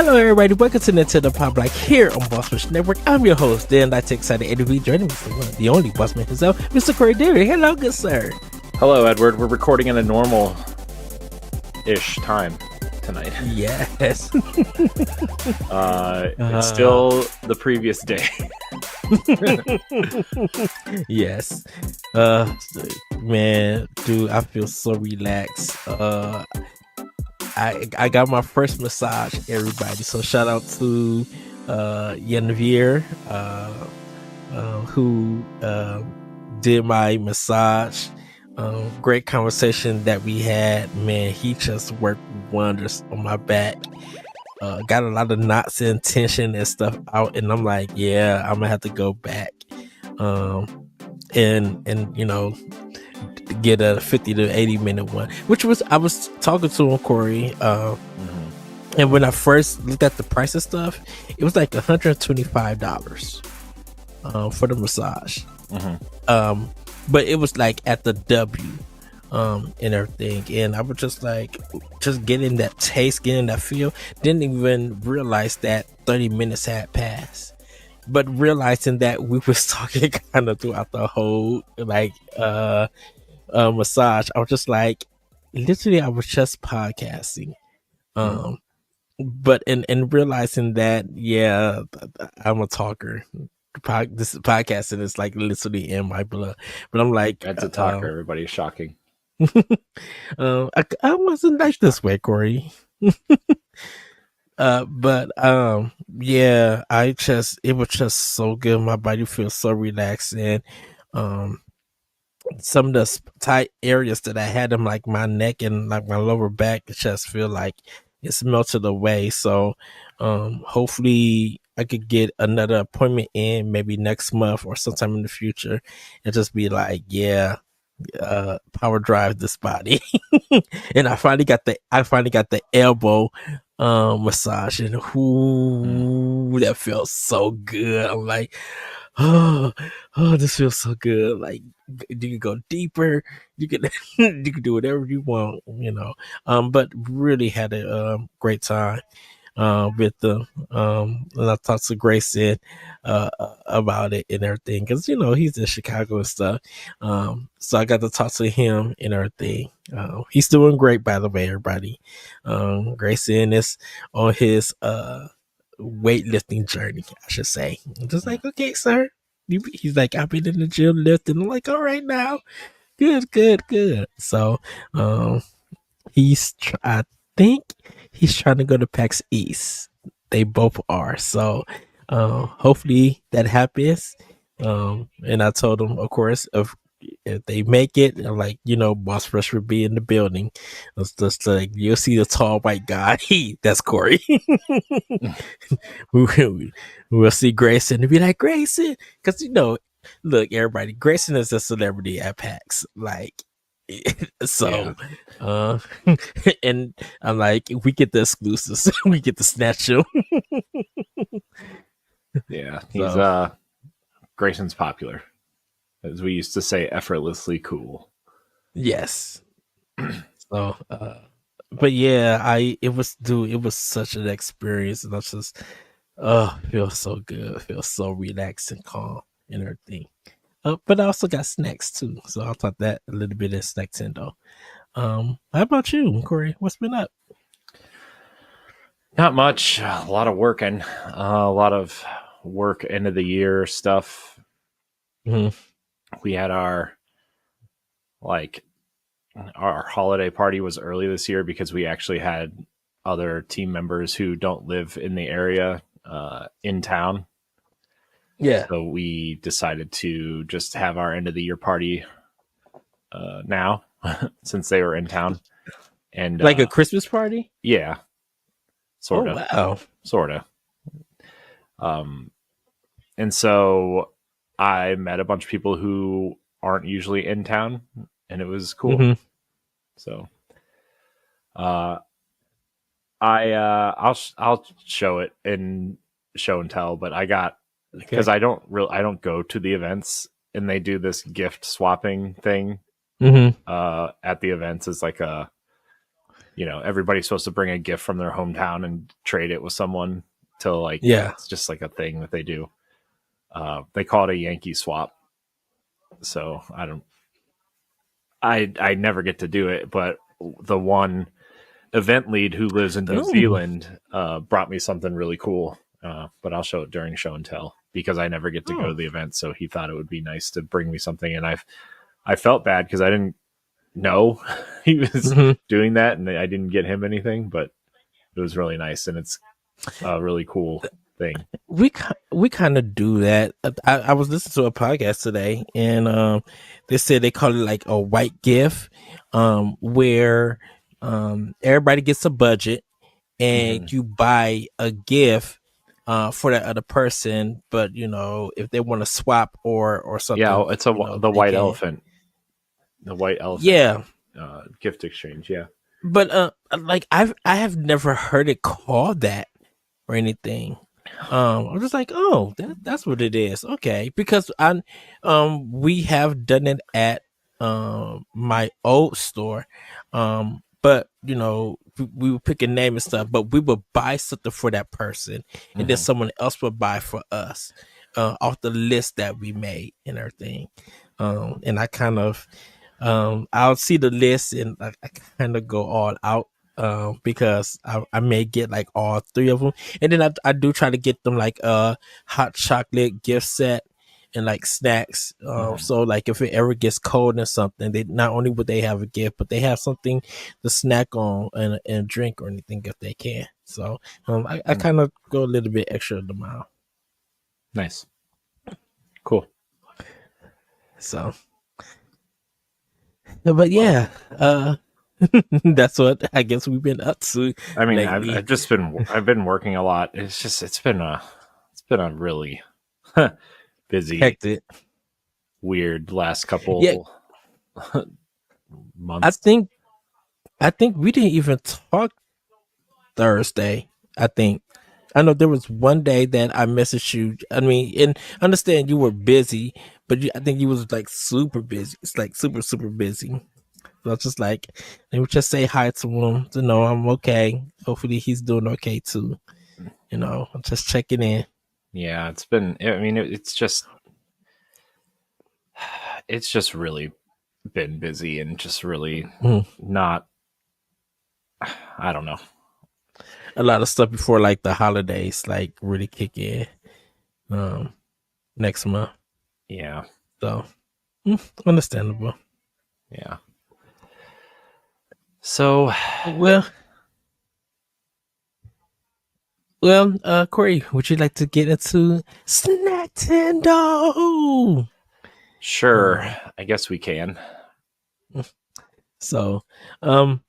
Hello, everybody. Welcome to Nintendo Pow Block here on Boss Rush Network. I'm your host, Dan Light Excited ADV. Joining me the one, the only bossman himself, Mr. Corey Dirrig. Hello, good sir. Hello, Edward. We're recording in a normal-ish time tonight. Yes. It's still the previous day. Yes. Man, dude, I feel so relaxed. I got my first massage, everybody. So shout out to Yenvier, who did my massage. Great conversation that we had. Man, he just worked wonders on my back. Got a lot of knots and tension and stuff out, and I'm like, yeah, I'm gonna have to go back and you know, get a 50 to 80 minute one, which was, I was talking to him, Corey, and when I first looked at the price of stuff, it was like $125 for the massage. But it was like at the W and everything, and I was just like, just getting that taste, getting that feel. Didn't even realize that 30 minutes had passed, but realizing that we was talking kind of throughout the whole like massage, I was just like, literally I was just podcasting. But in realizing that, yeah, I'm a talker. This podcasting is like literally in my blood. But I'm like, That's a talker. Everybody's shocking. I wasn't like this way, Corey. But yeah, it was just so good. My body feels so relaxed, and some of the tight areas that I had in like my neck and like my lower back just feel like it's melted away. So hopefully I could get another appointment in maybe next month or sometime in the future and just be like, yeah, power drive this body. And I finally got the elbow massage, and that feels so good. I'm like, oh, this feels so good. Like, you can go deeper, you can you can do whatever you want, you know. But really had a great time with them. And I talked to Grayson about it and everything, because you know he's in Chicago and stuff. So I got to talk to him and everything. He's doing great, by the way, everybody. Grayson is on his weightlifting journey, I should say. I'm just like, okay, sir. He's like, I've been in the gym lifting. I'm like, all right now, good. So I think he's trying to go to PAX East. They both are. So hopefully that happens. And I told him, of course, if they make it, I'm like, you know, Boss Rush will be in the building. It's just like, you'll see the tall white guy. That's Corey. We'll see Grayson and be like, Grayson, because, you know, look, everybody, Grayson is a celebrity at PAX. Like, so and I'm like, we get the exclusives. We get to snatch him. Yeah, he's Grayson's popular, as we used to say, effortlessly cool. Yes. So but yeah, it was such an experience, and I was just feels so good, feels so relaxed and calm and everything. But I also got snacks too, so I'll talk that a little bit in Snackendo. How about you, Corey? What's been up? Not much. A lot of working. A lot of work, end of the year stuff. We had our holiday party was early this year because we actually had other team members who don't live in the area in town. Yeah. So we decided to just have our end of the year party now since they were in town. And like a Christmas party? Yeah. Sort of. Wow. Sort of. And so I met a bunch of people who aren't usually in town, and it was cool. So I'll show it in show and tell, but I got, because I don't go to the events, and they do this gift swapping thing at the events. It's like everybody's supposed to bring a gift from their hometown and trade it with someone to like, Yeah. it's just like a thing that they do. They call it a Yankee swap. So I never get to do it, but the one event lead who lives in New Oh. Zealand brought me something really cool. But I'll show it during show and tell because I never get to go to Oh. the event. So he thought it would be nice to bring me something, and I felt bad because I didn't know he was Mhm. doing that, and I didn't get him anything. But it was really nice, and it's a really cool thing. We kind of do that. I was listening to a podcast today, and they said they call it like a white gift, where everybody gets a budget, Mm-hmm. and you buy a gift for that other person. But if they want to swap or Yeah, something, it's the they white can. elephant, the white elephant Yeah, gift exchange. Yeah. but like I have never heard it called that or anything. I'm just like, oh, that's what it is. Okay, because we have done it at my old store, but we would pick a name and stuff, but we would buy something for that person, and then Mm-hmm. someone else would buy for us, off the list that we made and everything. And I kind of, I'll see the list and I kind of go all out. Because I may get like all three of them, and then I do try to get them like a hot chocolate gift set and like snacks. Mm-hmm. So like if it ever gets cold and something, they not only would they have a gift, but they have something to snack on and drink or anything if they can. So I kind of go a little bit extra the mile. Nice. Cool. So, but Well, yeah, that's what I guess we've been up to I mean, lately. I've been working a lot. It's been a really busy, Hectic. weird last Yeah, couple I months. think I think we didn't even talk Thursday. I think I know there was one day that I messaged you. I mean, and understand you were busy, but I think you was like super busy. It's like super busy. So I was just like, let me just say hi to him to know I'm okay. Hopefully he's doing okay too. I'm just checking in. Yeah, it's been. I mean, it's just really been busy and just really Mhm. not. I don't know. A lot of stuff before like the holidays, like really kick in um next month. Yeah, So understandable. yeah. So Well, Corey, would you like to get into Snacktendo? sure, Uh, I guess we can. so, well,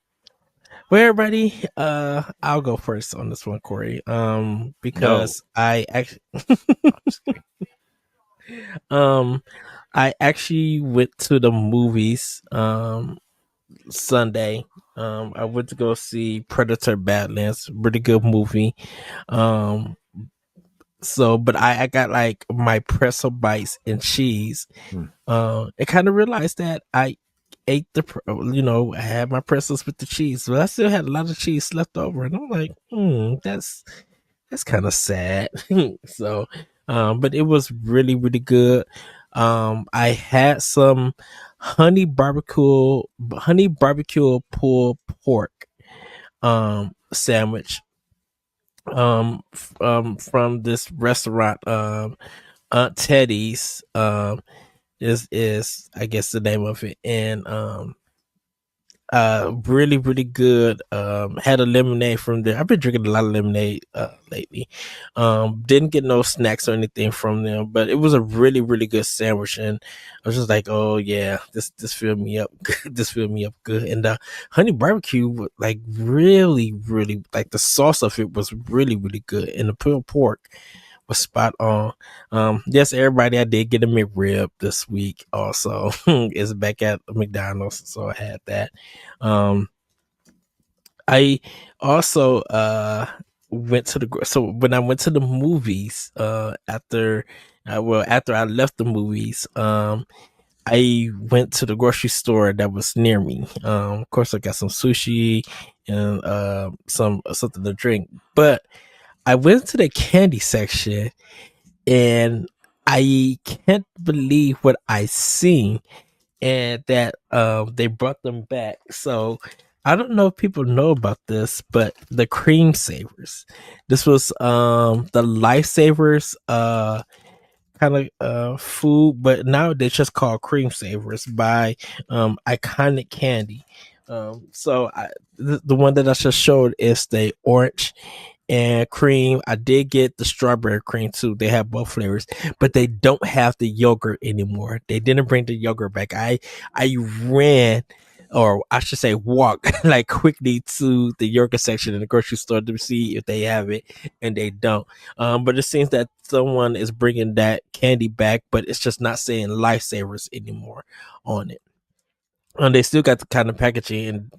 everybody, I'll go first on this one, Corey. No, Because I actually, just kidding. um, I actually went to the movies, Sunday. I went to go see Predator Badlands, really good movie. Um, so, but I got like my pretzel bites and cheese. Hmm. I kind of realized that I ate I had my pretzels with the cheese, but I still had a lot of cheese left over, and I'm like, that's kind of sad. So, but it was really really good. I had some honey barbecue pulled pork sandwich from this restaurant, Aunt Teddy's, is I guess the name of it, and really really good. Had a lemonade from there. I've been drinking a lot of lemonade lately. Didn't get no snacks or anything from them, but it was a really really good sandwich, and I was just like, oh yeah, this filled me up. This filled me up good. And the honey barbecue, like really really, like the sauce of it was really really good, and the pulled pork was spot on. Yes, everybody, I did get a McRib this week. Also, it's back at McDonald's, so I had that. Um, I also went to so when I went to the movies, after I left the movies, I went to the grocery store that was near me. Of course, I got some sushi and something to drink. But I went to the candy section and I can't believe what I seen, and that they brought them back. So I don't know if people know about this, but the cream savers. This was the lifesavers kind of food, but now they just call cream savers by Iconic Candy. The one that I just showed is the orange and cream. I did get the strawberry cream too. They have both flavors, but they don't have the yogurt anymore. They didn't bring the yogurt back. I ran, or I should say walk, like quickly to the yogurt section in the grocery store to see if they have it, and they don't. But it seems that someone is bringing that candy back, but it's just not saying lifesavers anymore on it. And they still got the kind of packaging,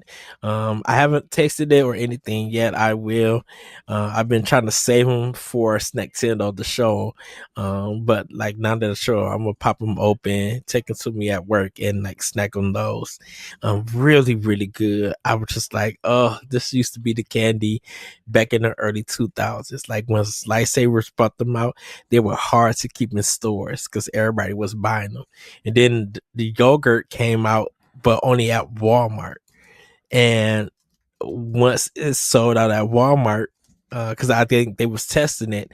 and I haven't tasted it or anything yet. I will. I've been trying to save them for Snack Tendo, the show, but like now that the show, I'm gonna pop them open, take them to me at work, and like snack on those. Really, really good. I was just like, oh, this used to be the candy back in the early 2000s. Like when Lifesavers brought them out, they were hard to keep in stores because everybody was buying them. And then the yogurt came out, but only at Walmart. And once it's sold out at Walmart, because I think they was testing it,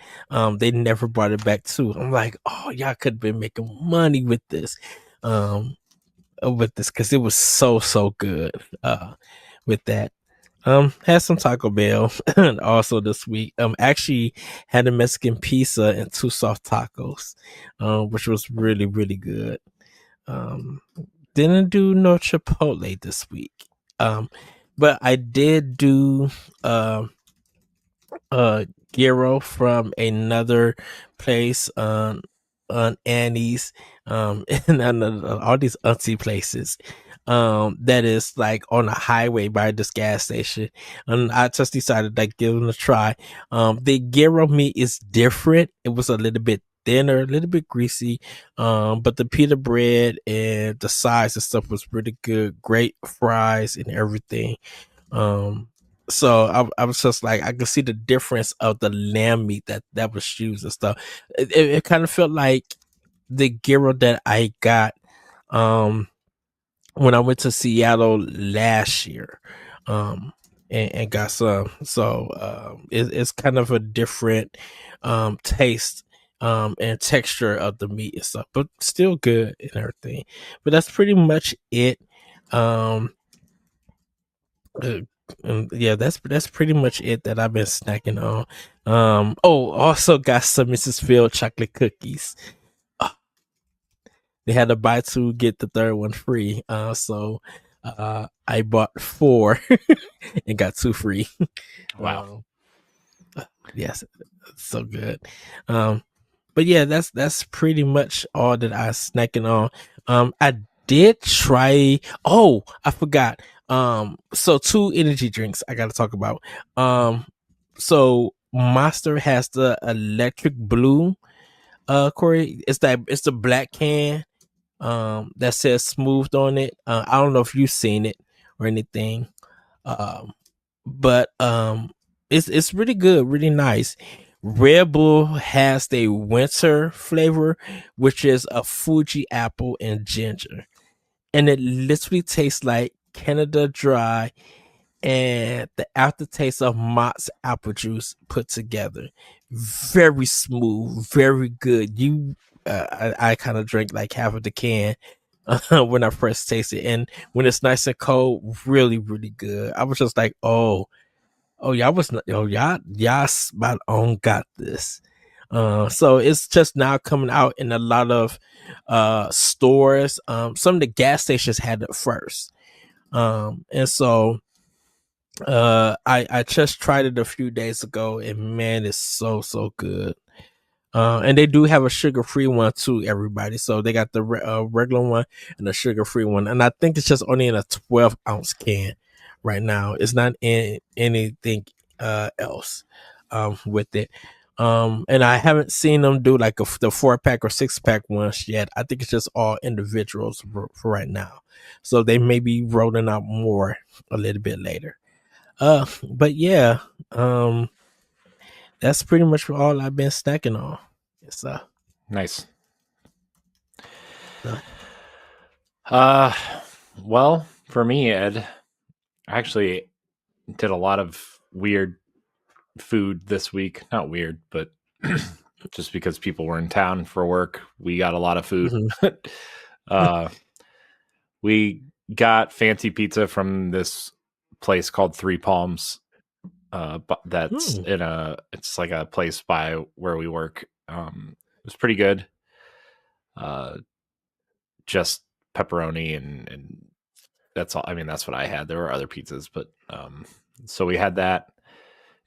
they never brought it back too. I'm like, oh, y'all could have been making money um, with this, because it was so good. With that, had some Taco Bell also this week. Actually had a Mexican pizza and two soft tacos, which was really really good. Um, didn't do no Chipotle this week. But I did do gyro from another place on Annie's, and all these auntie places. That is like on a highway by this gas station, and I just decided to give them a try. The gyro meat is different. It was a little bit thinner, a little bit greasy, but the pita bread and the size and stuff was really good. Great fries and everything. Um, so I was just like, I could see the difference of the lamb meat that was used and stuff. It kind of felt like the gyro that I got um when I went to Seattle last year, um, and got some. So it's kind of a different taste and texture of the meat and stuff, but still good and everything. But that's pretty much it. Um, uh, yeah, that's pretty much it that I've been snacking on. Oh, also got some Mrs. Field chocolate cookies. They had to buy two, get the third one free. So I bought four and got two free. Wow. Yes, so good. Um, but yeah, that's pretty much all that I snacking on. I did try. Oh, I forgot. So two energy drinks I got to talk about. So Monster has the electric blue. Corey, it's the black can that says smooth on it. I don't know if you've seen it or anything. Um, but it's really good, really nice. Red Bull has the winter flavor, which is a Fuji apple and ginger, and it literally tastes like Canada Dry and the aftertaste of Mott's apple juice put together. Very smooth, very good. I kind of drank like half of the can when I first tasted it, and when it's nice and cold, really, really good. I was just like, oh, y'all spot on, got this. So it's just now coming out in a lot of stores. Some of the gas stations had it first, and so I just tried it a few days ago, and man, it's so good. And they do have a sugar free one too, everybody. So they got the regular one and the sugar free one, and I think it's just only in a 12-ounce can right now. It's not in anything else with it. And I haven't seen them do like the 4-pack or 6-pack ones yet. I think it's just all individuals for right now. So they may be rolling out more a little bit later. But yeah, that's pretty much all I've been snacking on. It's Nice. uh Uh, well, for me, Ed, I actually did a lot of weird food this week. Not weird, but just because people were in town for work, we got a lot of food. mhm. uh, we got fancy pizza from this place called Three Palms. But that's Mm. it's like a place by where we work. It was pretty good. Uh, just pepperoni and that's all. I mean, that's what I had. There were other pizzas, but so we had that.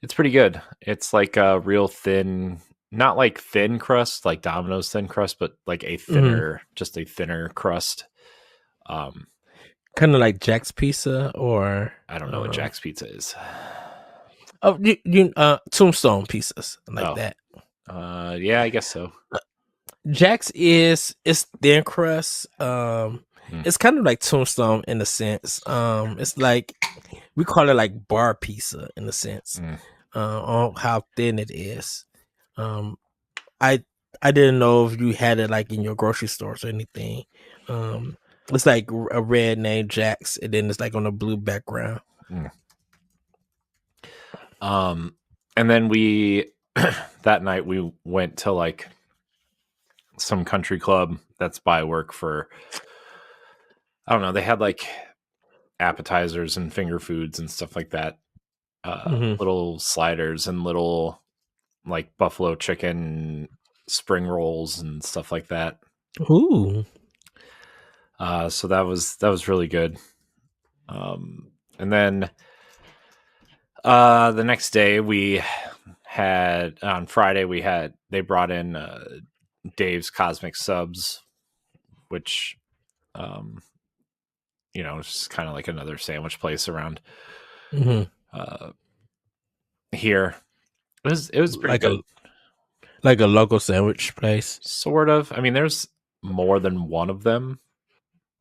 It's pretty good. It's like a real thin, not like thin crust, like Domino's thin crust, but like a Mhm. thinner, just a thinner crust. Um, Kind of like Jack's Pizza or I don't know what Jack's Pizza is. Tombstone pizzas like Oh, that. yeah, I guess so. Jack's is it's thin crust. Mm, It's kind of like Tombstone in a sense. It's like we call it like bar pizza in a sense. mm. On how thin it is. Um, I I didn't know if you had it like in your grocery stores or anything. It's like a red name Jack's, and then it's like on a blue background. Mm. And then we that night we went to like some country club that's by work for I don't know, they had like appetizers and finger foods and stuff like that. Hmm. Little sliders and little like buffalo chicken spring rolls and stuff like that. Ooh. So that was really good. And then the next day we had on Friday they brought in Dave's Cosmic Subs, which um, it's kind of like another sandwich place around Hmm. uh, here. It was pretty Like good, a local sandwich place. sort of. I mean, there's more than one of them,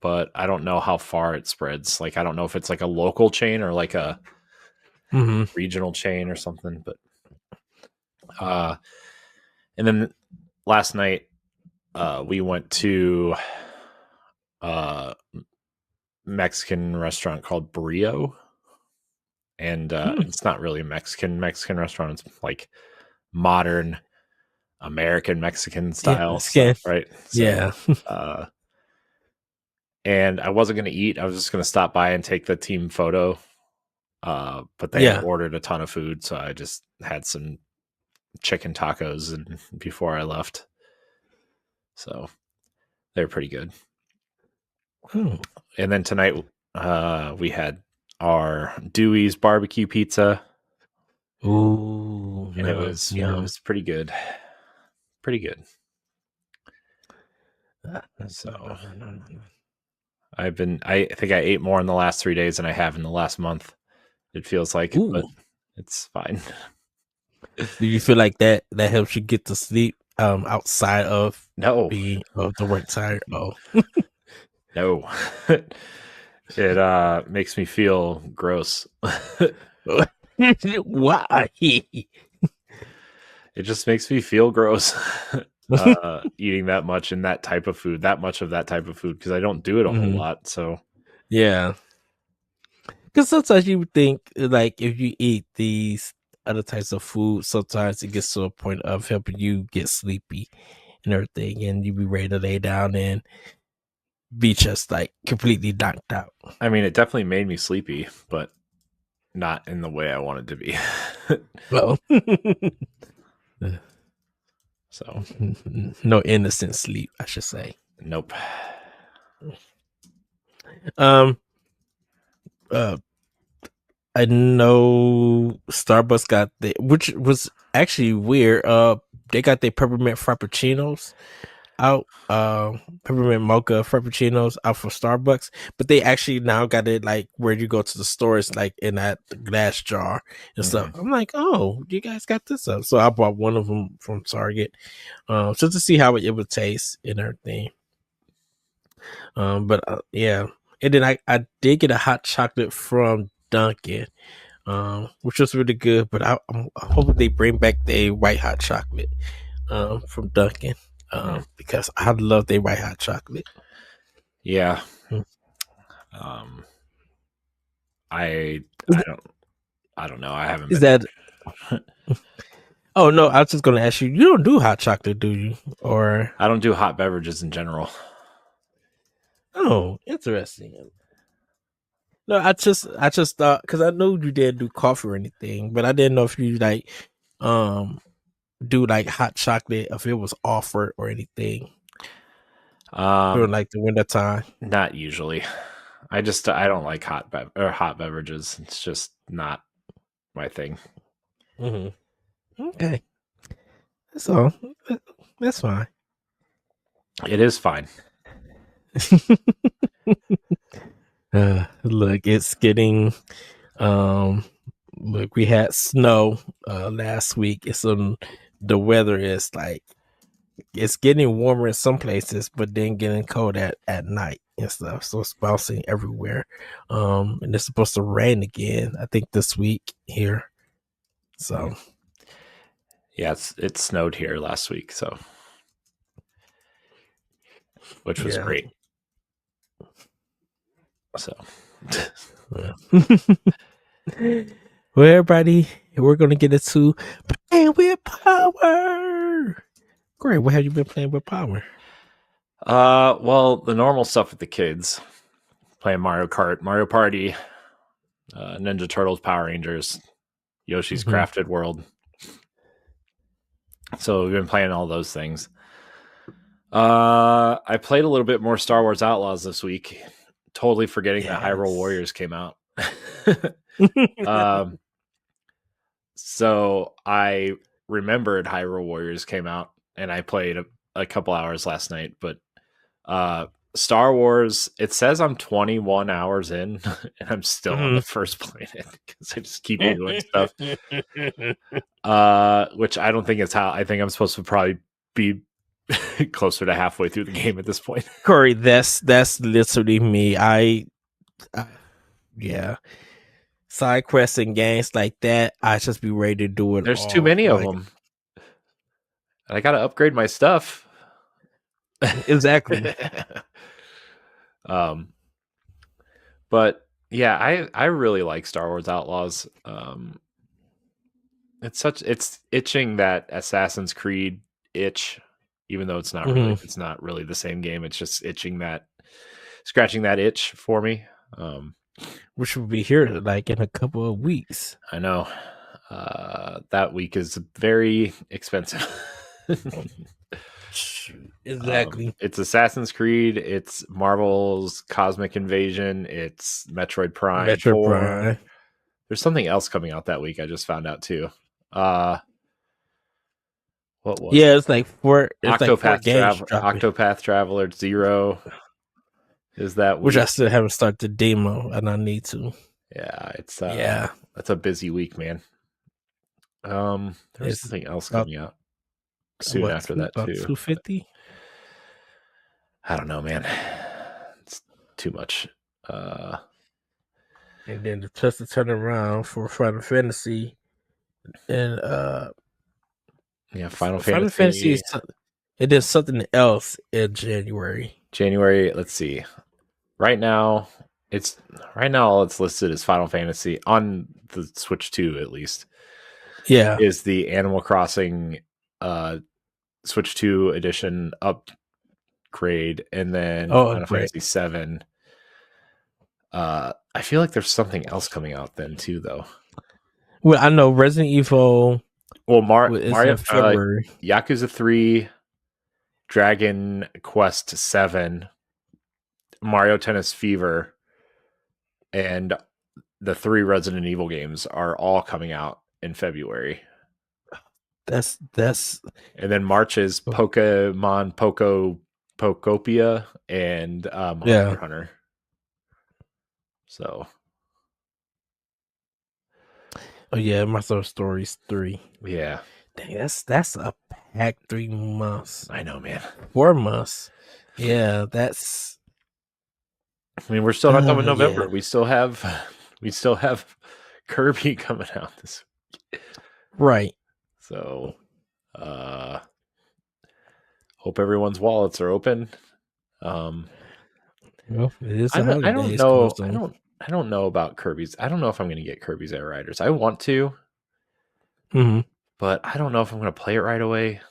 but I don't know how far it spreads. Like, I don't know if it's like a local chain or like a Hmm. regional chain or something. But uh, and then last night we went to a Mexican restaurant called Brio, and Mm. it's not really a Mexican restaurant. It's like modern American Mexican Yeah, style skin. stuff, right? So, Yeah. uh, and I wasn't going to eat. I was just going to stop by and take the team photo. But they had Yeah. ordered a ton of food, so I just had some chicken tacos and before I left. So they were pretty good. Mm. And then tonight we had our Dewey's barbecue pizza, Ooh, and it no, was it yum. was pretty good. Pretty good. No, So no, no, no. I think I ate more in the last 3 days than I have in the last month. It feels like, Ooh, but it's fine. do you feel like that helps you get to sleep outside of No, being of the work tired? Oh. no. It makes me feel gross. Why? It just makes me feel gross. Eating that much and that type of food, that much of that type of food, because I don't do it a whole Mhm. lot. So Yeah, because sometimes you would think like if you eat these other types of food, sometimes it gets to a point of helping you get sleepy and everything, and you be ready to lay down and be just like completely knocked out. I mean, it definitely made me sleepy, but not in the way I wanted to be. Well, So no innocent sleep, I should say. nope. Um, uh, I know Starbucks got which was actually weird. They got their peppermint frappuccinos out, peppermint mocha frappuccinos out for Starbucks, but they actually now got it like where you go to the stores, like in that glass jar and stuff. Hmm. I'm like, oh, you guys got this up, so I bought one of them from Target, just to see how it would taste and everything. But yeah, and then I did get a hot chocolate from Dunkin'. which was really good. But I'm hoping they bring back the white hot chocolate from Dunkin', Mm. because I love their white hot chocolate. Yeah. Mm. Um, I Is, I don't know. I haven't is been that? there. Oh no, I was just gonna ask you. You don't do hot chocolate, do you? Or I don't do hot beverages in general. oh, interesting. No, I just thought because I know you didn't do coffee or anything, but I didn't know if you like um do like hot chocolate if it was offered or anything during Um, like the winter time. Not usually. I don't like hot beverages. It's just not my thing. Hmm. Okay, that's all. That's fine. It is fine. Look, it's getting um. Look, we had snow last week. The weather is like it's getting warmer in some places, but then getting cold at night and stuff. So it's bouncing everywhere. And it's supposed to rain again, I think this week here. So Yeah, it snowed here last week, so which was yeah. great. So Yeah. Well, everybody, we're gonna get into playing with power. Great. What have you been playing with power? well, the normal stuff with the kids, playing Mario Kart, Mario Party, Ninja Turtles, Power Rangers, Yoshi's Mm-hmm. Crafted World. So we've been playing all those things. I played a little bit more Star Wars Outlaws this week, totally forgetting that Hyrule Yes. Warriors came out. um, so I remembered Hyrule Warriors came out, and I played a couple hours last night. But Star Wars, it says I'm 21 hours in, and I'm still on the first planet because I just keep doing stuff. Which I don't think is how I think I'm supposed to probably be closer to halfway through the game at this point. Corey, that's literally me. Yeah. Side quests and games like that, I just be ready to do it There's too all. many of Like them. I got to upgrade my stuff. exactly. um, but yeah, I really like Star Wars Outlaws. It's itching that Assassin's Creed itch, even though Hmm. it's not really the same game. It's just scratching that itch for me. Which will be here like in a couple of weeks. I know that week is very expensive. Exactly. It's Assassin's Creed, it's Marvel's Cosmic Invasion, it's Metroid Prime Metro 4. Prime. There's something else coming out that week. I just found out too. Uh, what was Yeah, it? it's like four games dropping. Octopath Traveler 0 is that Which I week. still haven't started the demo and I need to. Yeah, it's Yeah. that's a busy week, man. There's It's something else about coming out soon after that about too. 250? I don't know, man. It's too much. And then the just to turn around for Final Fantasy and Yeah, Final Final Fantasy Fantasy is it did something else in January. January. Let's see. Right now, all it's listed as Final Fantasy on the Switch 2 at least. Yeah. Is the Animal Crossing Switch 2 edition upgrade, and then Oh, Final great. Fantasy 7. I feel like there's something else coming out then too, though. Well, I know Resident Evil Well, is Mario, in February. Yakuza 3, Dragon Quest 7, Mario Tennis Fever, and the 3 Resident Evil games are all coming out in February. That's And then March is Pokemon Pokopia and Monster yeah. Hunter. So Oh yeah, My Soul Stories 3. yeah, Dang, that's a packed 3 months. I know, man. 4 months. Yeah, that's I mean, we're still not done with yeah. November. We still have Kirby coming out this week. Right. So hope everyone's wallets are open. Well, it is I the don't holidays coming know. soon. I don't know about Kirby's. I don't know if I'm going to get Kirby's Air Riders. I want to, Mm-hmm. but I don't know if I'm going to play it right away.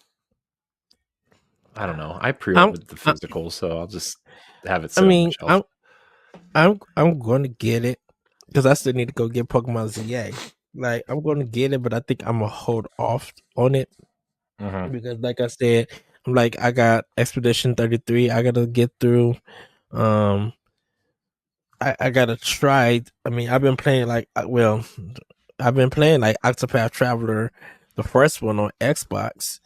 I don't know. I I'm, pre-ordered the I, physical, so I'll just have it I sit on my mean, shelf. I'm going to get it because I still need to go get Pokemon ZA. Like, I'm going to get it, but I think I'm gonna hold off on it because, like I said, I'm like, I got Expedition 33. I gotta get through. Um, I gotta try. I mean, I've been playing I've been playing like Octopath Traveler, the first one on Xbox,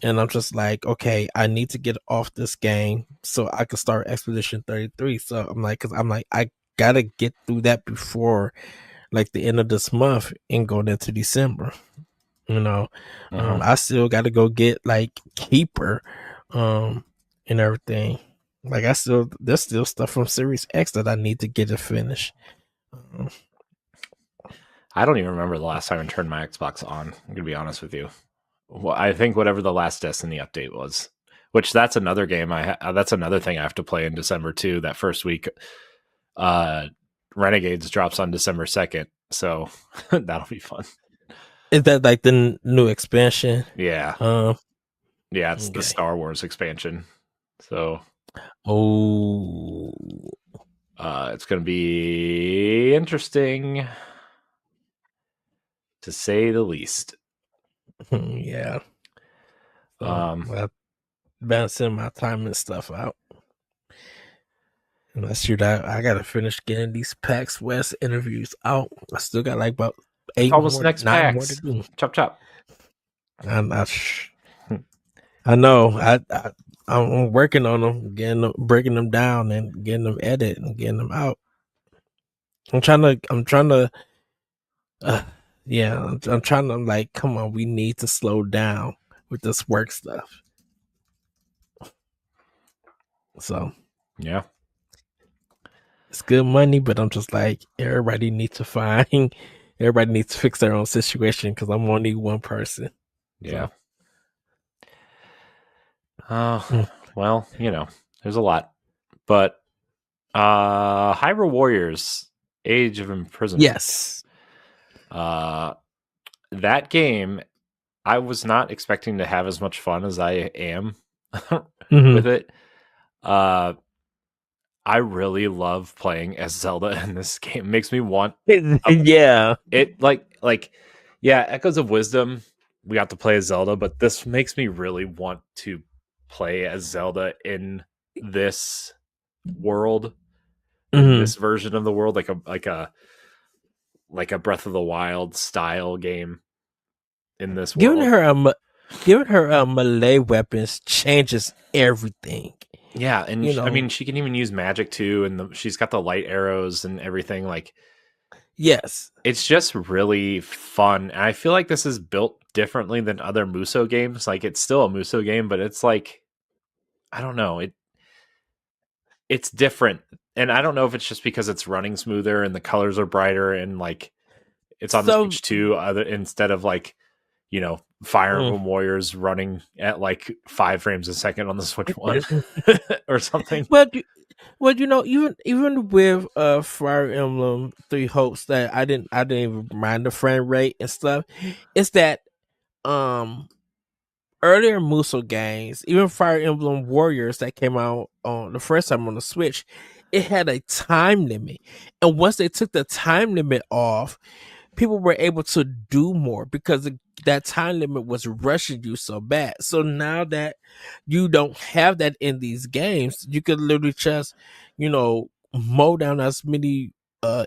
and I'm just like, okay, I need to get off this game so I can start Expedition 33. So I'm like, I gotta get through that before like the end of this month and going into December. You know, I still got to go get like Keeper, and everything. Like there's still stuff from Series X that I need to get to finish. I don't even remember the last time I turned my Xbox on. I'm gonna be honest with you. Well, I think whatever the last Destiny update was, which that's another game that's another thing I have to play in December too. That first week, Renegades drops on December 2nd, so that'll be fun. Is that like the new expansion? Yeah, yeah, it's the Okay. Star Wars expansion. So, Oh, it's gonna be interesting to say the least. yeah. So well, balancing my time and stuff out. And that's shoot, I gotta finish getting these PAX West interviews out. I still got like about It's almost next 9 more to PAX. do. Chop chop. I know. I'm working on them, breaking them down and getting them edited and getting them out. I'm trying to. Yeah, I'm trying to like, come on, we need to slow down with this work stuff. So Yeah. it's good money, but I'm just like, everybody needs to fix their own situation because I'm only one person. Yeah. So. Well, there's a lot. But Hyrule Warriors Age of Imprisonment. Yes. That game, I was not expecting to have as much fun as I am with it. I really love playing as Zelda in this game. It makes me want yeah. it yeah, Echoes of Wisdom, we got to play as Zelda, but this makes me really want to play as Zelda in this world, in this version of the world, like a Breath of the Wild style game in this world. Giving her melee weapons changes everything. Yeah, and I mean, she can even use magic too, and she's got the light arrows and everything. Like, yes, it's just really fun. And I feel like this is built differently than other Muso games. Like, it's still a Muso game, but it's like, I don't know, it's different. And I don't know if it's just because it's running smoother and the colors are brighter and like it's on the Switch too, instead of like, Fire Emblem Warriors running at like 5 frames a second on the Switch One or something. But even with Fire Emblem Three Hopes, that I didn't even mind the frame rate and stuff. It's that earlier Muso games, even Fire Emblem Warriors that came out on the first time on the Switch, it had a time limit, and once they took the time limit off, people were able to do more because that time limit was rushing you so bad. So now that you don't have that in these games, you could literally just, mow down as many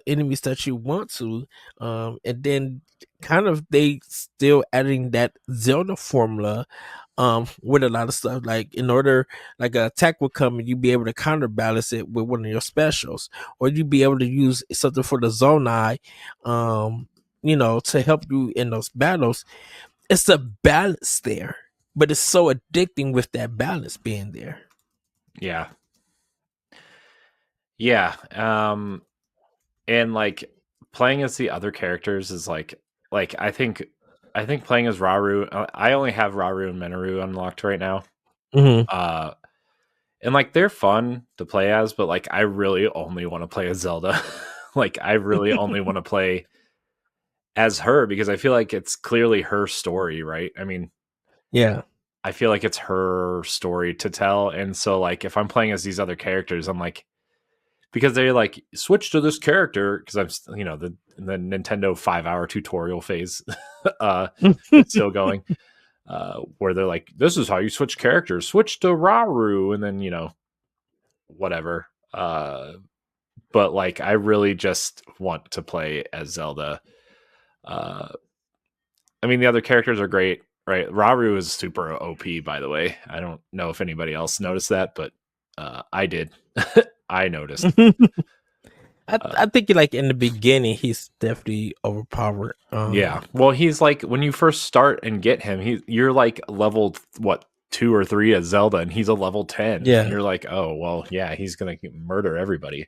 enemies that you want to, and then kind of they still adding that Zelda formula with a lot of stuff. Like, in order, like, an attack would come and you'd be able to counterbalance it with one of your specials, or you'd be able to use something for the Zonai, to help you in those battles. It's a balance there, but it's so addicting with that balance being there. Yeah. And like playing as the other characters is like I think playing as Rauru. I only have Rauru and Minoru unlocked right now. Hmm. Uh, and like they're fun to play as, but like I really only want to play as Zelda. Like I really only want to play as her because I feel like it's clearly her story, right? I mean, Yeah. I feel like it's her story to tell, and so like if I'm playing as these other characters, I'm like because they like switch to this character because the Nintendo 5 hour tutorial phase that's still going where they're like, this is how you switch characters, switch to Rauru, and then whatever. But like I really just want to play as Zelda. uh I mean the other characters are great, right? Rauru is super OP, by the way. I don't know if anybody else noticed that, but I did. I noticed. I think like in the beginning he's definitely overpowered. Yeah. Well, he's like when you first start and get him, you're like level what 2 or 3 as Zelda, and he's a level 10, and Yeah. you're like, oh well, yeah, he's gonna murder everybody.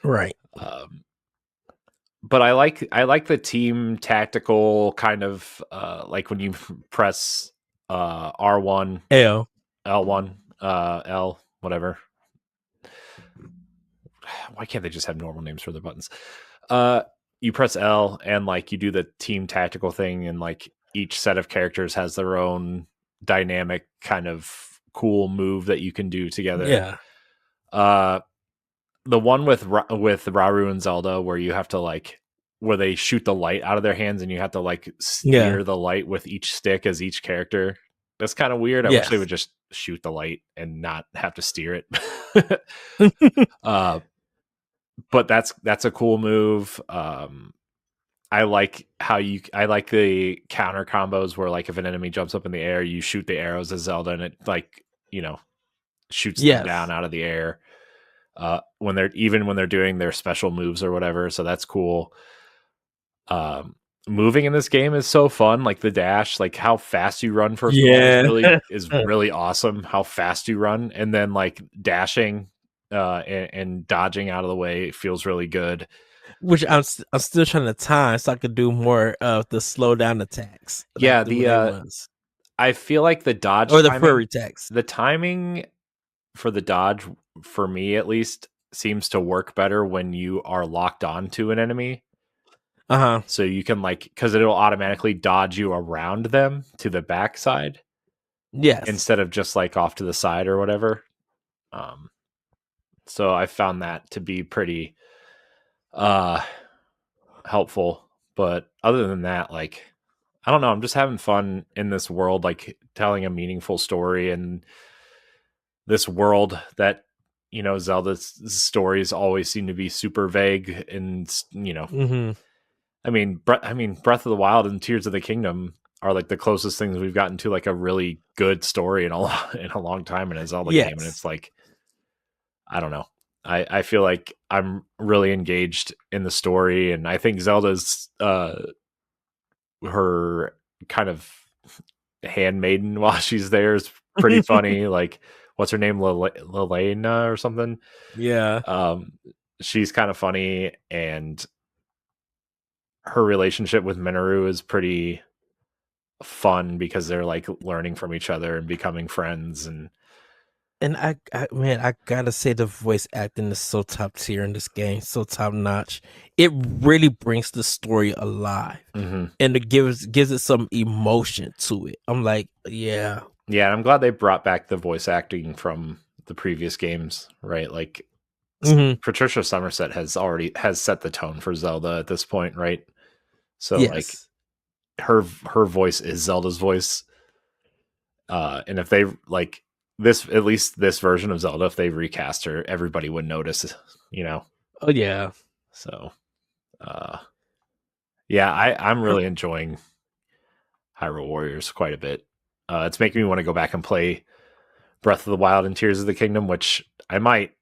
Right. Um, but I like the team tactical kind of like when you press R1, L. L1, L, whatever. Why can't they just have normal names for their buttons? You press L and like you do the team tactical thing, and like each set of characters has their own dynamic kind of cool move that you can do together. Yeah. Uh, the one with Rauru and Zelda where you have to like where they shoot the light out of their hands and you have to like Yeah. steer the light with each stick as each character. That's kind of weird. I wish they Yes. would just shoot the light and not have to steer it. uh, but that's a cool move. I like the counter combos where like if an enemy jumps up in the air, you shoot the arrows as Zelda and it like, shoots them down Yes. out of the air. When they're doing their special moves or whatever, so that's cool. Um Moving in this game is so fun, like the dash, like how fast you run first of all is Yeah. really awesome how fast you run, and then like dashing and dodging out of the way feels really good. Which I'm still trying to time so I could do more of the slow down attacks, like Yeah, the when the they runs I feel like or the furry attacks. the timing for the dodge, for me at least, seems to work better when you are locked on to an enemy. Uh-huh. So you can like, because it'll automatically dodge you around them to the backside Yes. instead of just like off to the side or whatever. Um, so I found that to be pretty uh helpful. But other than that, like I don't know, I'm just having fun in this world, like telling a meaningful story in this world that Zelda's stories always seem to be super vague, and Mhm. Breath of the Wild and Tears of the Kingdom are like the closest things we've gotten to like a really good story in a long time in a Zelda game, and Yes. it's like I don't know. I feel like I'm really engaged in the story, and I think Zelda's her kind of handmaiden while she's there is pretty funny. Like, what's her name, Lelena or something? Yeah. Um, she's kind of funny, and her relationship with Minoru is pretty fun because they're like learning from each other and becoming friends. And And man, I gotta say the voice acting is so top tier in this game, so top notch. It really brings the story alive, Mhm. and it gives it some emotion to it. I'm like, yeah. Yeah, I'm glad they brought back the voice acting from the previous games, right? Like Mhm. Patricia Somerset has set the tone for Zelda at this point, right? So like Yes. her voice is Zelda's voice. And if they like this, at least this version of Zelda, if they recast her, everybody would notice, you know. Oh yeah. So uh yeah, I'm really enjoying Hyrule Warriors quite a bit. It's making me want to go back and play Breath of the Wild and Tears of the Kingdom, which I might,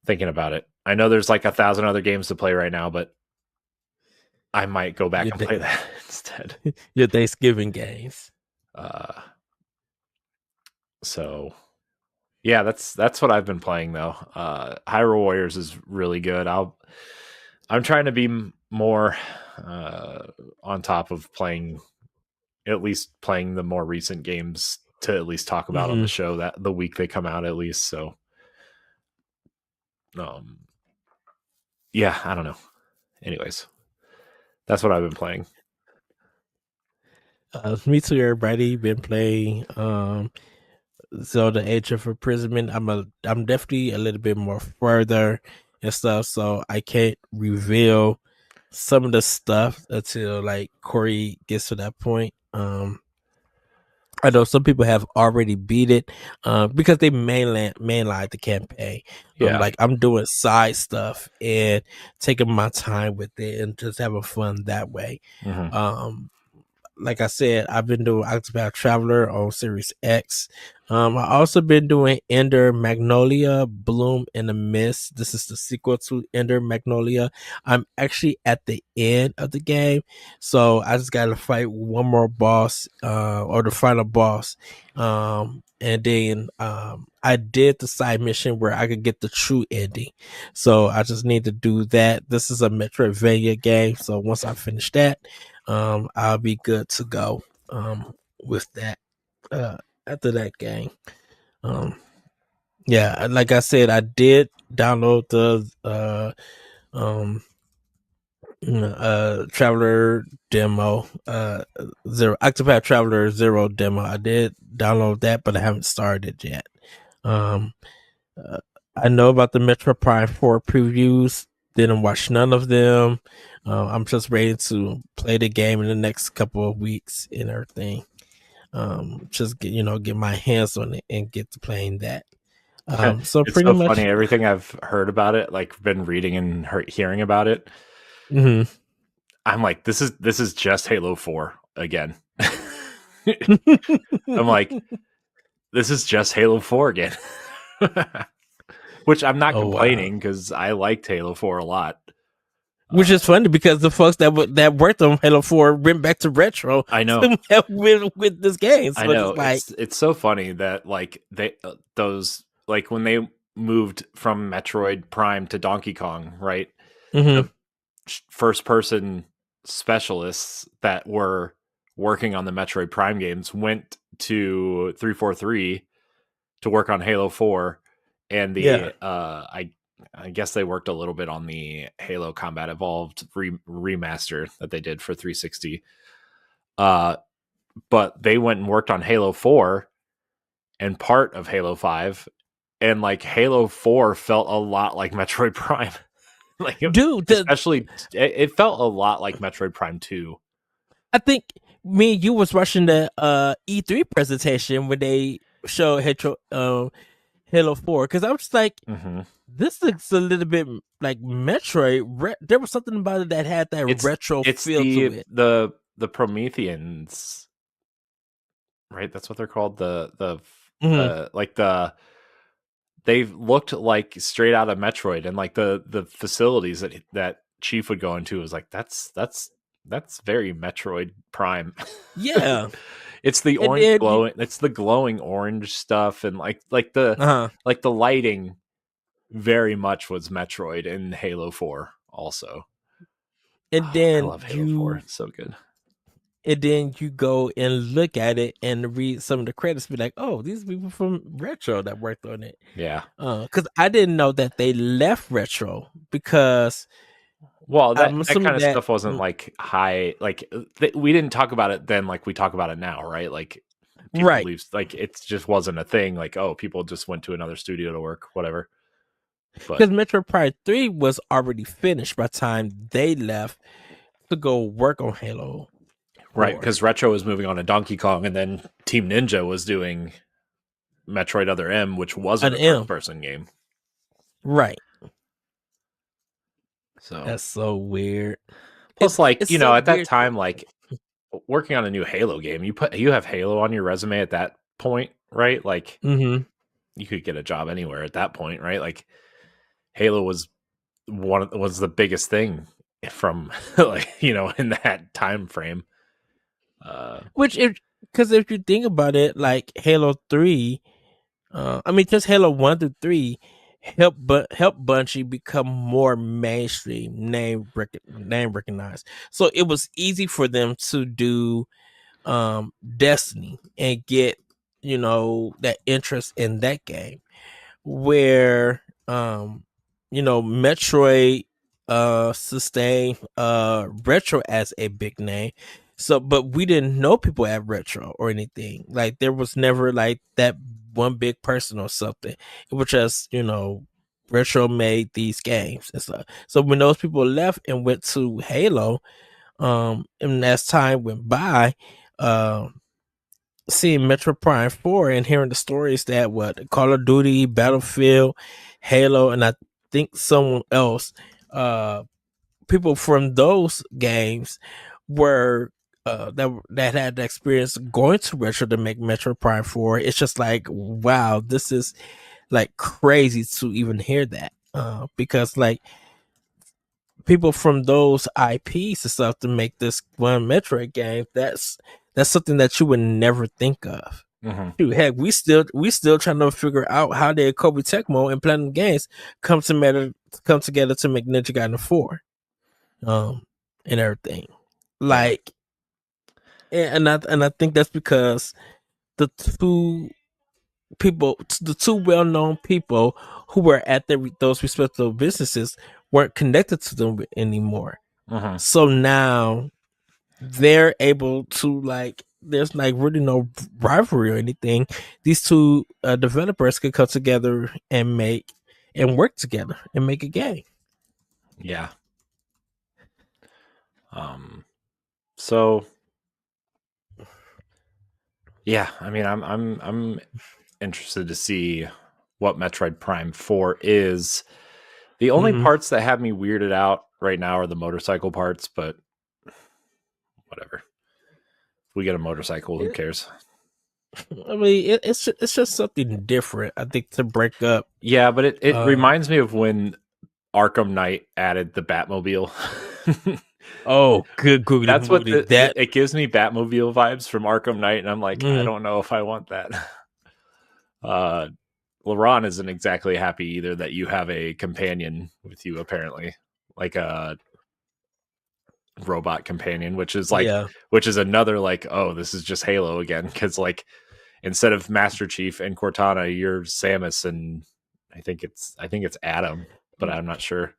thinking about it. I know there's like 1,000 other games to play right now, but I might go back Your and play that instead. your Thanksgiving games. Uh, so yeah, that's what I've been playing though. Hyrule Warriors is really good. I'm trying to be more on top of playing, at least playing the more recent games to at least talk about on the show that the week they come out at least. So, um, yeah, I don't know. Anyways, that's what I've been playing. Me too. Everybody been playing Zelda: Age of Imprisonment. I'm definitely a little bit more further and stuff, so I can't reveal some of the stuff until like Corey gets to that point. I know some people have already beat it because they mainline the campaign. So Yeah. I'm doing side stuff and taking my time with it and just having fun that way. Mm-hmm. Like I said, I've been doing Octopath Traveler on Series X. I also been doing Ender Magnolia Bloom in the Mist. This is the sequel to Ender Magnolia. I'm actually at the end of the game, so I just got to fight one more boss, or the final boss. And then I did the side mission where I could get the true ending. So I just need to do that. This is a Metroidvania game, so once I finish that, I'll be good to go with that after that game. Yeah, like I said, I did download the Traveler demo, Zero Octopath Traveler Zero demo. I did download that, but I haven't started yet. Um, uh, I know about the Metro Prime 4 previews. Didn't watch none of them. I'm just ready to play the game in the next couple of weeks and everything. Just get my hands on it and get to playing that. So It's pretty so much. funny. Everything I've heard about it, like been reading and hearing about it, Mhm. I'm like, this is just Halo 4 again. I'm like, this is just Halo 4 again. Which I'm not Oh wow. complaining because I liked Halo 4 a lot. Which is funny because the folks that worked on Halo 4 went back to retro I know. with this game. I So it's know. like, It's so funny that like they those like when they moved from Metroid Prime to Donkey Kong, right? mhm. The first person specialists that were working on the Metroid Prime games went to 343 to work on Halo 4, and Yeah. I guess they worked a little bit on the Halo Combat Evolved remaster that they did for 360. Uh but they went and worked on Halo 4 and part of Halo 5, and like Halo 4 felt a lot like Metroid Prime. Like Dude, especially it felt a lot like Metroid Prime 2. I think me and you was watching the E3 presentation when they showed Halo 4, because I was just like, Mm-hmm. this looks a little bit like Metroid. There was something about it that had that It's retro it's feel to it. the Prometheans, right? That's what they're called. Mhm. Like they looked like straight out of Metroid, and like the facilities that Chief would go into was like that's very Metroid Prime. Yeah. It's the And orange then glowing. It's the glowing orange stuff, and uh-huh. like the lighting very much was Metroid in Halo 4 also. And I then love Halo 4. you It's so good. and then you go and look at it and read some of the credits, be like, oh, these people from Retro that worked on it. Yeah. Because I didn't know that they left Retro, because Well, I'm that assuming kind of that stuff wasn't like high, like we didn't talk about it then like we talk about it now, right? Like people right, leave, like it just wasn't a thing. Like, oh, people just went to another studio to work, whatever. But because Metro Prime 3 was already finished by the time they left to go work on Halo right, 4. because Retro was moving on to Donkey Kong, and then Team Ninja was doing Metroid Other M, which wasn't An a first M. person game. Right. So That's so weird. plus, like, It's so at that weird. time, like working on a new Halo game, you have Halo on your resume at that point, right? Like Mm-hmm. you could get a job anywhere at that point, right? Like Halo was the biggest thing from like in that time frame. Which, if you think about it, like Halo 3, I mean, just Halo 1 through 3, help Bungie become more mainstream, name recognized. So it was easy for them to do Destiny and get that interest in that game, where Metroid sustained Retro as a big name. So but we didn't know people at Retro or anything. Like there was never like that one big person or something. It was just, Retro made these games and stuff. So when those people left and went to Halo, and as time went by, seeing Metro Prime 4 and hearing the stories that what Call of Duty, Battlefield, Halo, and I think someone else, people from those games were that had the experience going to Retro to make Metro Prime 4. It's just like, wow, this is like crazy to even hear that. Because like people from those IPs and stuff to make this one Metroid game, that's something that you would never think of. Mm-hmm. Dude, heck, we still trying to figure out how did Kobe Tecmo and Platinum Games come together to make Ninja Gaiden 4, and everything. Yeah. Like, and I think that's because the the two well known people who were at those respective businesses weren't connected to them anymore. Mm-hmm. So now they're able to like there's like really no rivalry or anything. These two developers could come together and work together and make a game. Yeah. So yeah, I mean, I'm interested to see what Metroid Prime 4 is. The only parts that have me weirded out right now are the motorcycle parts, but whatever. If we get a motorcycle, who cares? I mean, it's just something different. I think to break up. Yeah, but it reminds me of when Arkham Knight added the Batmobile. Oh, good. That's what that it gives me Batmobile vibes from Arkham Knight, and I'm like, I don't know if I want that. LaRon isn't exactly happy either that you have a companion with you, apparently, like a robot companion, which is another like, oh, this is just Halo again, because like instead of Master Chief and Cortana, you're Samus, and I think it's Adam, but I'm not sure.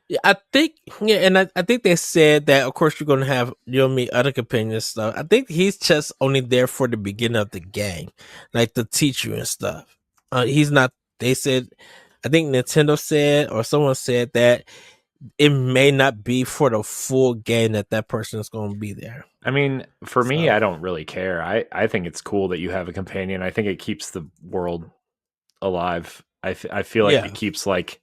Yeah, I think and I think they said that of course you're gonna have you'll meet other companions stuff. I think he's just only there for the beginning of the game, like to teach you and stuff. He's not. They said, I think Nintendo said or someone said that it may not be for the full game that person is going to be there. I mean, for me, I don't really care. I think it's cool that you have a companion. I think it keeps the world alive. I feel like it keeps like,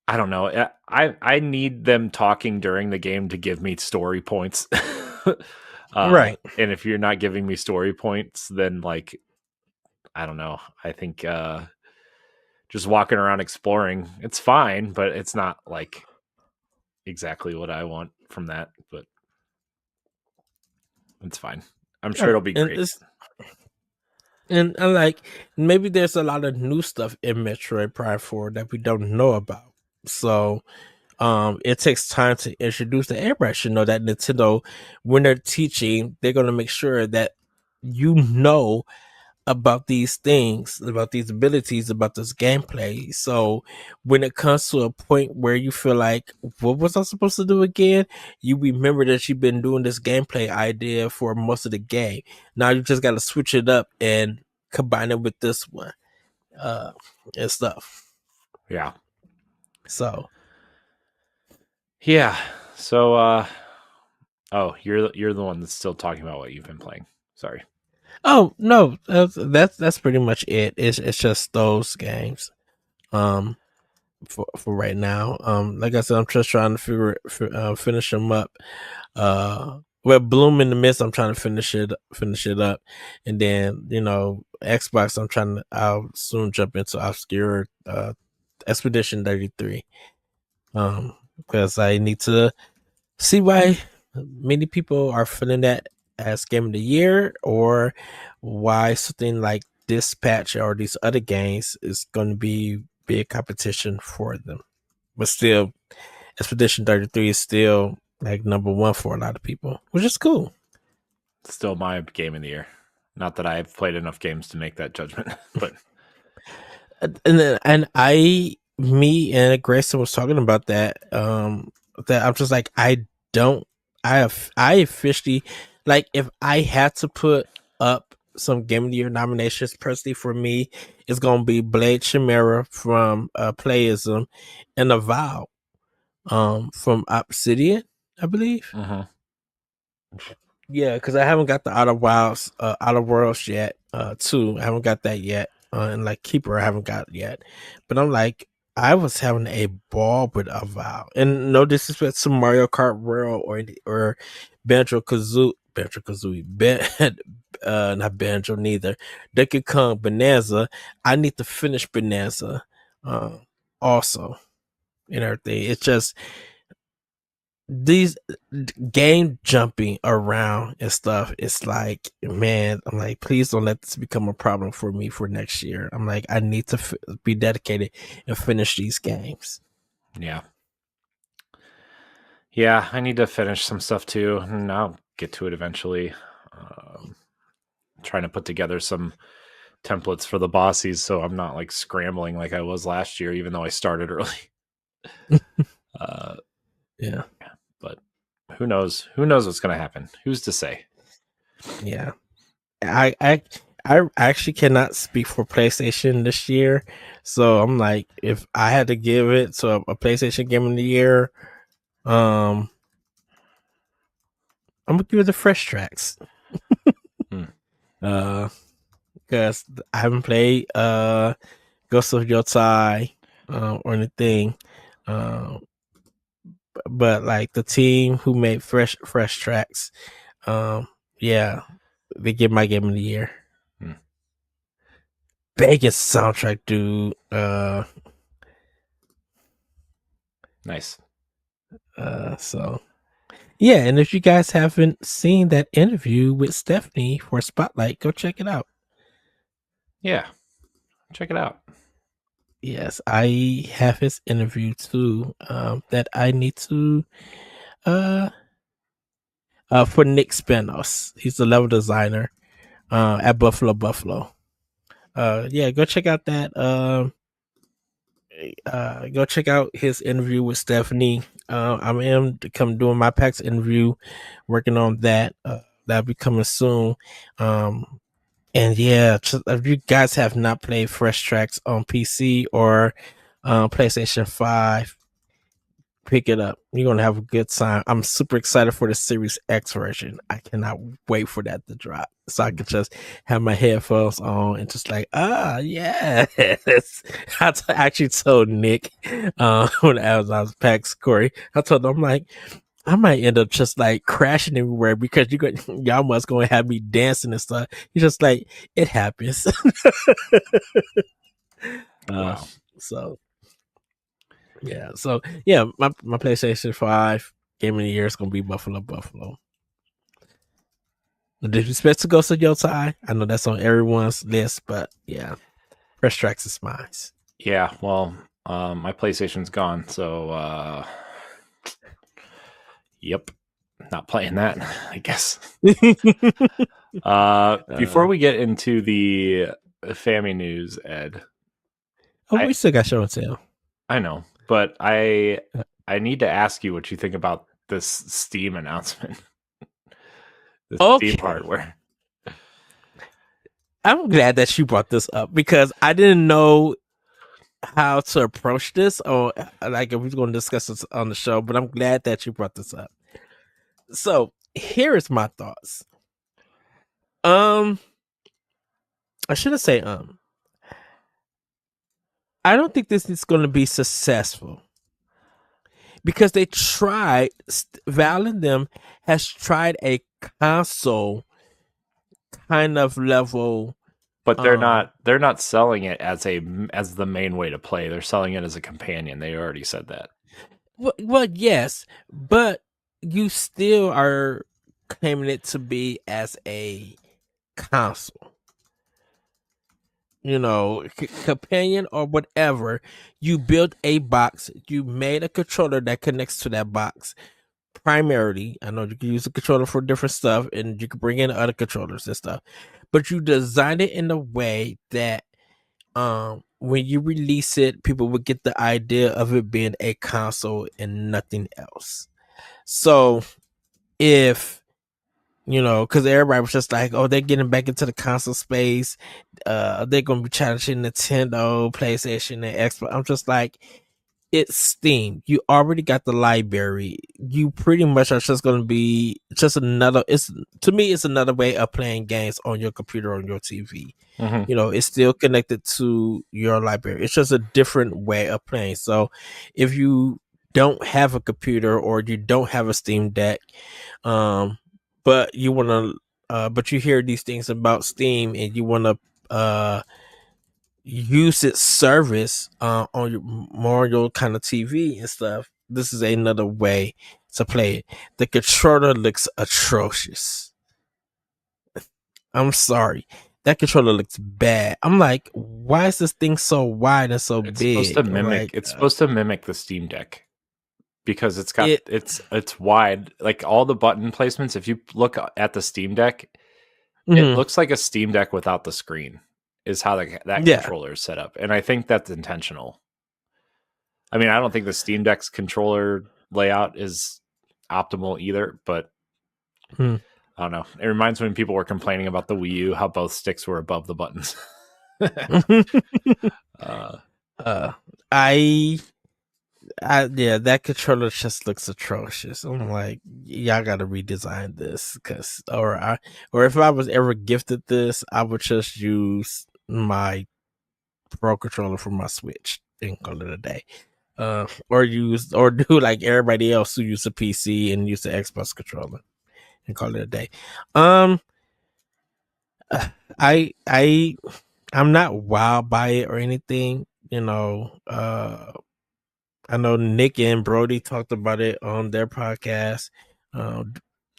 I don't know. I need them talking during the game to give me story points. Right. And if you're not giving me story points, then like, I don't know. I think just walking around exploring, it's fine, but it's not like exactly what I want from that. But it's fine. I'm sure it'll be great. And I like maybe there's a lot of new stuff in Metroid Prime 4 that we don't know about. So it takes time to introduce that. Everybody should know that Nintendo, when they're teaching, they're gonna make sure that you know about these things, about these abilities, about this gameplay. So when it comes to a point where you feel like, what was I supposed to do again? You remember that you've been doing this gameplay idea for most of the game. Now you just got to switch it up and combine it with this one, and stuff. Yeah. So. Yeah. So, oh, you're the one that's still talking about what you've been playing. Sorry. Oh no, that's pretty much it. It's just those games, for right now. Like I said, I'm just trying to finish them up. Well, Bloom in the Mist, I'm trying to finish it up, and then Xbox, I'll soon jump into Obscure Expedition 33, because I need to see why many people are feeling that as game of the year, or why something like Dispatch or these other games is going to be big competition for them. But still, Expedition 33 is still like number one for a lot of people, which is cool. Still my game of the year. Not that I've played enough games to make that judgment, but Me and Grayson was talking about that. That I'm just like, I officially, like, if I had to put up some Game of the Year nominations, personally for me, it's gonna be Blade Chimera from Playism and Avowed from Obsidian, I believe. Yeah, because I haven't got the Outer Worlds yet. Two, I haven't got that yet. And like Keeper, I haven't got yet. But I'm like, I was having a ball with Avowed, and no disrespect to Mario Kart World or Banjo Kazooie, not Banjo neither. Donkey Kong Bonanza. I need to finish Bonanza, also, and everything. It's just these game jumping around and stuff. It's like, man, I'm like, please don't let this become a problem for me for next year. I'm like, I need to be dedicated and finish these games. yeah. Yeah, I need to finish some stuff too, and I'll get to it eventually. Trying to put together some templates for the bossies so I'm not like scrambling like I was last year, even though I started early. Yeah. But who knows? Who knows what's going to happen? Who's to say? Yeah. I actually cannot speak for PlayStation this year. So I'm like, if I had to give it to a PlayStation Game of the Year, I'm gonna give it the Fresh Tracks. Because I haven't played Ghost of Yotai or anything. But like the team who made Fresh Tracks, yeah, they get my Game of the Year. Vegas soundtrack, dude. Nice. So yeah, and if you guys haven't seen that interview with Stephanie for Spotlight, go check it out. Yeah, check it out. Yes, I have his interview too. That I need to for Nick Spanos. He's the level designer at Buffalo. Yeah, go check out that. Go check out his interview with Stephanie. I am to come doing my PAX interview, working on that. That'll be coming soon. And yeah, if you guys have not played Fresh Tracks on PC or PlayStation 5, pick it up. You're gonna have a good time. I'm super excited for the Series X version. I cannot wait for that to drop, so I can just have my headphones on and just like, yes. Actually told Nick when I was PAX Corey, I told him, I'm like, I might end up just like crashing everywhere because y'all must going to have me dancing and stuff. He's just like, it happens. Wow. So yeah, my PlayStation 5 Game of the Year is gonna be Buffalo. No disrespect to Ghost of Yotai, I know that's on everyone's list, but yeah, Fresh Tracks is mine. Yeah, well, my PlayStation's gone, so yep, not playing that, I guess. Before we get into the Family news, Ed. We still got show and tell. I know, but I need to ask you what you think about this Steam announcement. Steam hardware. I'm glad that you brought this up because I didn't know how to approach this or like if we are going to discuss this on the show, but I'm glad that you brought this up. So here is my thoughts. I shouldn't say I don't think this is going to be successful because they tried. Val and them has tried a console kind of level, but they're not selling it as the main way to play. They're selling it as a companion. They already said that. Well, yes, but you still are claiming it to be as a console. companion or whatever, you built a box, you made a controller that connects to that box. Primarily, I know you can use a controller for different stuff and you can bring in other controllers and stuff, but you designed it in a way that when you release it, people would get the idea of it being a console and nothing else. So if because everybody was just like, oh, they're getting back into the console space. They're gonna be challenging Nintendo, PlayStation, and Xbox. I'm just like, it's Steam. You already got the library. You pretty much are just going to be just another. It's to me, it's another way of playing games on your computer, on your TV. Mm-hmm. It's still connected to your library. It's just a different way of playing. So, if you don't have a computer or you don't have a Steam Deck, um, but you want to, but you hear these things about Steam and you want to, use its service on your more your kind of TV and stuff, this is another way to play it. The controller looks atrocious. I'm sorry. That controller looks bad. I'm like, why is this thing so wide and so It's supposed to big? I'm mimic. like, It's supposed to mimic the Steam Deck because it's got it. it's wide. Like all the button placements. If you look at the Steam Deck, it Mhm. looks like a Steam Deck without the screen. Is how that Yeah. controller is set up, and I think that's intentional. I mean, I don't think the Steam Deck's controller layout is optimal either, but Hmm. I don't know. It reminds me when people were complaining about the Wii U, how both sticks were above the buttons. uh, uh, I yeah, that controller just looks atrocious. I'm like, y'all got to redesign this, or if I was ever gifted this, I would just use my Pro controller for my Switch and call it a day. Or do like everybody else who use a PC and use the Xbox controller and call it a day. Um, I I'm not wowed by it or anything. I know Nick and Brody talked about it on their podcast, uh,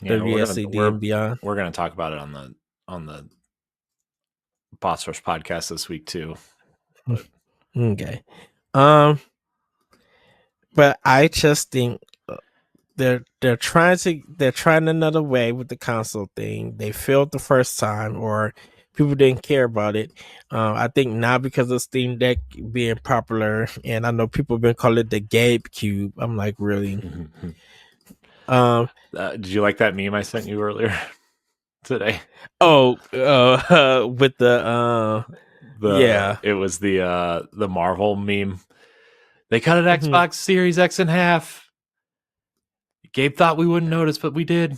yeah, WSCD and beyond. we're gonna talk about it on the Boss Rush podcast this week too. But Okay. Um, but I just think they're trying another way with the console thing. They failed the first time, or people didn't care about it. I think now because of Steam Deck being popular, and I know people have been calling it the Gabe Cube. I'm like, really? Um. did you like that meme I sent you earlier today? Oh. With the yeah. It was the Marvel meme. They cut an Mhm. Xbox Series X in half. Gabe thought we wouldn't notice, but we did.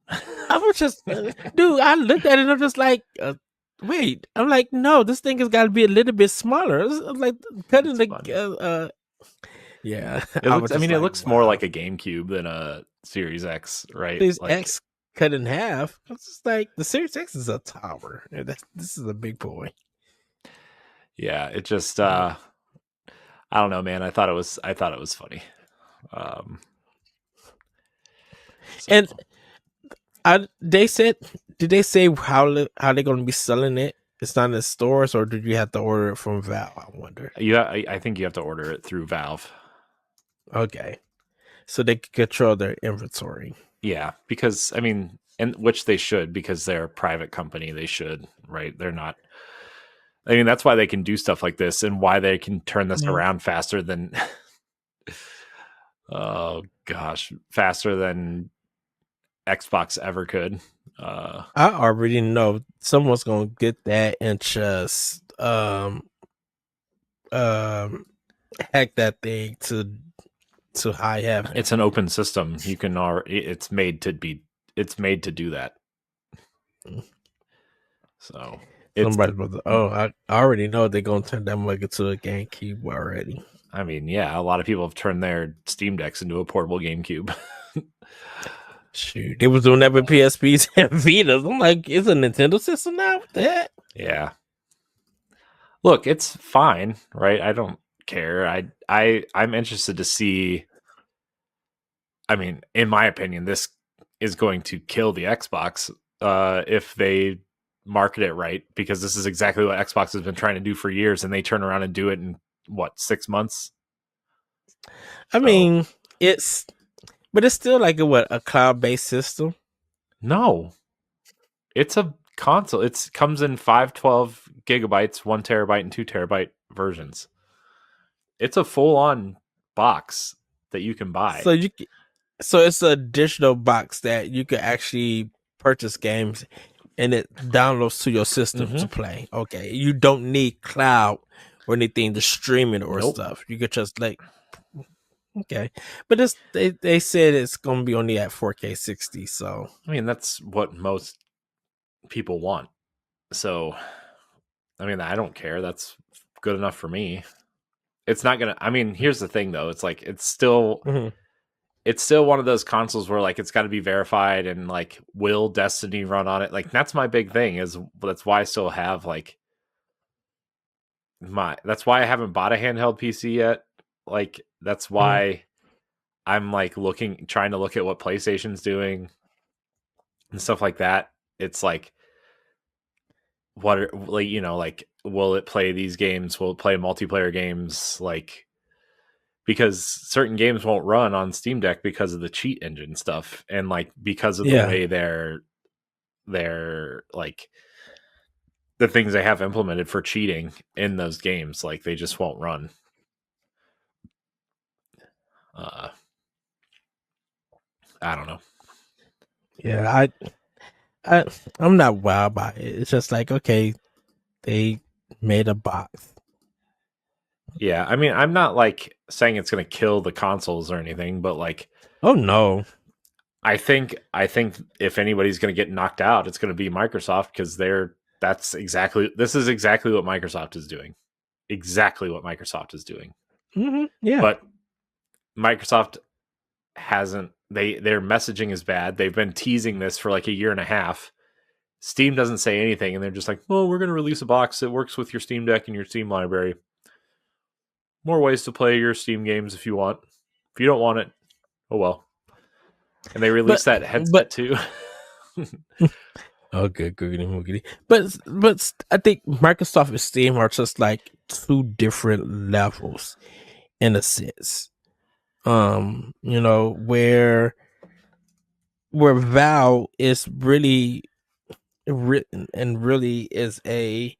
I was just, dude. I looked at it. And I'm just like, wait. I'm like, no, this thing has got to be a little bit smaller. It's like cutting It's the. funny. Yeah, It I looks. was I just mean, it like, looks more wow. like a GameCube than a Series X, right? Series Like, X cut in half. It's just like the Series X is a tower. This is a big boy. yeah. It just. Yeah. I don't know, man. I thought it was. I thought it was funny. Um. So And they said, did they say how they're going to be selling it? It's not in the stores, or did you have to order it from Valve? I wonder. I think you have to order it through Valve. Okay, so they can control their inventory. Yeah, because I mean, and which they should, because they're a private company. They should, right? They're not. I mean, that's why they can do stuff like this, and why they can turn this Yeah. around faster than. Oh gosh, faster than Xbox ever could. I already know someone's going to get that and just um hack that thing to high heaven. It's an open system. You can already. It's made to be. It's made to do that. So it's. Somebody was, oh, I already know they're gonna turn that mug into a GameCube already. I mean, yeah, a lot of people have turned their Steam Decks into a portable GameCube. Shoot, they was doing that with PSPs and Vitas. I'm like, it's a Nintendo system now. What the heck? Yeah. Look, it's fine, right? I don't care. I'm interested to see. I mean, in my opinion, this is going to kill the Xbox if they market it right, because this is exactly what Xbox has been trying to do for years, and they turn around and do it in what, 6 months. I So mean, it's but it's still like a cloud based system. no, it's a console. It comes in 512 gigabytes, 1 terabyte, and 2 terabyte versions. It's a full on box that you can buy. So so it's a digital box that you can actually purchase games and it downloads to your system Mm-hmm. to play. Okay, you don't need cloud or anything to stream it or Nope. stuff. You could just like okay, but they said it's gonna be only at 4K 60. So I mean, that's what most people want. So, I mean, I don't care. That's good enough for me. It's not gonna. I mean, here's the thing, though. It's like mhm. it's still one of those consoles where like it's got to be verified, and like, will Destiny run on it? Like, that's my big thing. Is that's why I still have like that's why I haven't bought a handheld PC yet. Like, that's Mhm. why I'm like trying to look at what PlayStation's doing and stuff like that. It's like, what are, like, like, will it play these games? Will it play multiplayer games? Like, because certain games won't run on Steam Deck because of the cheat engine stuff, and like because of the Yeah, way they're like the things they have implemented for cheating in those games, like they just won't run. Uh, I don't know. yeah. I I'm not wild by it. It's just like okay, they made a box. Yeah, I mean, I'm not like saying it's going to kill the consoles or anything, but like Oh no. I think if anybody's going to get knocked out, it's going to be Microsoft, because this is exactly what Microsoft is doing. Exactly what Microsoft is doing. Yeah. But Microsoft hasn't their messaging is bad. They've been teasing this for like a year and a half. Steam doesn't say anything, and they're just like, "Well, we're going to release a box that works with your Steam Deck and your Steam library. More ways to play your Steam games if you want. If you don't want it, oh well." And they But released that but headset too. oh good googity moogity. But I think Microsoft and Steam are just like two different levels in a sense. Where Valve is really written and really is a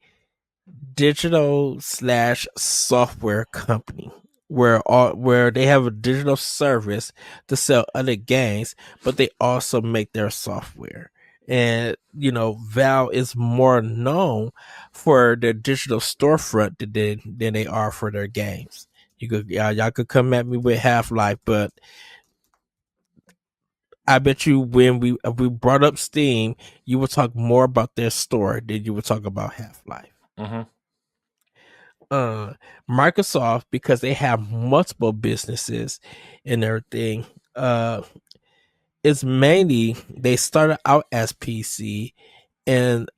digital slash software company where they have a digital service to sell other games, but they also make their software. And Valve is more known for their digital storefront than they are for their games. Y'all could come at me with Half Life, but I bet you when we brought up Steam, you would talk more about their store than you would talk about Half Life. Mm-hmm. uh Microsoft, because they have multiple businesses and everything, it's mainly they started out as PC and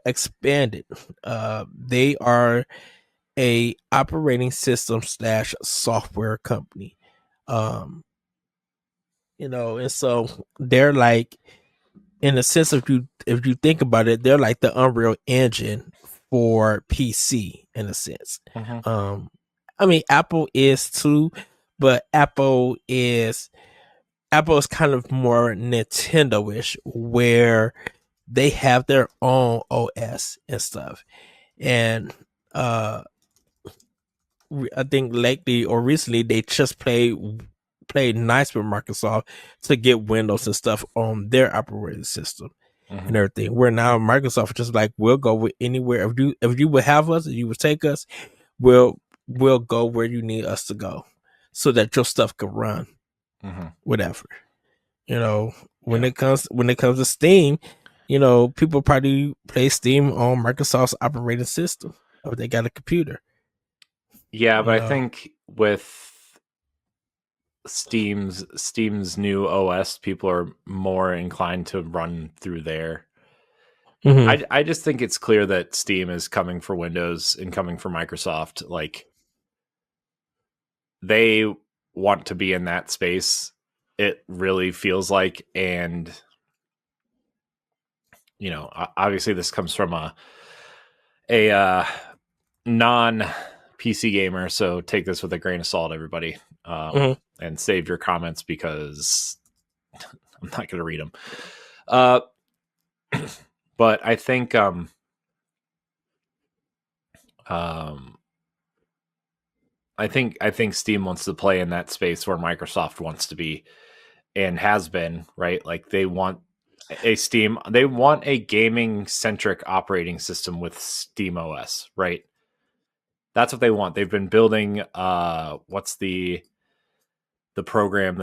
expanded. They are a operating system slash software company. um and so they're like, in a sense, if you think about it, they're like the Unreal Engine for PC in a sense. Mm-hmm. Um, I mean, Apple is too, but Apple is kind of more Nintendo-ish, where they have their own OS and stuff. And uh, I think lately or recently they just played nice with Microsoft to get Windows and stuff on their operating system Mm-hmm. and everything. Where now Microsoft is just like, we'll go with anywhere. If you would have us, if you would take us, we'll go where you need us to go, so that your stuff can run, Mm-hmm. whatever. You know, when Yeah. it comes to Steam, people probably play Steam on Microsoft's operating system if they got a computer. Yeah, but You I know. think with Steam's new OS, people are more inclined to run through there. Hmm. I just think it's clear that Steam is coming for Windows and coming for Microsoft. Like, they want to be in that space. It really feels like, and obviously this comes from a non PC gamer, so take this with a grain of salt, everybody, Mm-hmm. and save your comments because I'm not going to read them. Uh, but I think I think Steam wants to play in that space where Microsoft wants to be and has been, right? Like they want they want a gaming centric operating system with Steam OS, right? That's what they want. They've been building what's the program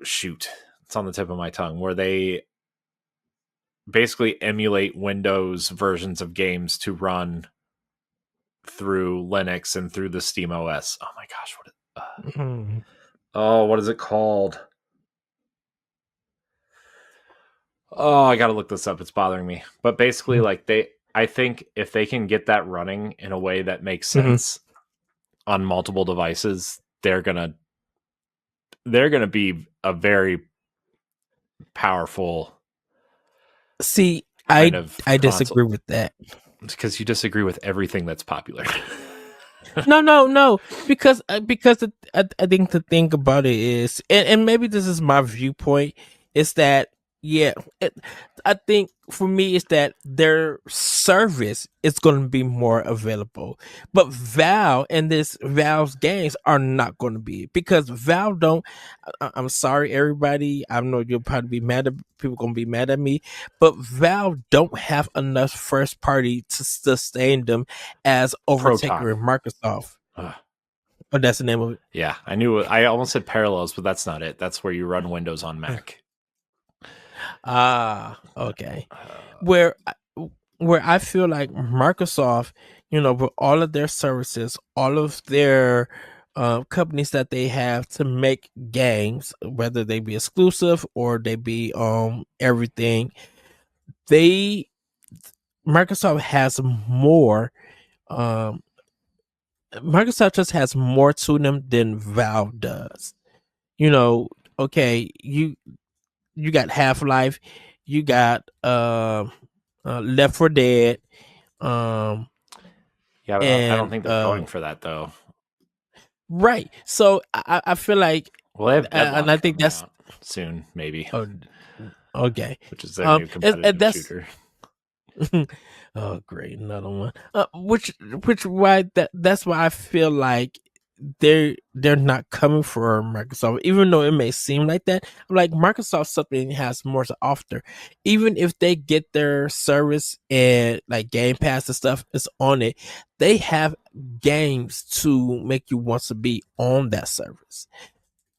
shoot, it's on the tip of my tongue, where they basically emulate Windows versions of games to run through Linux and through the Steam OS. Oh my gosh, what is it called? Oh, I gotta look this up. It's bothering me. But basically, like I think if they can get that running in a way that makes sense on multiple devices, they're gonna be a very powerful. See, kind of I console. disagree with that. It's because you disagree with everything that's popular. No, because I think the thing about it is, and maybe this is my viewpoint, is that I think for me is that their service is going to be more available, but Valve and Valve's games are not going to be, because Valve don't. I'm sorry, everybody. I know you'll probably be mad at people. Going to be mad at me, but Valve don't have enough first party to sustain them as overtaking Microsoft. Oh, that's the name of it. Yeah, I knew. I almost said Parallels, but that's not it. That's where you run Windows on Mac. Okay. Where I feel like Microsoft, with all of their services, all of their companies that they have to make games, whether they be exclusive or they be everything, Microsoft has more. Microsoft just has more to them than Valve does. Okay, you got Half-Life, you got Left 4 Dead, yeah, but and I don't think they're going for that though. Right. So I feel like, well, they have Deadlock and I think that's out soon, maybe. Oh, okay. Which is their new competitive shooter. Oh, great, another one. That's why I feel like they're not coming for Microsoft, even though it may seem like that. I'm like, Microsoft something has more to offer. Even if they get their service and like Game Pass and stuff is on it, they have games to make you want to be on that service.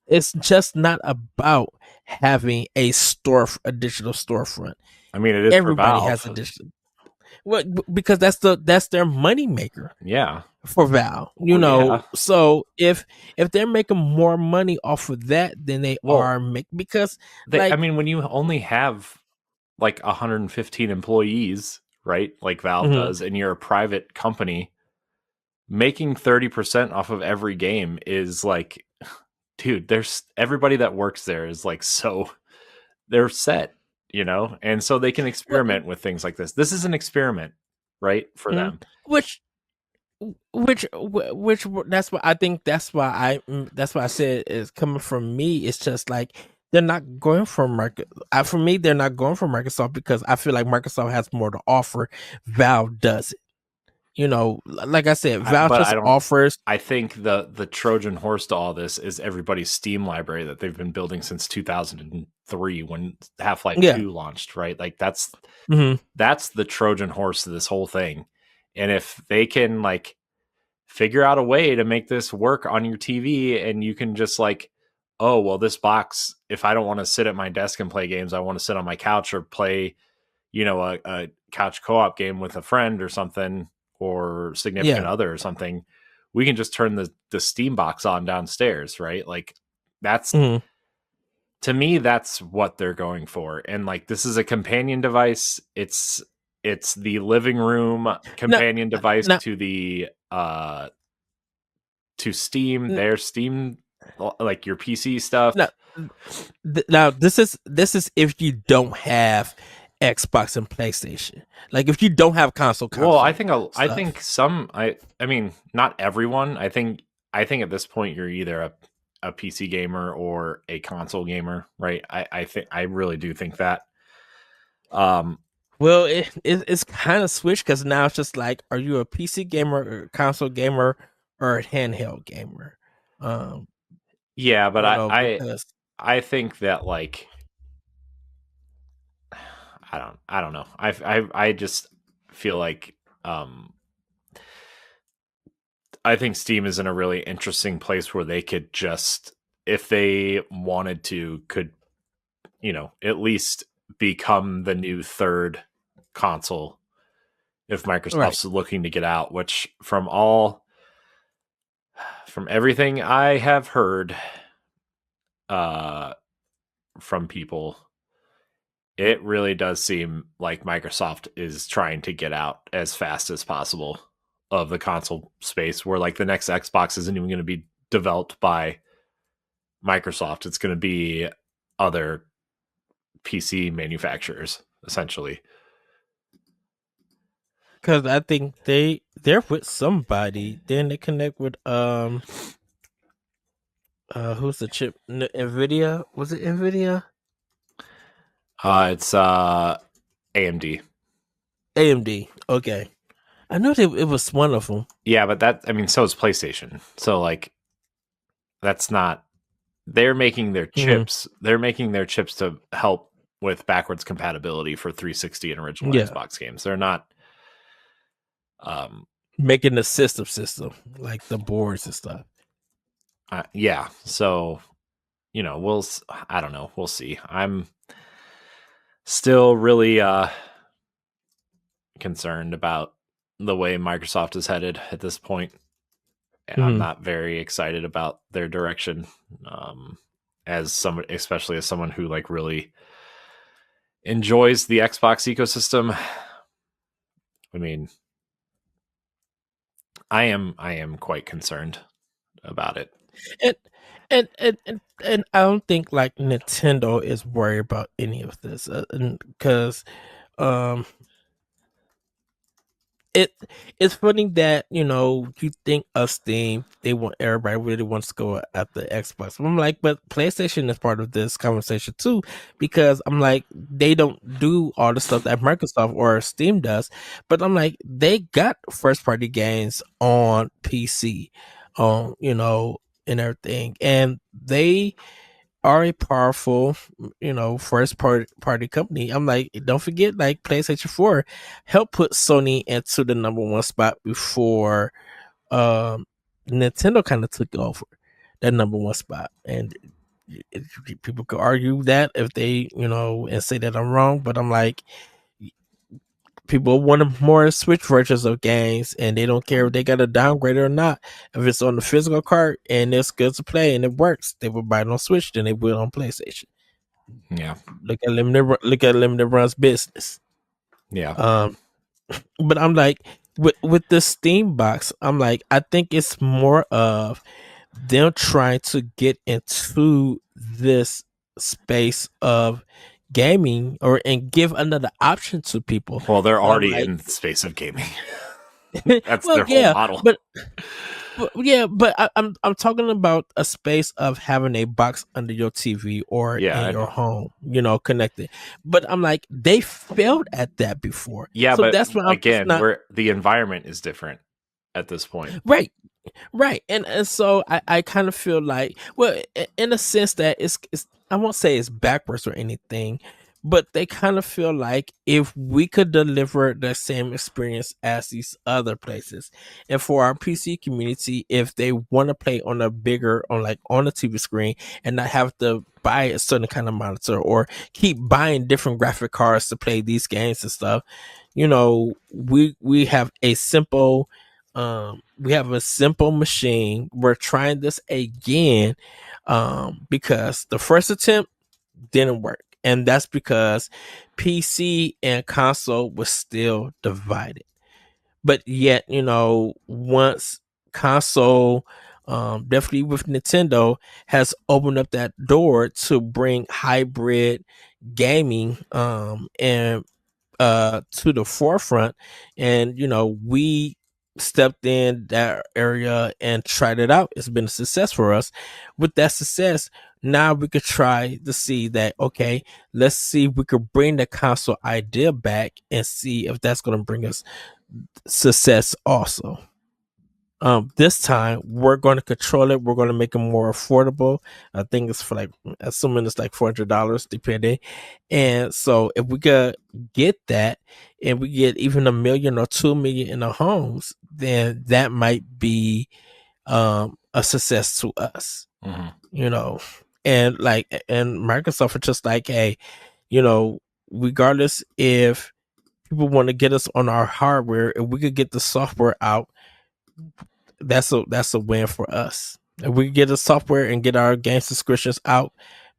It's just not about having a digital storefront. I mean, it is. Everybody has a digital. Well, because that's their money maker. Yeah. For Valve, Yeah. So if they're making more money off of that than they are because I mean, when you only have like 115 employees, right? Like Valve does, and you're a private company, making 30% off of every game is like, dude, there's everybody that works there is like, so they're set, and so they can experiment with things like this. This is an experiment, right? For them. Which that's what I think. That's why I said is coming from me. It's just like they're not going for for me, they're not going for Microsoft because I feel like Microsoft has more to offer. Valve doesn't. Like I said, Valve just offers. I think the Trojan horse to all this is everybody's Steam library that they've been building since 2003 when Half-Life 2 launched, right? Like that's the Trojan horse to this whole thing. And if they can like figure out a way to make this work on your TV, and you can just like, oh, well, this box, if I don't want to sit at my desk and play games, I want to sit on my couch or play, a couch co-op game with a friend or something, or significant other or something, we can just turn the Steam box on downstairs, right? Like that's to me, that's what they're going for. And like, this is a companion device. It's the living room companion device to the to Steam, their Steam, like your PC stuff. Now this is if you don't have Xbox and PlayStation. Like if you don't have console Well, I stuff. think some I mean not everyone. I think at this point you're either a PC gamer or a console gamer, right? I think I really do think that. Um, Well, it's kind of switched because now it's just like, are you a PC gamer, or a console gamer, or a handheld gamer? Um, yeah, but because I think that like I don't know. I just feel like I think Steam is in a really interesting place where they could just, if they wanted to, could, you know, at least become the new third console if right, Microsoft's looking to get out, which from everything I have heard uh from people, it really does seem like Microsoft is trying to get out as fast as possible of the console space, where like the next Xbox isn't even going to be developed by Microsoft. It's going to be other PC manufacturers, essentially. because I think they're with somebody. Then they connect with who's the chip? Nvidia, was it Nvidia? It's AMD. AMD. Okay, I know it was one of them. Yeah, but that, I mean, so is PlayStation. So like that's not, they're making their Hmm. chips. They're making their chips to help with backwards compatibility for 360 and original Yeah, Xbox games. They're not um making the system like the boards and stuff. yeah, so you know, I don't know, we'll see. I'm still really concerned about the way Microsoft is headed at this point. I'm Hmm. not very excited about their direction. As someone, especially as someone who like really enjoys the Xbox ecosystem. I mean, I am quite concerned about it. And and I don't think like Nintendo is worried about any of this, because um it it's funny that you think of Steam, they want everybody really wants to go at the Xbox. I'm like, but PlayStation is part of this conversation too, because I'm like, they don't do all the stuff that Microsoft or Steam does, but I'm like, they got first party games on PC, and everything, and they are a powerful, first party company. I'm like, don't forget, like PlayStation 4 helped put Sony into the number one spot before um Nintendo kind of took over that number one spot. And people could argue that if they, and say that I'm wrong, but I'm like, people want more Switch versions of games, and they don't care if they got a downgrade or not. If it's on the physical cart and it's good to play and it works, they will buy it on Switch than they will on PlayStation. Yeah, Look at limited runs business. yeah. Um, but I'm like, with the Steam box, I'm like, I think it's more of them trying to get into this space of gaming, and give another option to people. Well, they're And I'm already like, in the space of gaming. That's well, their whole yeah, model. but I'm talking about a space of having a box under your TV or Yeah, in I your know. home, connected. But I'm like, they failed at that before, Yeah, so but that's why I'm just again, not where the environment is different at this point. right. Right, and so I kind of feel like, well, in a sense that it's I won't say it's backwards or anything, but they kind of feel like if we could deliver the same experience as these other places, and for our PC community, if they want to play on a bigger, on a TV screen, and not have to buy a certain kind of monitor or keep buying different graphic cards to play these games and stuff, we have a simple machine. We're trying this again, because the first attempt didn't work, and that's because PC and console was still divided. But yet, once console definitely with Nintendo, has opened up that door to bring hybrid gaming and to the forefront. And we stepped in that area and tried it out. It's been a success for us. With that success, now we could try to see that, okay, let's see if we could bring the console idea back and see if that's going to bring us success also. This time we're going to control it. We're going to make it more affordable. I think it's for like, assuming it's like $400 depending. And so if we could get that, and we get even 1 million or 2 million in the homes, then that might be a success to us. Mm-hmm. And Microsoft are just like, hey, regardless if people want to get us on our hardware, if we could get the software out, that's a win for us. If we get the software and get our game subscriptions out,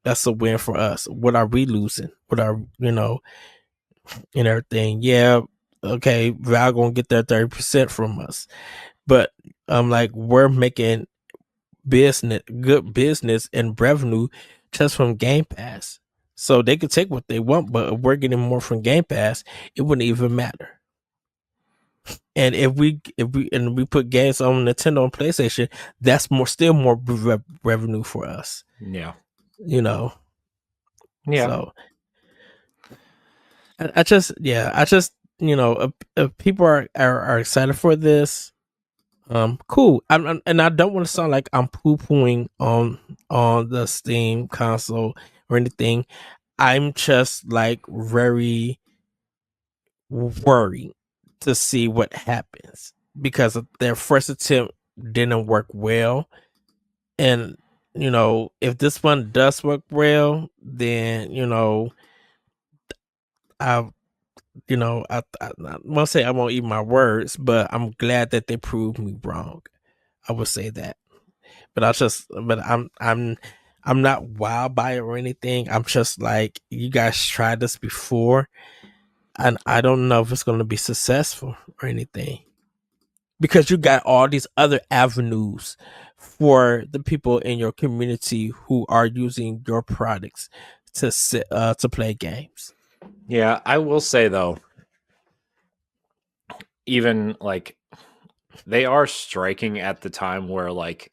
that's a win for us. What are we losing? What are and everything? Yeah, okay, Val gonna get their 30% from us, but we're making good business and revenue just from Game Pass. So they could take what they want, but if we're getting more from Game Pass, it wouldn't even matter. And if we put games on Nintendo and PlayStation, that's still more revenue for us. Yeah. Yeah. So I just if people are excited for this, cool. And I don't want to sound like I'm poo pooing on the Steam console or anything. I'm just like very worried to see what happens, because their first attempt didn't work well. And if this one does work well, then I I won't say I won't eat my words, but I'm glad that they proved me wrong. I would say that. But I'm not wild by it or anything. I'm just like, you guys tried this before, and I don't know if it's going to be successful or anything, because you got all these other avenues for the people in your community who are using your products to play games. Yeah, I will say though, even like they are striking at the time where like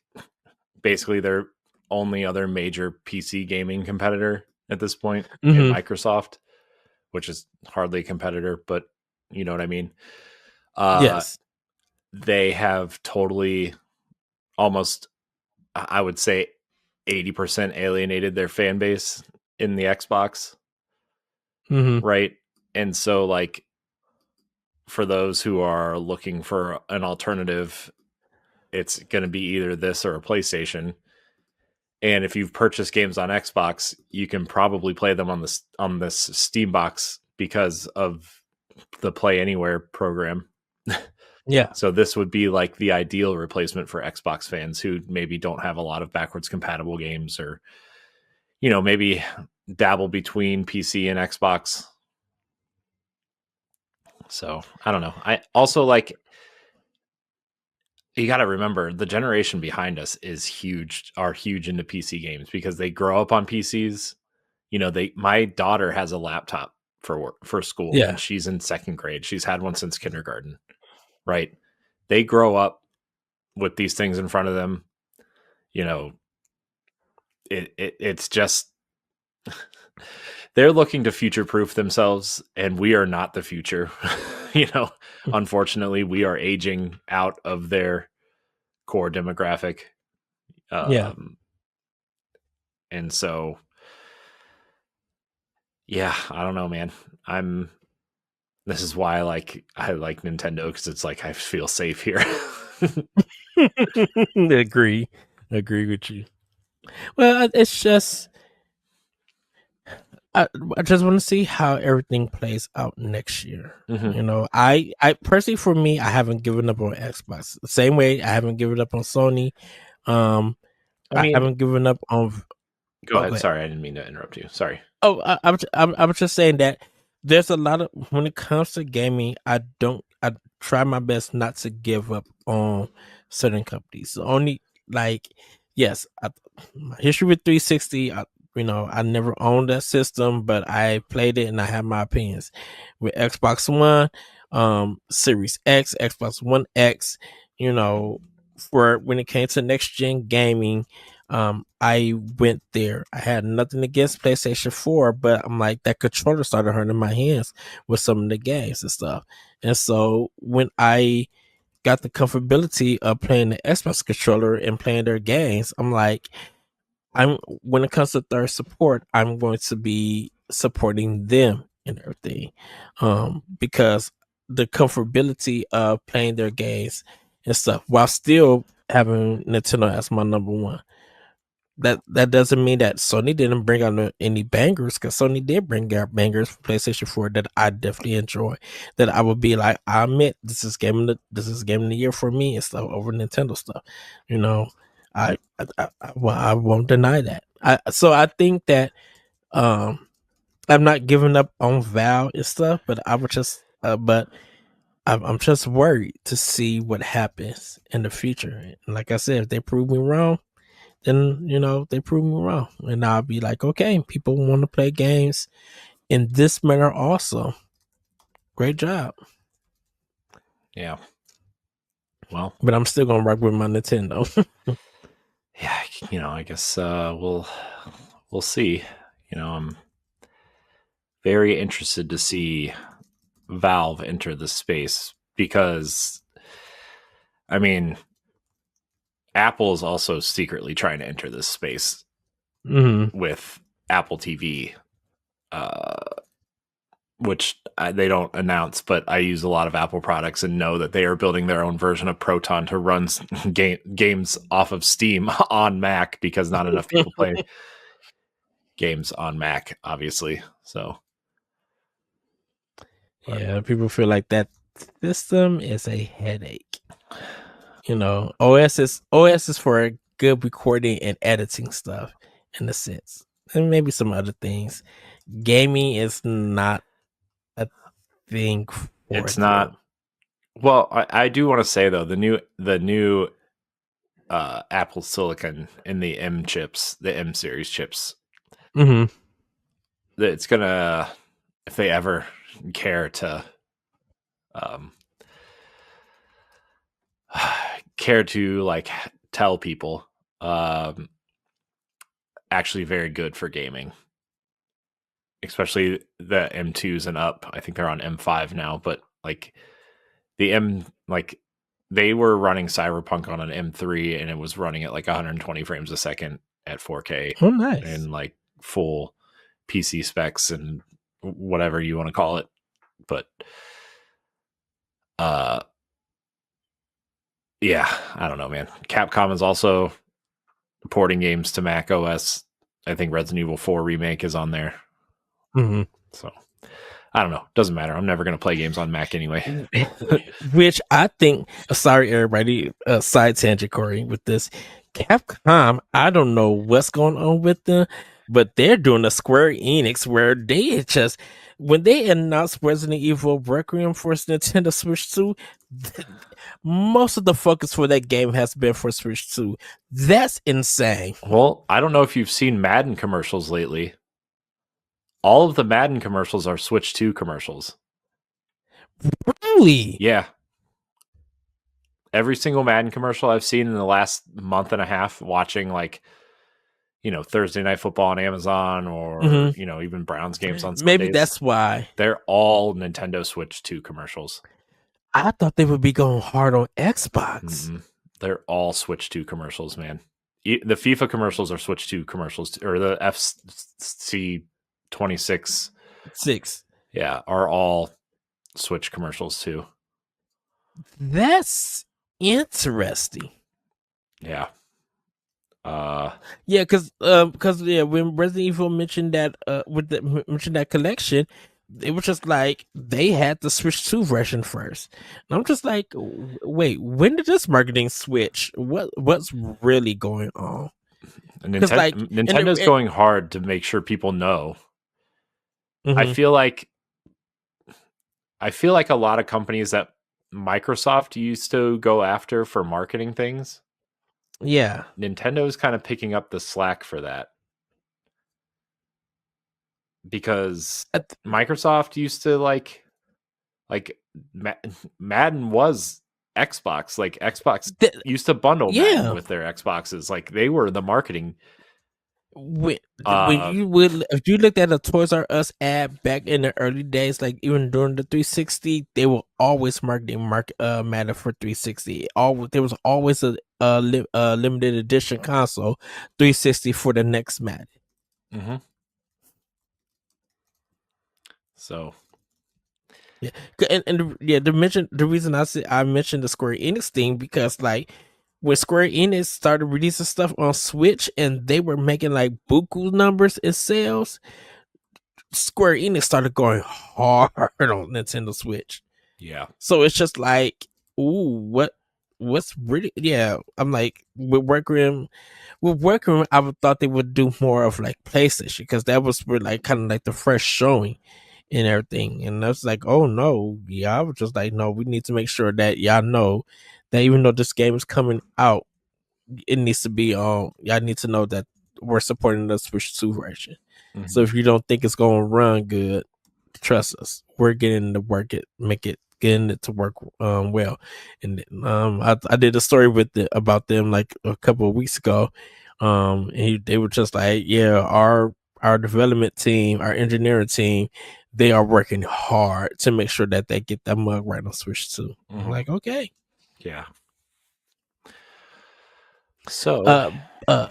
basically their only other major PC gaming competitor at this point in Microsoft, which is hardly a competitor, but you know what I mean. Yes. They have totally, almost, I would say 80% alienated their fan base in the Xbox. Right. And so like, for those who are looking for an alternative, it's going to be either this or a PlayStation. And if you've purchased games on Xbox, you can probably play them on this Steam box because of the Play Anywhere program. Yeah. So this would be like the ideal replacement for Xbox fans who maybe don't have a lot of backwards compatible games, or maybe dabble between PC and Xbox. So I don't know. I also like, you got to remember the generation behind us are huge into PC games because they grow up on PCs. My daughter has a laptop for school, Yeah. and she's in second grade. She's had one since kindergarten, right? They grow up with these things in front of them. It's just, they're looking to future proof themselves, and we are not the future. Unfortunately, we are aging out of their core demographic. Yeah. And so, yeah, I don't know, man. This is why I like Nintendo, because it's like I feel safe here. Agree with you. Well, it's just, I just want to see how everything plays out next year. I personally, for me, I haven't given up on Xbox. The same way I haven't given up on Sony. I haven't given up on. Go ahead. Sorry, I didn't mean to interrupt you. Sorry. Oh, I was just saying that there's a lot of, when it comes to gaming, I try my best not to give up on certain companies. The only like, yes, my history with 360. I never owned that system, but I played it and I have my opinions. With Xbox One, Series X, Xbox One X, for when it came to next gen gaming, I went there. I had nothing against PlayStation 4, but I'm like, that controller started hurting my hands with some of the games and stuff. And so when I got the comfortability of playing the Xbox controller and playing their games, I'm like, I'm when it comes to third support, I'm going to be supporting them and everything, because the comfortability of playing their games and stuff while still having Nintendo as my number one. That doesn't mean that Sony didn't bring out any bangers, because Sony did bring out bangers for PlayStation 4 that I definitely enjoy. That I would be like, I admit this is game of the year for me and stuff over Nintendo stuff. You know, I won't deny that. I think that um I'm not giving up on Val and stuff, but I would just but I'm just worried to see what happens in the future. And like I said, if they prove me wrong, then they prove me wrong, and I'll be like, okay, people want to play games in this manner also. Great job. Yeah. Well, But I'm still gonna rock with my Nintendo. yeah, I guess we'll see. I'm very interested to see Valve enter the space, because I mean, Apple is also secretly trying to enter this space with Apple TV, which they don't announce, but I use a lot of Apple products and know that they are building their own version of Proton to run games off of Steam on Mac, because not enough people play games on Mac, obviously. So, Yeah, people feel like that system is a headache. OS is for good recording and editing stuff, in a sense, and maybe some other things. Gaming is not a thing for it's them. not. Well, I do want to say though, the new Apple Silicon in the M chips, the M series chips, it's gonna, if they ever care to like tell people, actually very good for gaming, especially the M2s and up. I think they're on M5 now, but like the they were running Cyberpunk on an M3 and it was running at like 120 frames a second at 4K. Oh, nice. And like full PC specs and whatever you want to call it. But yeah, I don't know, man. Capcom is also porting games to Mac OS. I think Resident Evil 4 remake is on there. So I don't know. Doesn't matter. I'm never going to play games on Mac anyway. Which I think, sorry, everybody, side tangent, Corey, with this. Capcom, I don't know what's going on with them, but they're doing a Square Enix where they just, when they announced Resident Evil Requiem for Nintendo Switch 2, most of the focus for that game has been for Switch 2. That's insane. Well, I don't know if you've seen Madden commercials lately. All of the Madden commercials are Switch 2 commercials. Really? Yeah. Every single Madden commercial I've seen in the last month and a half, watching like, Thursday Night Football on Amazon, or, even Browns games on Sundays. Maybe that's why. They're all Nintendo Switch 2 commercials. I thought they would be going hard on Xbox. Mm-mm. They're all Switch 2 commercials, man. The FIFA commercials are Switch 2 commercials, or the FC 26 6. Yeah, are all Switch commercials too. That's interesting. Yeah. Yeah, because when Resident Evil mentioned that mentioned that collection, it was just like they had the Switch 2 version first. And I'm just like, wait, when did this marketing switch? What's really going on? Nintendo's going hard to make sure people know. I feel like a lot of companies that Microsoft used to go after for marketing things Yeah. Nintendo's kind of picking up the slack for that because Microsoft used to like Madden was Xbox. Like Xbox th- used to bundle Madden yeah. with their Xboxes. Like they were the marketing. When, when Uh, you would, if you looked at a Toys R Us ad back in the early days, like even during the 360, they were always marketing Madden for 360. There was always a limited edition console 360 for the next Madden. mm-hmm. So Yeah, the reason I mentioned the Square Enix thing because like when Square Enix started releasing stuff on Switch and they were making like buku numbers in sales, Square Enix started going hard on Nintendo Switch. yeah. So it's just like, ooh, what's really yeah. I'm like with Workroom, I would thought they would do more of like PlayStation because that was where like kind of like the fresh showing and everything. And I was like, oh no, yeah. I was just like, no, we need to make sure that y'all know that even though this game is coming out, it needs to be y'all need to know that we're supporting the Switch 2 version. So Mm-hmm. if you don't think it's gonna run good, trust us. We're getting to work it, make it getting it to work well. And I did a story about them like a couple of weeks ago. They were just like, yeah, our development team, our engineering team, they are working hard to make sure that they get that mug right on Switch 2. I'm Mm-hmm. like, okay. Yeah. So, Uh uh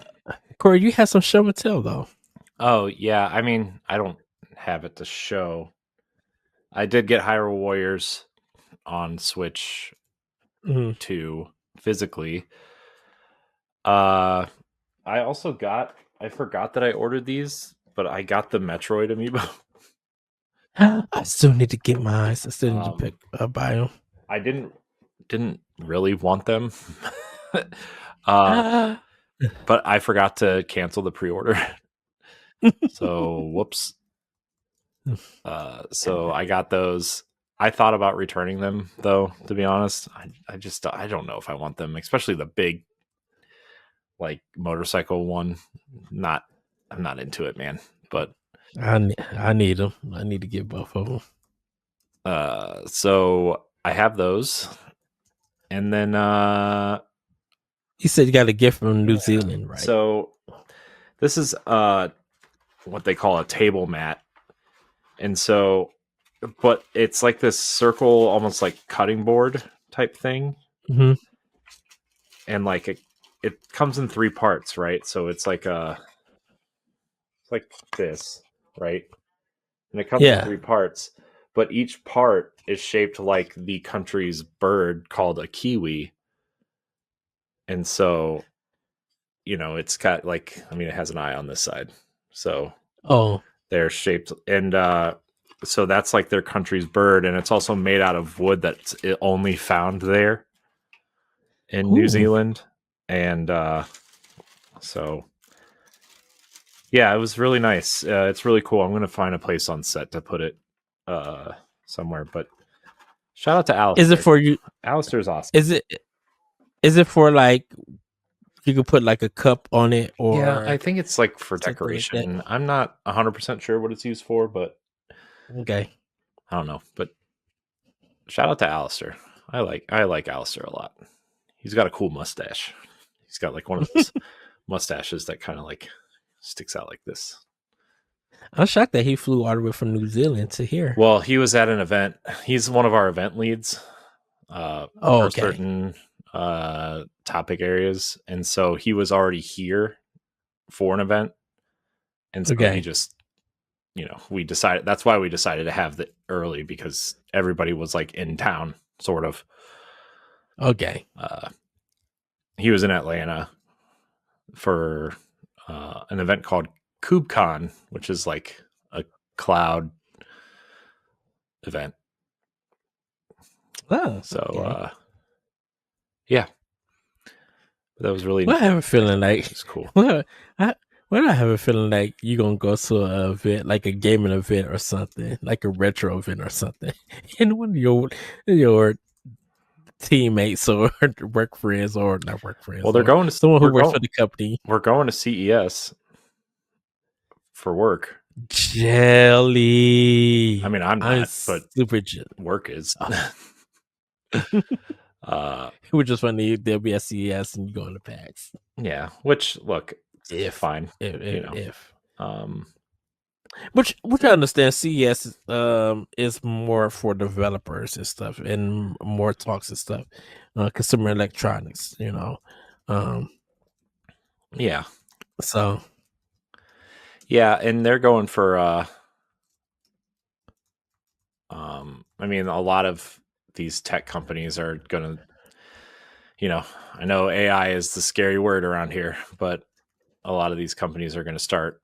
Corey, you had some show and tell though. oh yeah, I mean, I don't have it to show. I did get Hyrule Warriors on Switch Mm-hmm. 2 physically. Uh I also got I forgot that I ordered these, but I got the Metroid amiibo. I still need to get mine. I still need to Um buy them. I didn't really want them. uh but I forgot to cancel the pre-order. So, whoops. So I got those. I thought about returning them though, to be honest. I don't know if I want them, especially the big like motorcycle one. Not I'm not into it, man. But I need them. I need to get both of them. so I have those. And then You said you got a gift from New yeah. Zealand, right? So this is what they call a table mat. And so but it's like this circle, almost like cutting board type thing. Mm-hmm. And like it comes in 3 parts, right? So it's like this, right? And it comes in Yeah. 3 parts, but each part is shaped like the country's bird called a kiwi. And so, it's got like, I mean, it has an eye on this side. So Oh. they're shaped, and so that's like their country's bird, and it's also made out of wood that's only found there in New Ooh. Zealand. And so yeah, it was really nice. It's really cool. I'm going to find a place on set to put it somewhere. But shout out to Is it Alistair. for you? Alistair's awesome. Is it for like you could put like a cup on it Yeah, I or think it's like for something like that? decoration. I'm not 100% sure what it's used for, but Okay. I don't know. But shout out to Alistair. I like Alistair a lot. He's got a cool mustache. He's got like one of those mustaches that kind of like sticks out like this. I'm shocked that he flew all the way from New Zealand to here. Well, he was at an event. He's one of our event leads Oh, for okay. certain topic areas, and so he was already here for an event, and so Okay. he just, we decided that's why we decided to have it early, because everybody was like in town, sort of. Okay. He was in Atlanta for an event called KubeCon, which is like a cloud event. Oh, So okay. yeah, that was really Well, I have a feeling like it's cool. well, I I have a feeling like you're gonna go to an event, like a gaming event or something, like a retro event or something. And one of your teammates or work friends, or not work friends, Well, they're or going to someone who works for the company. we're going to CES for work. Jelly. I mean, I'm I'm not, but super jelly. work is. It was just funny. There'll be a CES and you go into PAX. Yeah, which look, If fine, if Um, which I understand. CES is more for developers and stuff, and more talks and stuff. Consumer electronics, yeah, So yeah, and they're going for. I mean, a lot of these tech companies are gonna. I know AI is the scary word around here, but a lot of these companies are going to start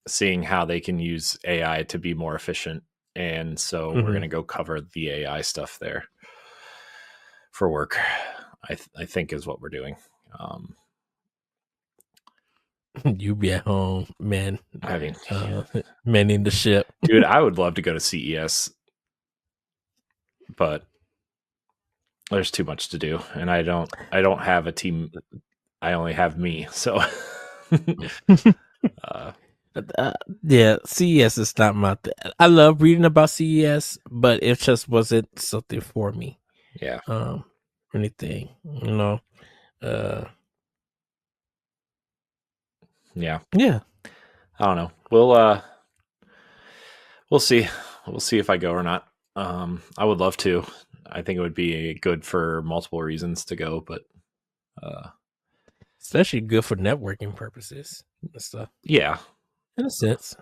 seeing how they can use AI to be more efficient. And so we're going to go cover the AI stuff there for work, I think is what we're doing. You be at home, man. I mean, manning the ship. dude, I would love to go to CES, but there's too much to do. And I don't have a team. I only have me. So, Yeah, CES is not my thing. I love reading about CES, but it just wasn't something for me. Yeah. Anything, Yeah. Yeah. I don't know. We'll see. We'll see if I go or not. I would love to. I think it would be good for multiple reasons to go, but especially good for networking purposes and stuff. Yeah, in a sense.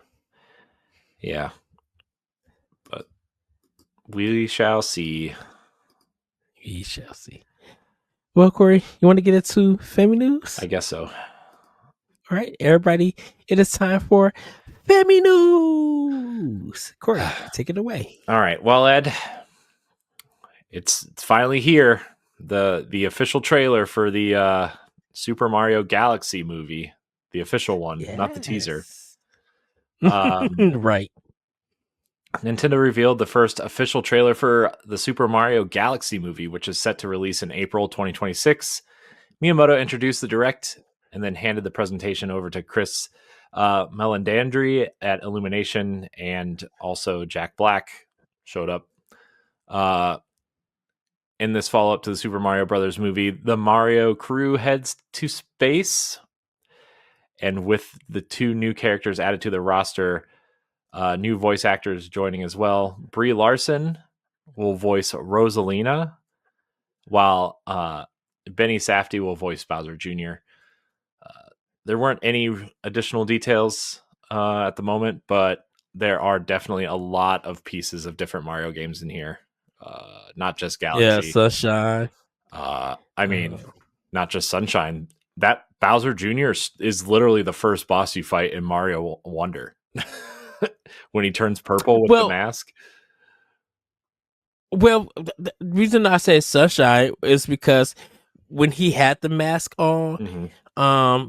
Yeah, but we shall see. We shall see. Well, Corey, you want to get into Femi News? I guess so. All right, everybody, it is time for Femi News. Corey, take it away. All right. Well, Ed, it's finally here. The official trailer for the Super Mario Galaxy movie, the official one, not the teaser. Right. Nintendo revealed the first official trailer for the Super Mario Galaxy movie, which is set to release in April 2026. Miyamoto introduced the direct and then handed the presentation over to Chris Meledandri at Illumination, and also Jack Black showed up. In this follow-up to the Super Mario Brothers movie, the Mario crew heads to space, and with the two new characters added to the roster, new voice actors joining as well. Brie Larson will voice Rosalina, while Benny Safdie will voice Bowser Jr. There weren't any additional details at the moment, but there are definitely a lot of pieces of different Mario games in here. Not just Galaxy. Yeah, Sunshine. I mean, not just Sunshine. That Bowser Jr. is literally the first boss you fight in Mario Wonder. When he turns purple with the mask. Well, the reason I say Sunshine is because when he had the mask on,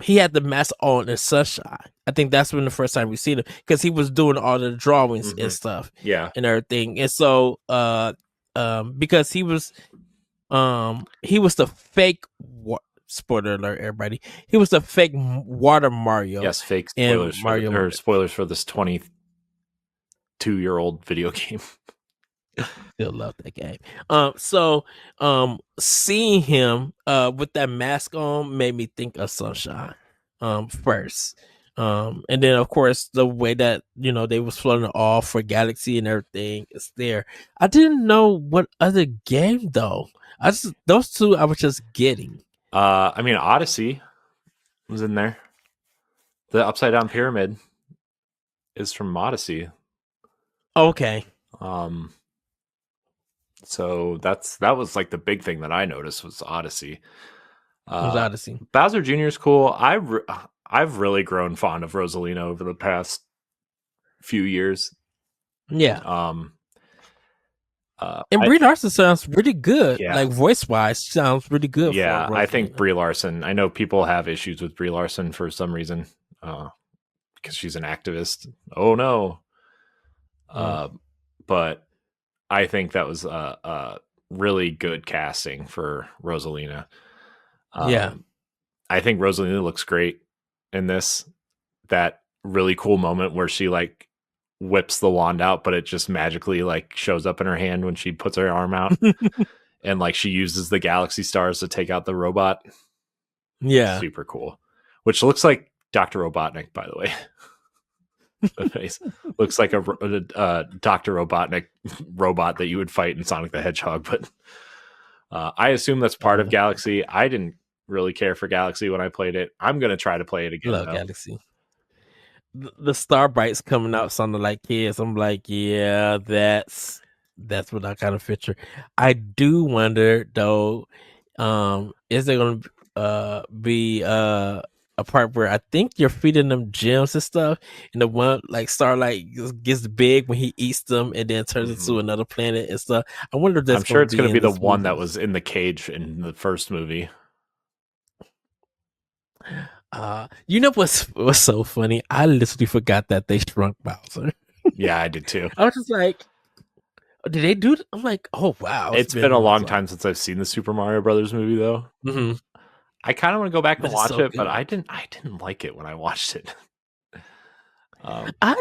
he had the mask on in Sunshine. I think that's when the first time we seen him, because he was doing all the drawings and stuff, and everything. And so, because he was the fake. Spoiler alert, everybody! He was the fake water Mario. Yes, fake spoilers. Spoilers for this 22-year-old video game. Still love that game. So seeing him with that mask on made me think of Sunshine first. And then of course the way that they was floating off for Galaxy and everything is there. I didn't know what other game though. Those two I was just getting. I mean, Odyssey was in there. The upside down pyramid is from Odyssey. Okay. So that was like the big thing that I noticed was Odyssey. Odyssey. Bowser Jr. is cool. I've really grown fond of Rosalina over the past few years. Yeah. And Brie Larson sounds really good. Yeah. Like voice wise, sounds really good. Yeah, I think Brie Larson. I know people have issues with Brie Larson for some reason, because she's an activist. Oh no. But I think that was really good casting for Rosalina. Yeah. I think Rosalina looks great in this. That really cool moment where she like whips the wand out, but it just magically like shows up in her hand when she puts her arm out, and like she uses the galaxy stars to take out the robot. Yeah. Super cool. Which looks like Dr. Robotnik, by the way. The face looks like a Dr. Robotnik robot that you would fight in Sonic the Hedgehog, but I assume that's part of Galaxy. I didn't really care for Galaxy when I played it. I'm gonna try to play it again Love though. Galaxy. The Star Bites coming out sounding like kids. I'm like, yeah, that's what I kind of picture. I do wonder though, is there gonna be a part where I think you're feeding them gems and stuff, and the one like Starlight gets big when he eats them, and then turns into another planet and stuff. I wonder if that's I'm sure gonna it's going be to in be the this one movie. that was in the cage in the first movie. You know what's so funny? I literally forgot that they shrunk Bowser. Yeah, I did too. I was just like, did they do? I'm like, oh wow, It's been a I was long like, time since I've seen the Super Mario Brothers movie though. mm-hmm. I kind of want to go back and But it's watch so it, but good. I didn't like it when I watched it. I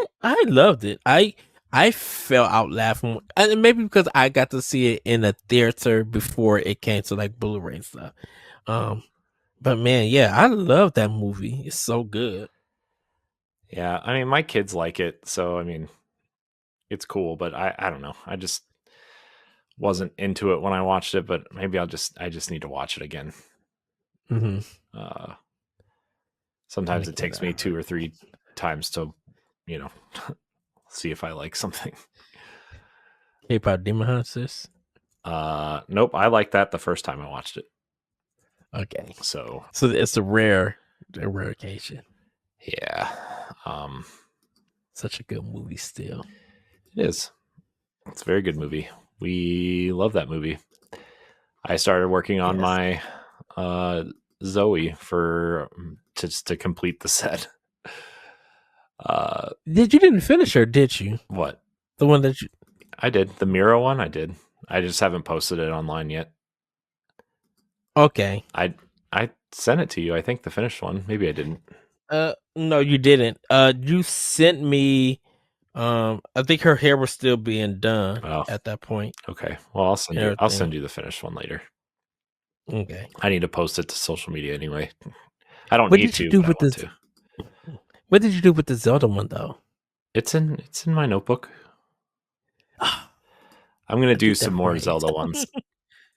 loved it. I fell out laughing, and maybe because I got to see it in a theater before it came to like Blu-ray and stuff. But man, yeah, I love that movie. It's so good. Yeah, I mean, my kids like it, so I mean, it's cool, but I don't know. I just wasn't into it when I watched it, but maybe I just need to watch it again. Mm-hmm. Sometimes it takes me 2 or 3 times to, you know, see if I like something. K-pop Demon Hunters. Nope, I liked that the first time I watched it. Okay, So it's a rare occasion. yeah, Such a good movie still. it is. It's a very good movie. We love that movie. I started working on my Zoe for just to complete the set. You didn't finish her, did you? What? The one that you? I did the Mira one. I did. I just haven't posted it online yet. Okay. I sent it to you. I think the finished one. Maybe I didn't. No, you didn't. You sent me. I think her hair was still being done at that point. Okay. Well, I'll send you the finished one later. Okay. I need to post it to social media anyway. I don't What need did to, you do but with I want this? to. What did you do with the Zelda one though? It's in my notebook. I'm gonna do some more Zelda ones.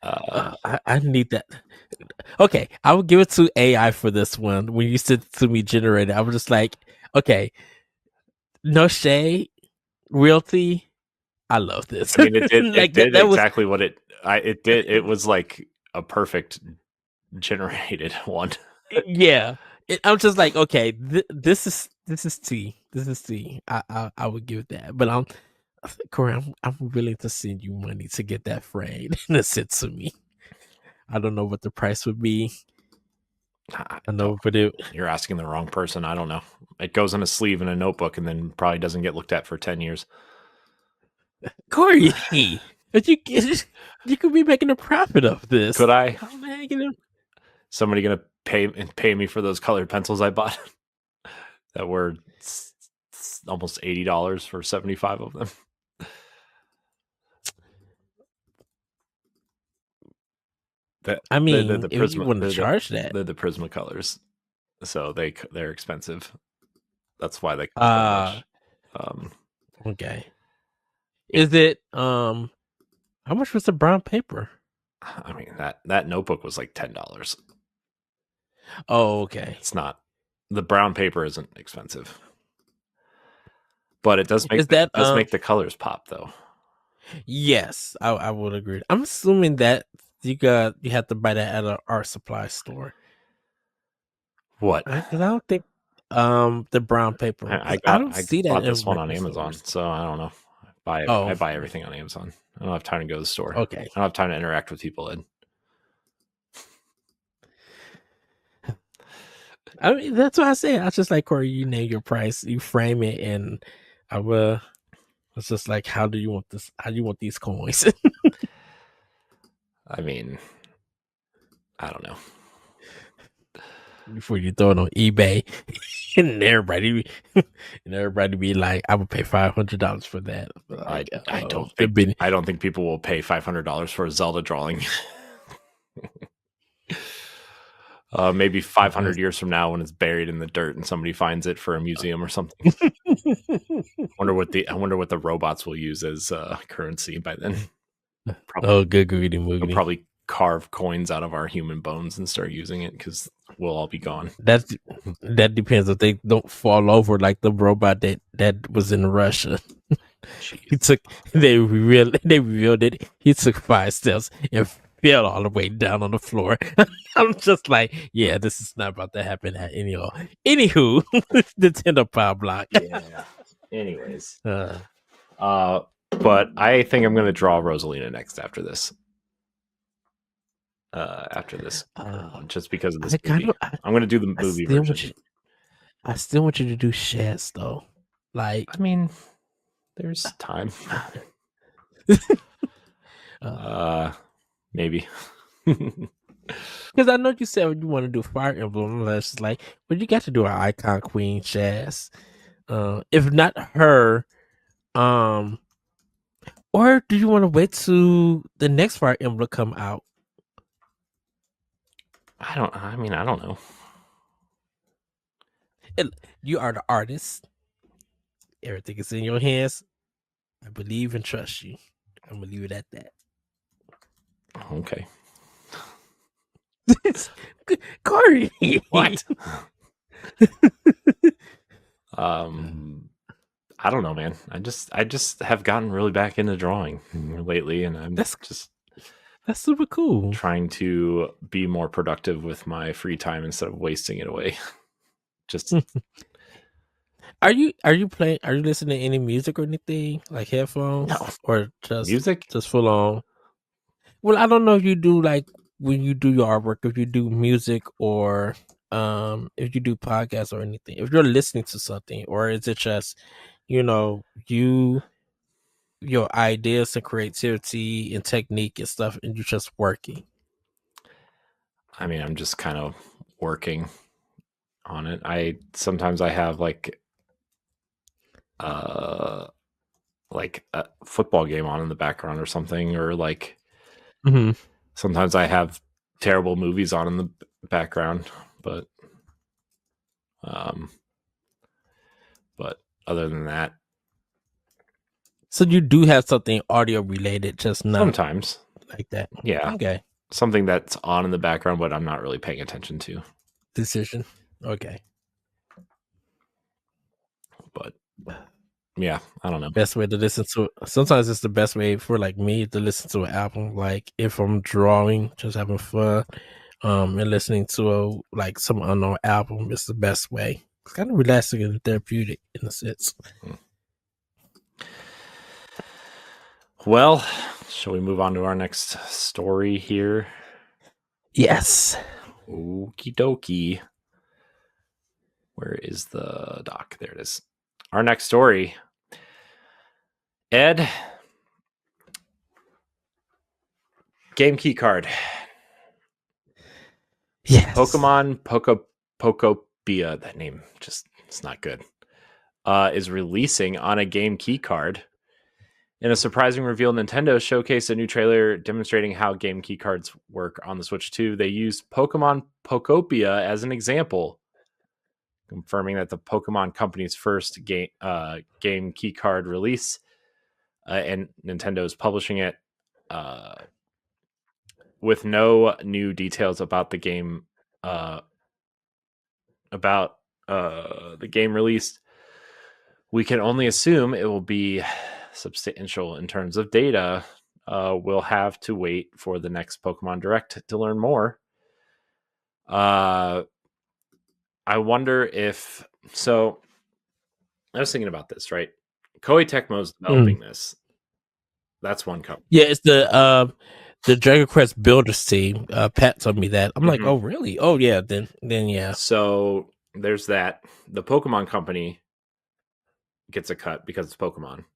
I need that. Okay, I will give it to AI for this one. When you sent it to me generated, I was just like, okay, no shade, realty. I love this. I mean, it did like it did that was exactly what it did. It was like a perfect generated one. yeah. I'm just like, okay, this is T. This is T. I would give that, but Corey, I'm willing to send you money to get that framed and sent to me. I don't know what the price would be. I know, but you're asking the wrong person. I don't know. It goes in a sleeve in a notebook and then probably doesn't get looked at for 10 years. Corey, but you could be making a profit of this. Could I? Oh, man, somebody gonna pay me for those colored pencils I bought that were almost $80 for 75 of them. I mean, the if you want to charge that, they're the Prismacolors, so they're expensive. That's why they cost so much. Okay. Is it how much was the brown paper? I mean that notebook was like $10. Oh, okay. It's not, the brown paper isn't expensive, but it does make make the colors pop though. Yes, I would agree. I'm assuming that you have to buy that at an art supply store. What? Because I don't think the brown paper. I don't see that. I bought this one on Amazon, so I don't know. I buy everything on Amazon. I don't have time to go to the store. Okay. I don't have time to interact with people, Ed. I mean, that's what I said. I was just like, Corey, you name your price, you frame it, and I will. It's just like, how do you want this? How do you want these coins? I mean, I don't know. Before you throw it on eBay, and everybody be like, "I would pay $500 for that." Like, I don't think people will pay $500 for a Zelda drawing. Maybe 500 years from now, when it's buried in the dirt and somebody finds it for a museum or something. I wonder what the robots will use as currency by then. Probably, good greedy they'll movie. probably carve coins out of our human bones and start using it because we'll all be gone. That depends if they don't fall over like the robot that was in Russia. They revealed it. He took 5 steps and fell all the way down on the floor. I'm just like, yeah, this is not about to happen at any all. Anywho, Nintendo Pow Block. Yeah. Anyways, but I think I'm going to draw Rosalina next after this. Just because of this movie. I'm going to do the movie version. I still want you to do Shaz though. Like, I mean, there's time. Maybe. Because I know you said you want to do Fire Emblem. That's like, but you got to do an Icon Queen Shaz. If not her, or do you want to wait to the next Fire Emblem come out? I don't know. You are the artist. Everything is in your hands. I believe and trust you. I'm gonna leave it at that. Okay. Corey. What? I don't know, man. I just have gotten really back into drawing lately, and that's super cool. Trying to be more productive with my free time instead of wasting it away. Just Are you listening to any music or anything, like headphones? No. Or just music? Just full on. Well, I don't know if you do, like, when you do your artwork, if you do music or if you do podcasts or anything, if you're listening to something, or is it just, your ideas and creativity and technique and stuff, and you're just working? I mean, I'm just kind of working on it. Sometimes I have like a football game on in the background or something, or like sometimes I have terrible movies on in the background, but other than that. So you do have something audio related, just not sometimes like that. Yeah. Okay. Something that's on in the background, but I'm not really paying attention to. Decision. Okay. But yeah, I don't know. Best way to listen to it. Sometimes it's the best way for like me to listen to an album. Like if I'm drawing, just having fun, and listening to some unknown album is the best way. It's kind of relaxing and therapeutic in a sense. Well, shall we move on to our next story here? Yes. Okie dokie. Where is the doc? There it is. Our next story. Ed. Game key card. Yes. Pokémon Pokopia. That name it's not good. Is releasing on a game key card. In a surprising reveal, Nintendo showcased a new trailer demonstrating how game key cards work on the Switch 2. They used Pokémon Pokopia as an example, confirming that the Pokemon Company's first game key card release, and Nintendo is publishing it with no new details about the game. About the game released, we can only assume it will be substantial in terms of data. We'll have to wait for the next Pokemon Direct to learn more. I wonder if so. I was thinking about this, right? Koei Tecmo's developing this. That's one company. Yeah, it's the Dragon Quest Builders team. Pat told me that. I'm like, oh really? Oh yeah. Then yeah. So there's that. The Pokemon Company gets a cut because it's Pokemon.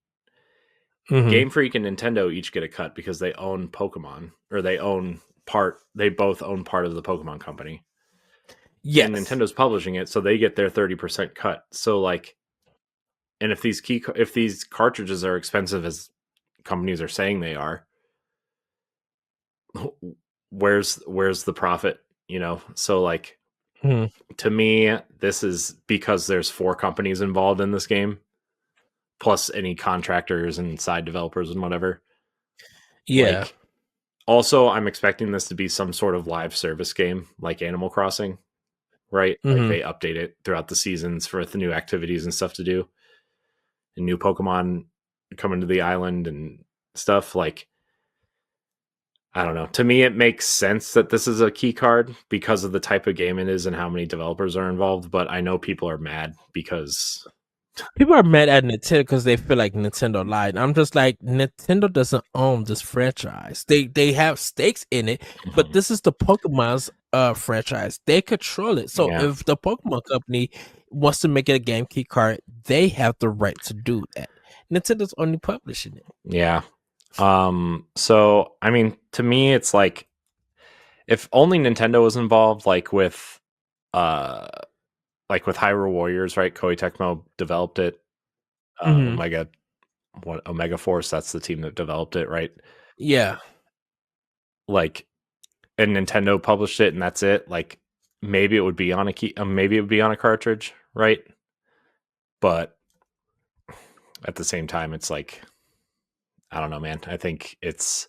Mm-hmm. Game Freak and Nintendo each get a cut because they own Pokemon, or they both own part of the Pokemon company. And Yes. Nintendo's publishing it, so they get their 30% cut. So like, and if these cartridges are expensive as companies are saying they are, where's the profit, you know? So like, Mm-hmm. to me, this is because there's 4 companies involved in this game, plus any contractors and side developers and whatever. Yeah. Like, also, I'm expecting this to be some sort of live service game like Animal Crossing, right? Like Mm-hmm. they update it throughout the seasons for the new activities and stuff to do, and new Pokemon coming to the island and stuff. Like, I don't know. To me, it makes sense that this is a key card because of the type of game it is and how many developers are involved. But I know people are mad because, People are mad at Nintendo because they feel like Nintendo lied. I'm just like, Nintendo doesn't own this franchise. They have stakes in it, but this is the Pokemon's franchise. They control it. So yeah, if the Pokemon company wants to make it a game key card, they have the right to do that. Nintendo's only publishing it. yeah. So I mean, to me, it's like if only Nintendo was involved, uh, like with Hyrule Warriors, right? Koei Tecmo developed it. Hmm. Omega Force, that's the team that developed it, right? Yeah. Like, and Nintendo published it, and that's it. Like, maybe it would be on a maybe it would be on a cartridge, right? But at the same time, it's like, I don't know, man. I think it's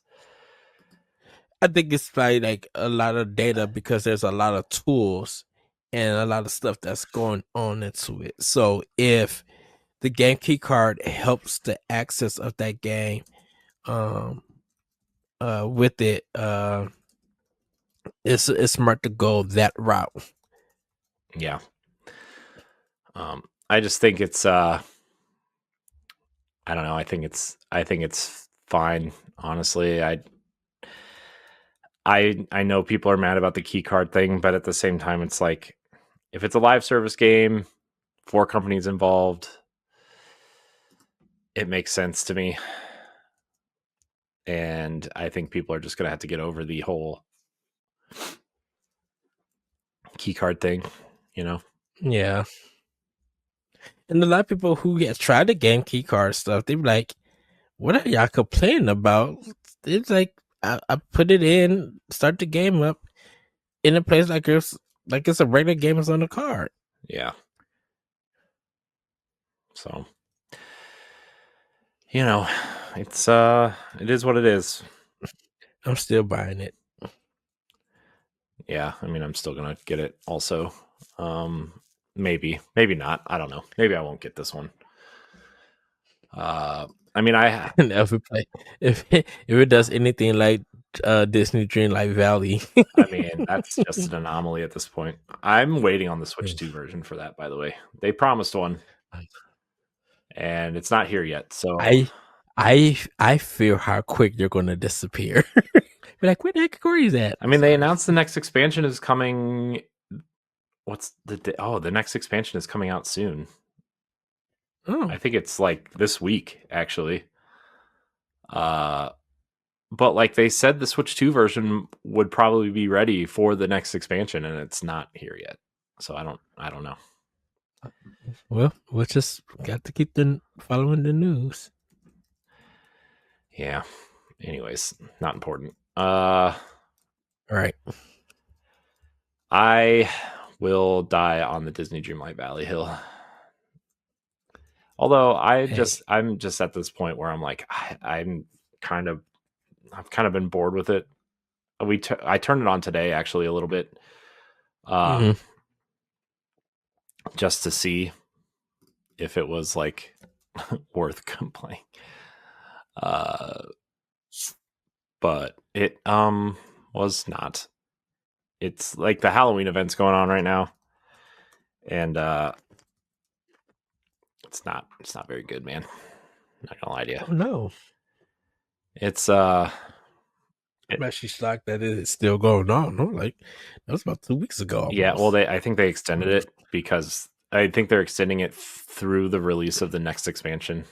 I think it's probably like a lot of data because there's a lot of tools and a lot of stuff that's going on into it. So if the game key card helps the access of that game um with it, it's smart to go that route. yeah. I just think it's I don't know. I think it's fine. Honestly, I know people are mad about the key card thing, but at the same time, it's like if it's a live service game, 4 companies involved, it makes sense to me. And I think people are just gonna have to get over the whole key card thing, you know? Yeah. And a lot of people who have tried the game key card stuff, they be like, what are y'all complaining about? It's like I put it in, start the game up in a place like it's a regular game is on the card. Yeah. So, you know, it's it is what it is. I'm still buying it. Yeah, I mean, I'm still gonna get it also. Maybe not. I don't know. Maybe I won't get this one. I mean, And if it play, if it does anything like Disney Dreamlight Valley. I mean, that's just an anomaly at this point. I'm waiting on the Switch 2 version for that, by the way. They promised one, and it's not here yet. So, I I fear how quick you're gonna disappear. Be like, where the heck Corey's at? I mean, they announced the next expansion is coming. What's the next expansion is coming out soon. Oh, I think it's like this week, actually. Uh, but like they said, the Switch 2 version would probably be ready for the next expansion, and it's not here yet. So I don't know. well, we just got to keep following the news. Yeah. Anyways, not important. All right. I will die on the Disney Dreamlight Valley Hill. Although Hey. I'm just at this point where I'm like, I've kind of been bored with it. I turned it on today actually a little bit, Hmm. um, just to see if it was like worth playing. Uh, but it was not. It's like the Halloween event's going on right now, and it's not very good, man. I'm not gonna lie to you. Oh no. It's I'm actually shocked that it is still going on. I'm like, that was about 2 weeks ago yeah. Well, almost. I think they extended it because I think they're extending it through the release of the next expansion.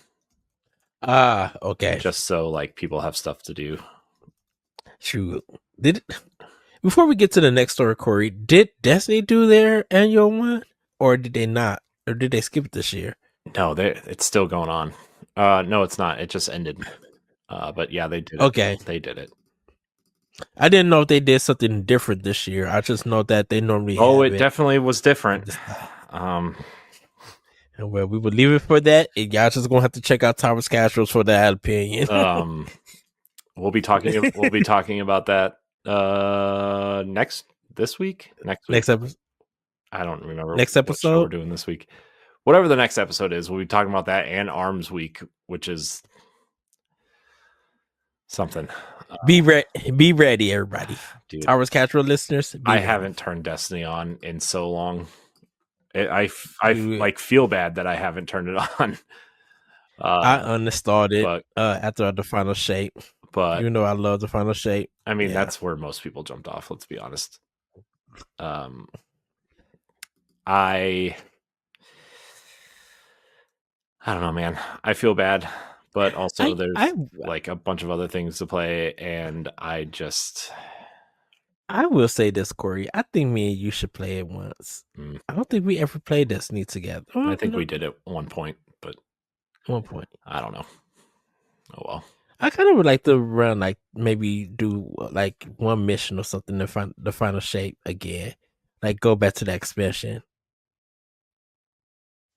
Okay. just so like people have stuff to do. Shoot. Did Before we get to the next story, Corey, did Destiny do their annual one, or did they not, or did they skip it this year? No, it's still going on. No, it's not. It just ended. But yeah, they did it. Okay, They did it. I didn't know if they did something different this year. I just know that they normally Oh, have it it definitely was at different. this time. Um, And well, we will leave it for that. And y'all just gonna have to check out Thomas Castro's for that opinion. we'll be talking. We'll be talking about that next week. Next episode. I don't remember Next what show we're episode. doing this week. Whatever the next episode is, we'll be talking about that and Arms Week, which is something. Be ready, everybody. Dude, Thomas Castro listeners. I haven't turned Destiny on in so long. I Dude, like feel bad that I haven't turned it on. I uninstalled it but after the final shape. but Even though I love the final shape. I mean, Yeah. that's where most people jumped off. Let's be honest. I don't know, man. I feel bad, but also there's like a bunch of other things to play, and I will say this, Corey. I think me and you should play it once. I don't think we ever played Destiny together. I think we did at one point, but one point. I don't know. Oh well. I kind of would like to run, like maybe do like one mission or something to find the final shape again, like go back to the expansion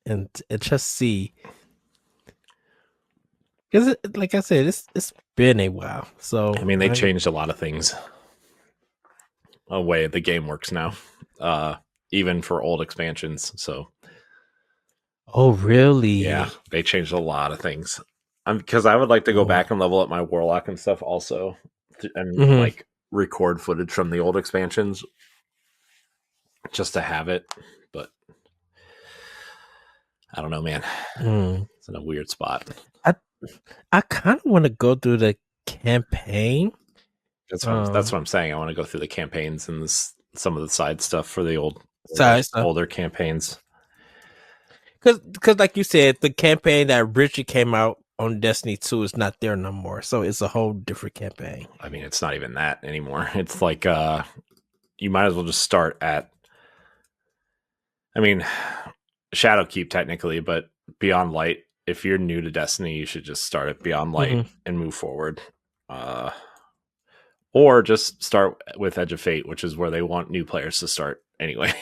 and just see. Because, like I said, it's been a while. So I mean, they changed a lot of things. A way the game works now, even for old expansions. So. Oh really? Yeah, they changed a lot of things. Because I would like to go back and level up my warlock and stuff also, and like record footage from the old expansions, just to have it. But I don't know, man. It's in a weird spot. I kind of want to go through the campaign. That's what I'm saying. I want to go through the campaigns and some of the side stuff for the older campaigns. Because like you said, the campaign that originally came out on Destiny 2 is not there no more. So it's a whole different campaign. I mean, it's not even that anymore. It's like you might as well just start at, I mean, Shadowkeep technically, but Beyond Light. If you're new to Destiny, you should just start at Beyond Light and move forward. Or just start with Edge of Fate, which is where they want new players to start anyway.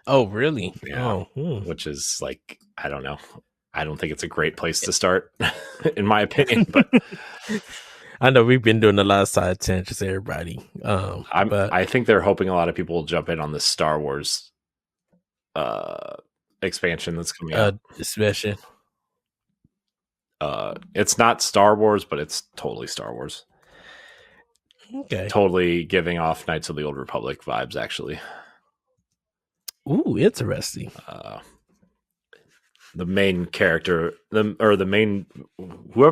Oh, really? Yeah. Which is like, I don't know. I don't think it's a great place to start, in my opinion. But I know we've been doing a lot of side tangents, everybody. I think they're hoping a lot of people will jump in on this Star Wars expansion that's coming out. Expansion. It's not Star Wars, but it's totally Star Wars. Okay. Totally giving off Knights of the Old Republic vibes, actually. Ooh, interesting. The main character, whoever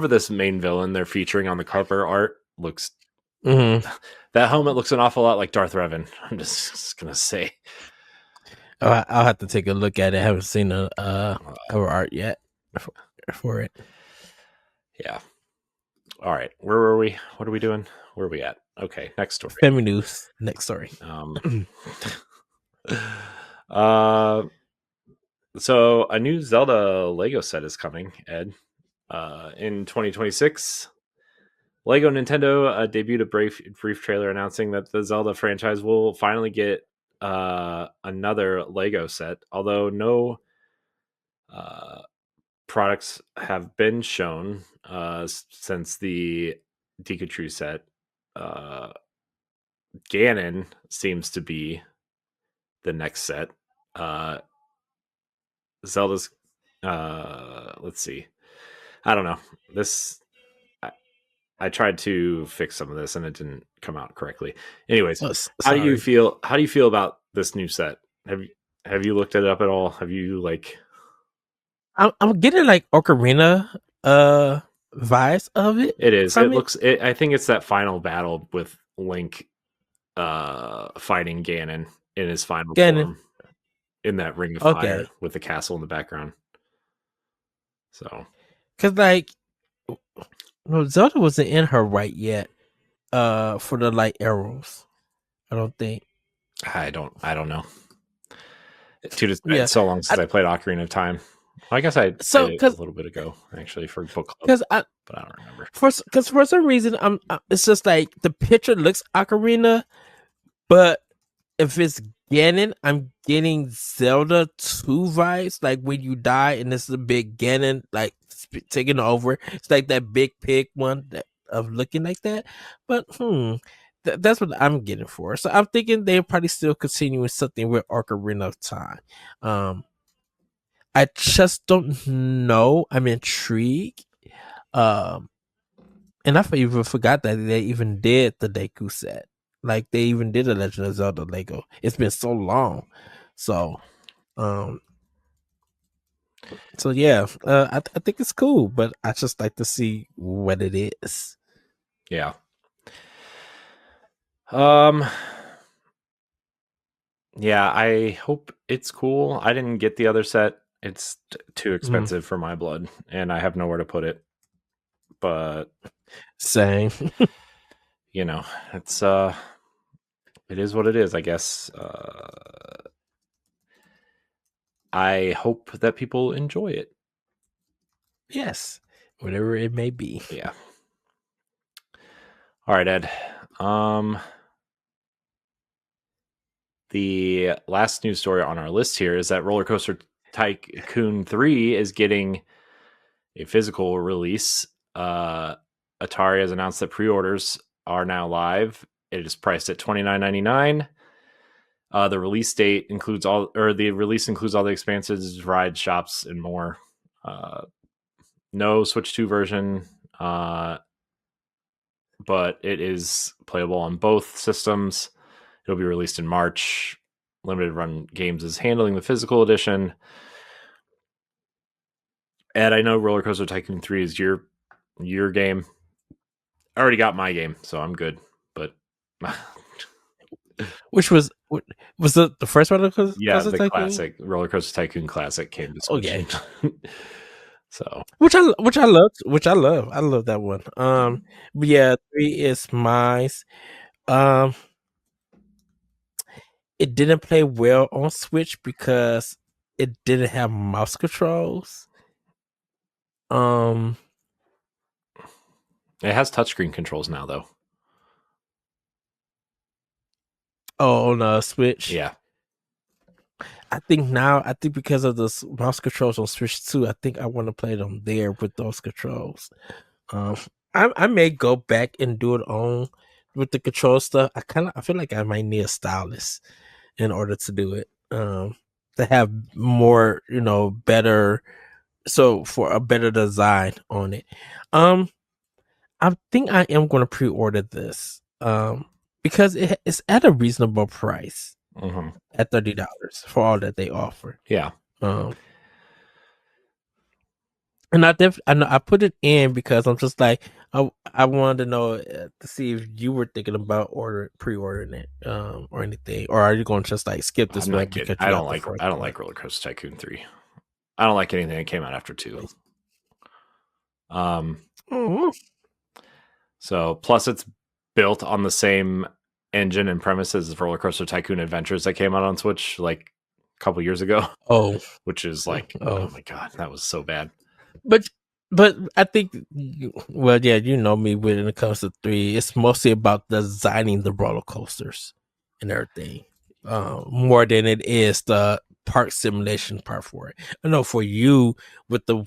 this main villain they're featuring on the cover art looks. That helmet looks an awful lot like Darth Revan. I'm just gonna say. I'll have to take a look at it. I haven't seen the cover art yet for it. Yeah. All right. Where were we? What are we doing? Where are we at? Okay. Next story. Family news. Next story. So a new Zelda Lego set is coming, Ed. In 2026, Lego Nintendo debuted a brief trailer announcing that the Zelda franchise will finally get another Lego set, although no products have been shown since the Pikachu set. Ganon seems to be the next set. Zelda's let's see. I don't know. I tried to fix some of this and it didn't come out correctly. Anyways, how do you feel about this new set? Have you looked it up at all? Have you like I'm getting like Ocarina vibes of it. It is. It looks I think it's that final battle with Link fighting Ganon in his final form in that ring of fire with the castle in the background. So, because like No, Zelda wasn't in her right yet. For the light arrows, I don't think. I don't know. Dude, Yeah, it's so long I, since I played Ocarina of Time. I guess I played so it a little bit ago, actually, for book club, because I but I don't remember. for some reason it's just like the picture looks Ocarina, but if it's Ganon, I'm getting Zelda 2 vibes. Like when you die and it's the big Ganon like taking over. It's like that big pig one that of looking like that. But that's what I'm getting for. So I'm thinking they're probably still continuing something with Ocarina of Time. Um, I just don't know. I'm intrigued. Um, and even forgot that they even did the Deku set. Like they even did a Legend of Zelda Lego. It's been so long. So um yeah, I think it's cool, but I just like to see what it is. Yeah. Um. Yeah, I hope it's cool. I didn't get the other set. It's too Mm, expensive for my blood, and I have nowhere to put it. But same. you know, it's it is what it is, I guess. I hope that people enjoy it. Yes, whatever it may be. Yeah. All right, Ed. The last news story on our list here is that RollerCoaster Tycoon 3 is getting a physical release. Atari has announced that pre-orders are now live. It is priced at $29.99. The release includes all the expanses, rides, shops, and more. No Switch 2 version, but it is playable on both systems. It'll be released in March. Limited Run Games is handling the physical edition. Ed, I know Roller Coaster Tycoon 3 is your game. I already got my game, so I'm good. But Which was the first one? yeah, the Tycoon? classic Roller Coaster Tycoon Classic came to Switch. Okay, So I love that one. But yeah, 3 is mine. Um, it didn't play well on Switch because it didn't have mouse controls. Um, it has touchscreen controls now, though. on Switch. Yeah. I think because of the mouse controls on Switch 2, I think I want to play them there with those controls. Um, I may go back and do it on with the control stuff. I feel like I might need a stylus in order to do it. To have more, better, so for a better design on it. I think I am going to pre-order this. Because it's at a reasonable price at $30 for all that they offer. Yeah. Um, and I put it in because I'm just like I wanted to know to see if you were thinking about pre-ordering it or anything, or are you going to just like skip this I'm one not kidding. because you got the first I don't one? like Roller Coaster Tycoon 3. I don't like anything that came out after 2. Oh, So plus it's built on the same engine and premises as Roller Coaster Tycoon Adventures that came out on Switch like a couple years ago, oh, which is like, oh my god, that was so bad. but I think well, yeah, you know me when it comes to 3, it's mostly about designing the roller coasters and everything, more than it is the park simulation part for it. I know for you with the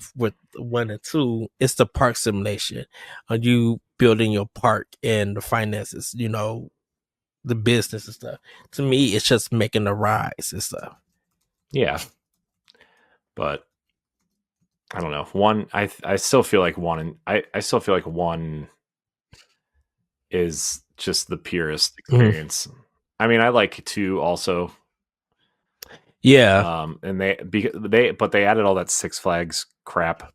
1 and 2, it's the park simulation. Are you building your park and the finances, the business and stuff. To me, it's just making the rides and stuff. Yeah, but I don't know. I still feel like I still feel like 1 is just the purest experience. I mean, I like 2 also. Yeah. And they added all that Six Flags crap,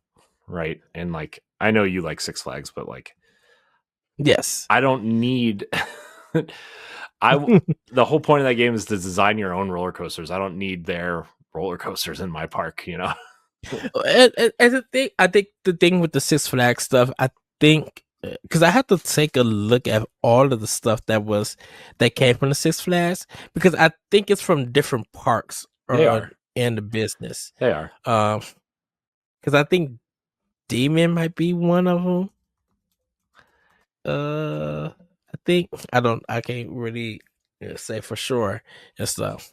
right? And like, I know you like Six Flags, but like, Yes. I don't need. The whole point of that game is to design your own roller coasters. I don't need their roller coasters in my park. And the thing, I think the thing with the Six Flags stuff, think because I have to take a look at all of the stuff that came from the Six Flags because I think it's from different parks They or are. in the business. They are. Because I think Demon might be one of them. I think I can't really say for sure and stuff.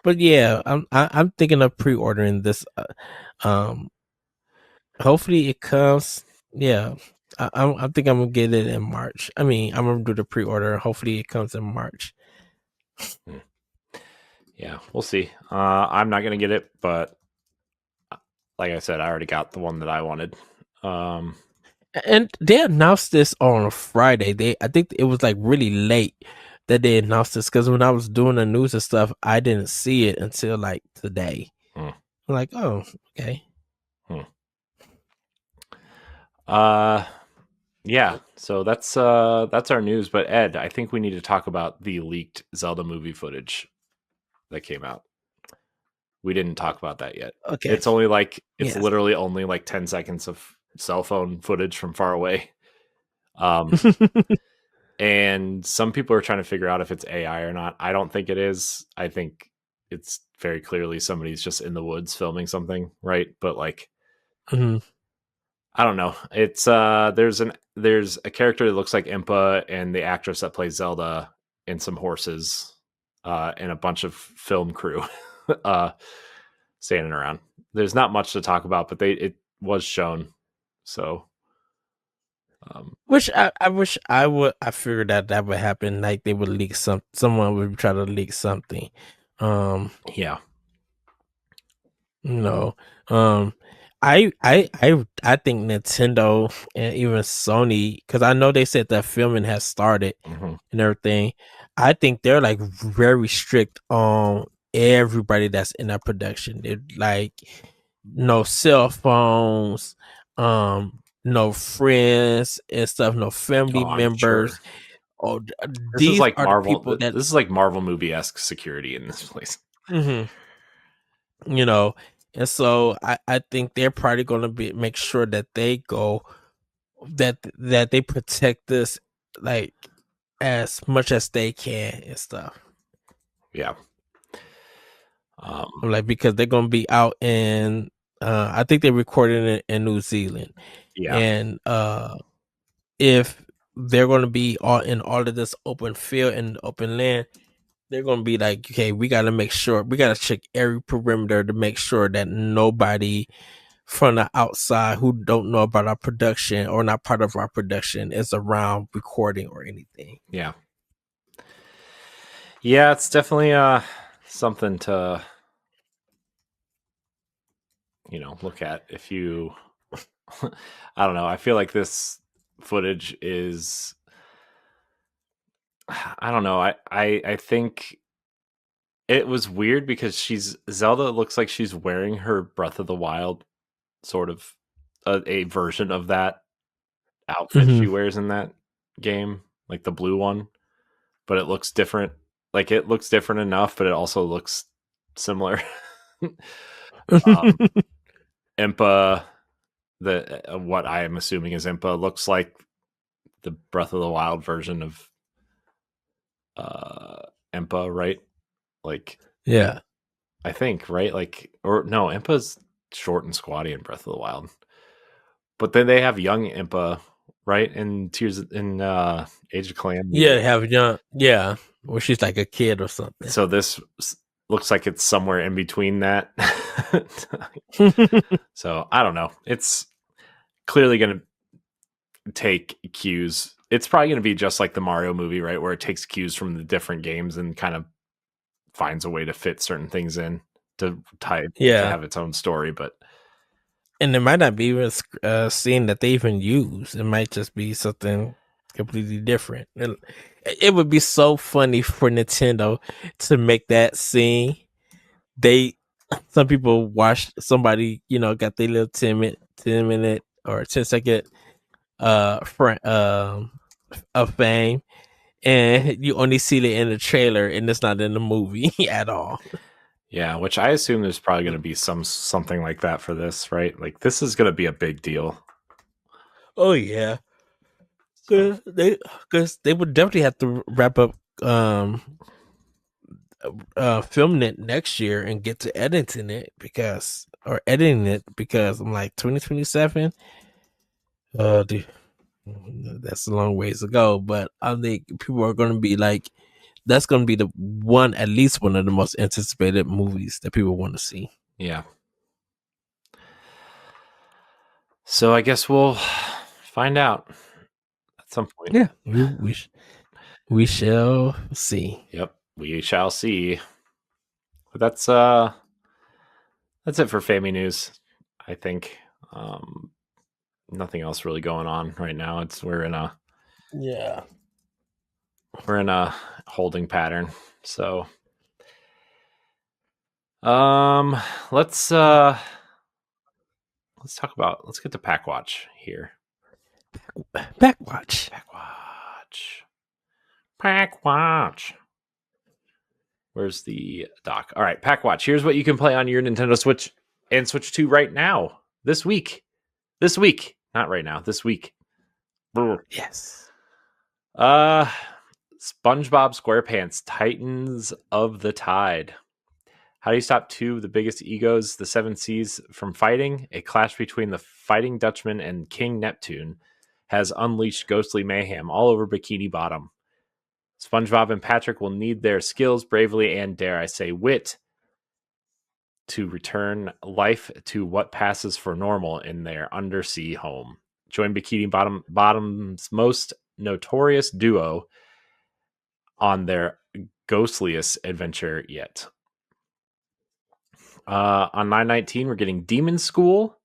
But yeah, I'm thinking of pre-ordering this. Um, hopefully it comes. Yeah, I think I'm gonna get it in March. I mean, I'm gonna do the pre-order. Hopefully it comes in March. Hmm. Yeah, we'll see. I'm not gonna get it, but like I said, I already got the one that I wanted. Um, And they announced this on Friday. I think it was like really late that they announced this because when I was doing the news and stuff, I didn't see it until like today. hmm, I'm like, oh, okay. hmm. Uh, yeah. So that's our news. But Ed, I think we need to talk about the leaked Zelda movie footage that came out. We didn't talk about that yet. Okay. It's Yes. literally only like 10 seconds of cell phone footage from far away. Um, and some people are trying to figure out if it's AI or not. I don't think it is. I think it's very clearly somebody's just in the woods filming something, right? But like, Mhm. I don't know. It's there's a character that looks like Impa and the actress that plays Zelda and some horses and a bunch of film crew uh standing around. There's not much to talk about, but it was shown. So I wish I figured that would happen. Like they would leak someone would try to leak something. Um, yeah. you know, um, I think Nintendo and even Sony because I know they said that filming has started Hmm. and everything. I think they're like very strict on everybody that's in that production. They're like no cell phones, no friends and stuff, no family Oh, I'm sure. members. Oh, these are the people that This is like Marvel movie-esque security in this place. mhm, you know, and so I think they're probably going to be make sure that they go that they protect this like as much as they can and stuff. Yeah. Um, Like because they're gonna be out in I think they're recording it in New Zealand. yeah. And if they're gonna be all in all of this open field and open land, they're gonna be like, okay, we gotta make sure we gotta check every perimeter to make sure that nobody from the outside who don't know about our production or not part of our production is around recording or anything. Yeah. Yeah, it's definitely something to, look at if you I don't know. I feel like this footage is I don't know. I think it was weird because Zelda looks like she's wearing her Breath of the Wild sort of a version of that outfit she Hmm. wears in that game, like the blue one, but it looks different. Like it looks different enough, but it also looks similar. um, Impa, the what I am assuming is Impa, looks like the Breath of the Wild version of Impa, right? Like Yeah. I think, right? Like or no, Impa's short and squatty in Breath of the Wild. But then they have young Impa, right? In Tears in Age of Yeah, Calamity. have young yeah. Or she's like a kid or something. So looks like it's somewhere in between that. So I don't know. It's clearly going to take cues. It's probably going to be just like the Mario movie, right? Where it takes cues from the different games and kind of finds a way to fit certain things in to Yeah. have its own story. But And it might not be even a scene that they even use. It might just be something completely different. It would be so funny for Nintendo to make that scene. They some people watch somebody, got their little 10 minute or 10-second of fame and you only see it in the trailer and it's not in the movie at all. yeah, which I assume there's probably going to be something like that for this, right? Like this is going to be a big deal. Oh yeah. Cause they would definitely have to wrap up filming it next year and get to editing it because I'm like 2027. Dude, that's a long ways to go. But I think people are going to be like, that's going to be the one, at least one of the most anticipated movies that people want to see. Yeah. So I guess we'll find out at some point. Yeah, we shall see. Yep, we shall see. But that's it for Family News, I think. Nothing else really going on right now. We're in a holding pattern. So let's get to Pack Watch here. Pack Watch. Where's the doc? All right, Pack Watch. Here's what you can play on your Nintendo Switch and Switch 2 right now. This week. Not right now. This week. Yes. SpongeBob SquarePants, Titans of the Tide. How do you stop two of the biggest egos, the Seven Seas, from fighting? A clash between the Fighting Dutchman and King Neptune has unleashed ghostly mayhem all over Bikini Bottom. SpongeBob and Patrick will need their skills, bravery, and, dare I say, wit to return life to what passes for normal in their undersea home. Join Bikini Bottom's most notorious duo on their ghostliest adventure yet. On 9/19, we're getting Demon School,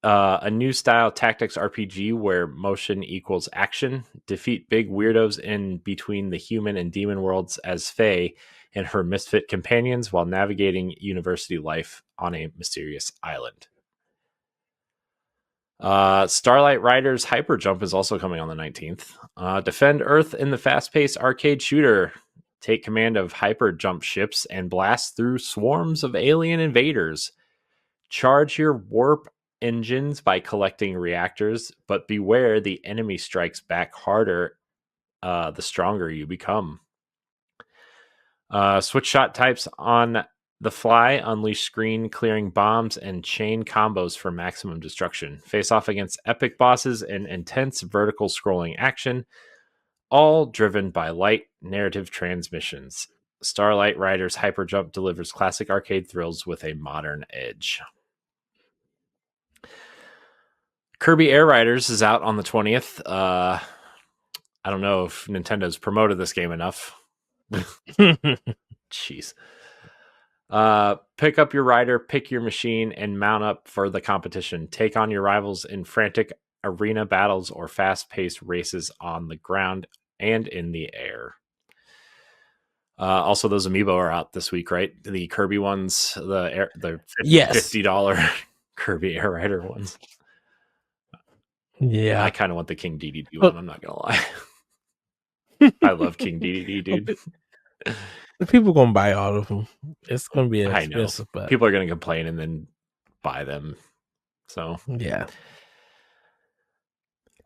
a new style tactics RPG where motion equals action. Defeat big weirdos in between the human and demon worlds as Faye and her misfit companions while navigating university life on a mysterious island. Starlight Riders Hyper Jump is also coming on the 19th. Defend Earth in the fast-paced arcade shooter. Take command of hyper jump ships and blast through swarms of alien invaders. Charge your warp engines by collecting reactors, but beware the enemy strikes back harder the stronger you become. Switch shot types on the fly, unleash screen clearing bombs and chain combos for maximum destruction. Face off against epic bosses in intense vertical scrolling action, all driven by light narrative transmissions. Starlight Riders Hyper Jump delivers classic arcade thrills with a modern edge. Kirby Air Riders is out on the 20th. I don't know if Nintendo's promoted this game enough. Jeez. Pick up your rider, pick your machine, and mount up for the competition. Take on your rivals in frantic arena battles or fast-paced races on the ground and in the air. Also, those amiibo are out this week, right? The Kirby ones, the $50 Kirby Air Rider ones. Yeah, I kind of want the King DDD one. I'm not gonna lie. I love King DDD, dude. People gonna buy all of them. It's gonna be expensive, but people are gonna complain and then buy them. So yeah.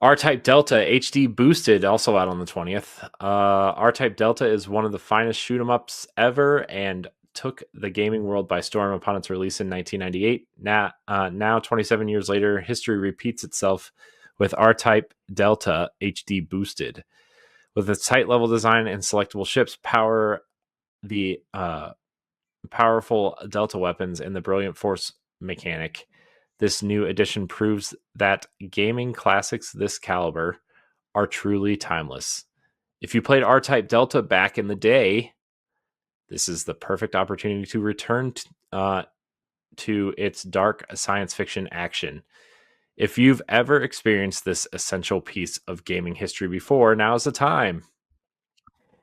R-Type Delta HD Boosted, also out on the 20th. R-Type Delta is one of the finest shoot-'em-ups ever and took the gaming world by storm upon its release in 1998. Now 27 years later, history repeats itself with R-Type Delta HD Boosted. With its tight-level design and selectable ships, the powerful Delta weapons, and the brilliant force mechanic, this new edition proves that gaming classics this caliber are truly timeless. If you played R-Type Delta back in the day, this is the perfect opportunity to return to its dark science fiction action. If you've ever experienced this essential piece of gaming history before, now's the time.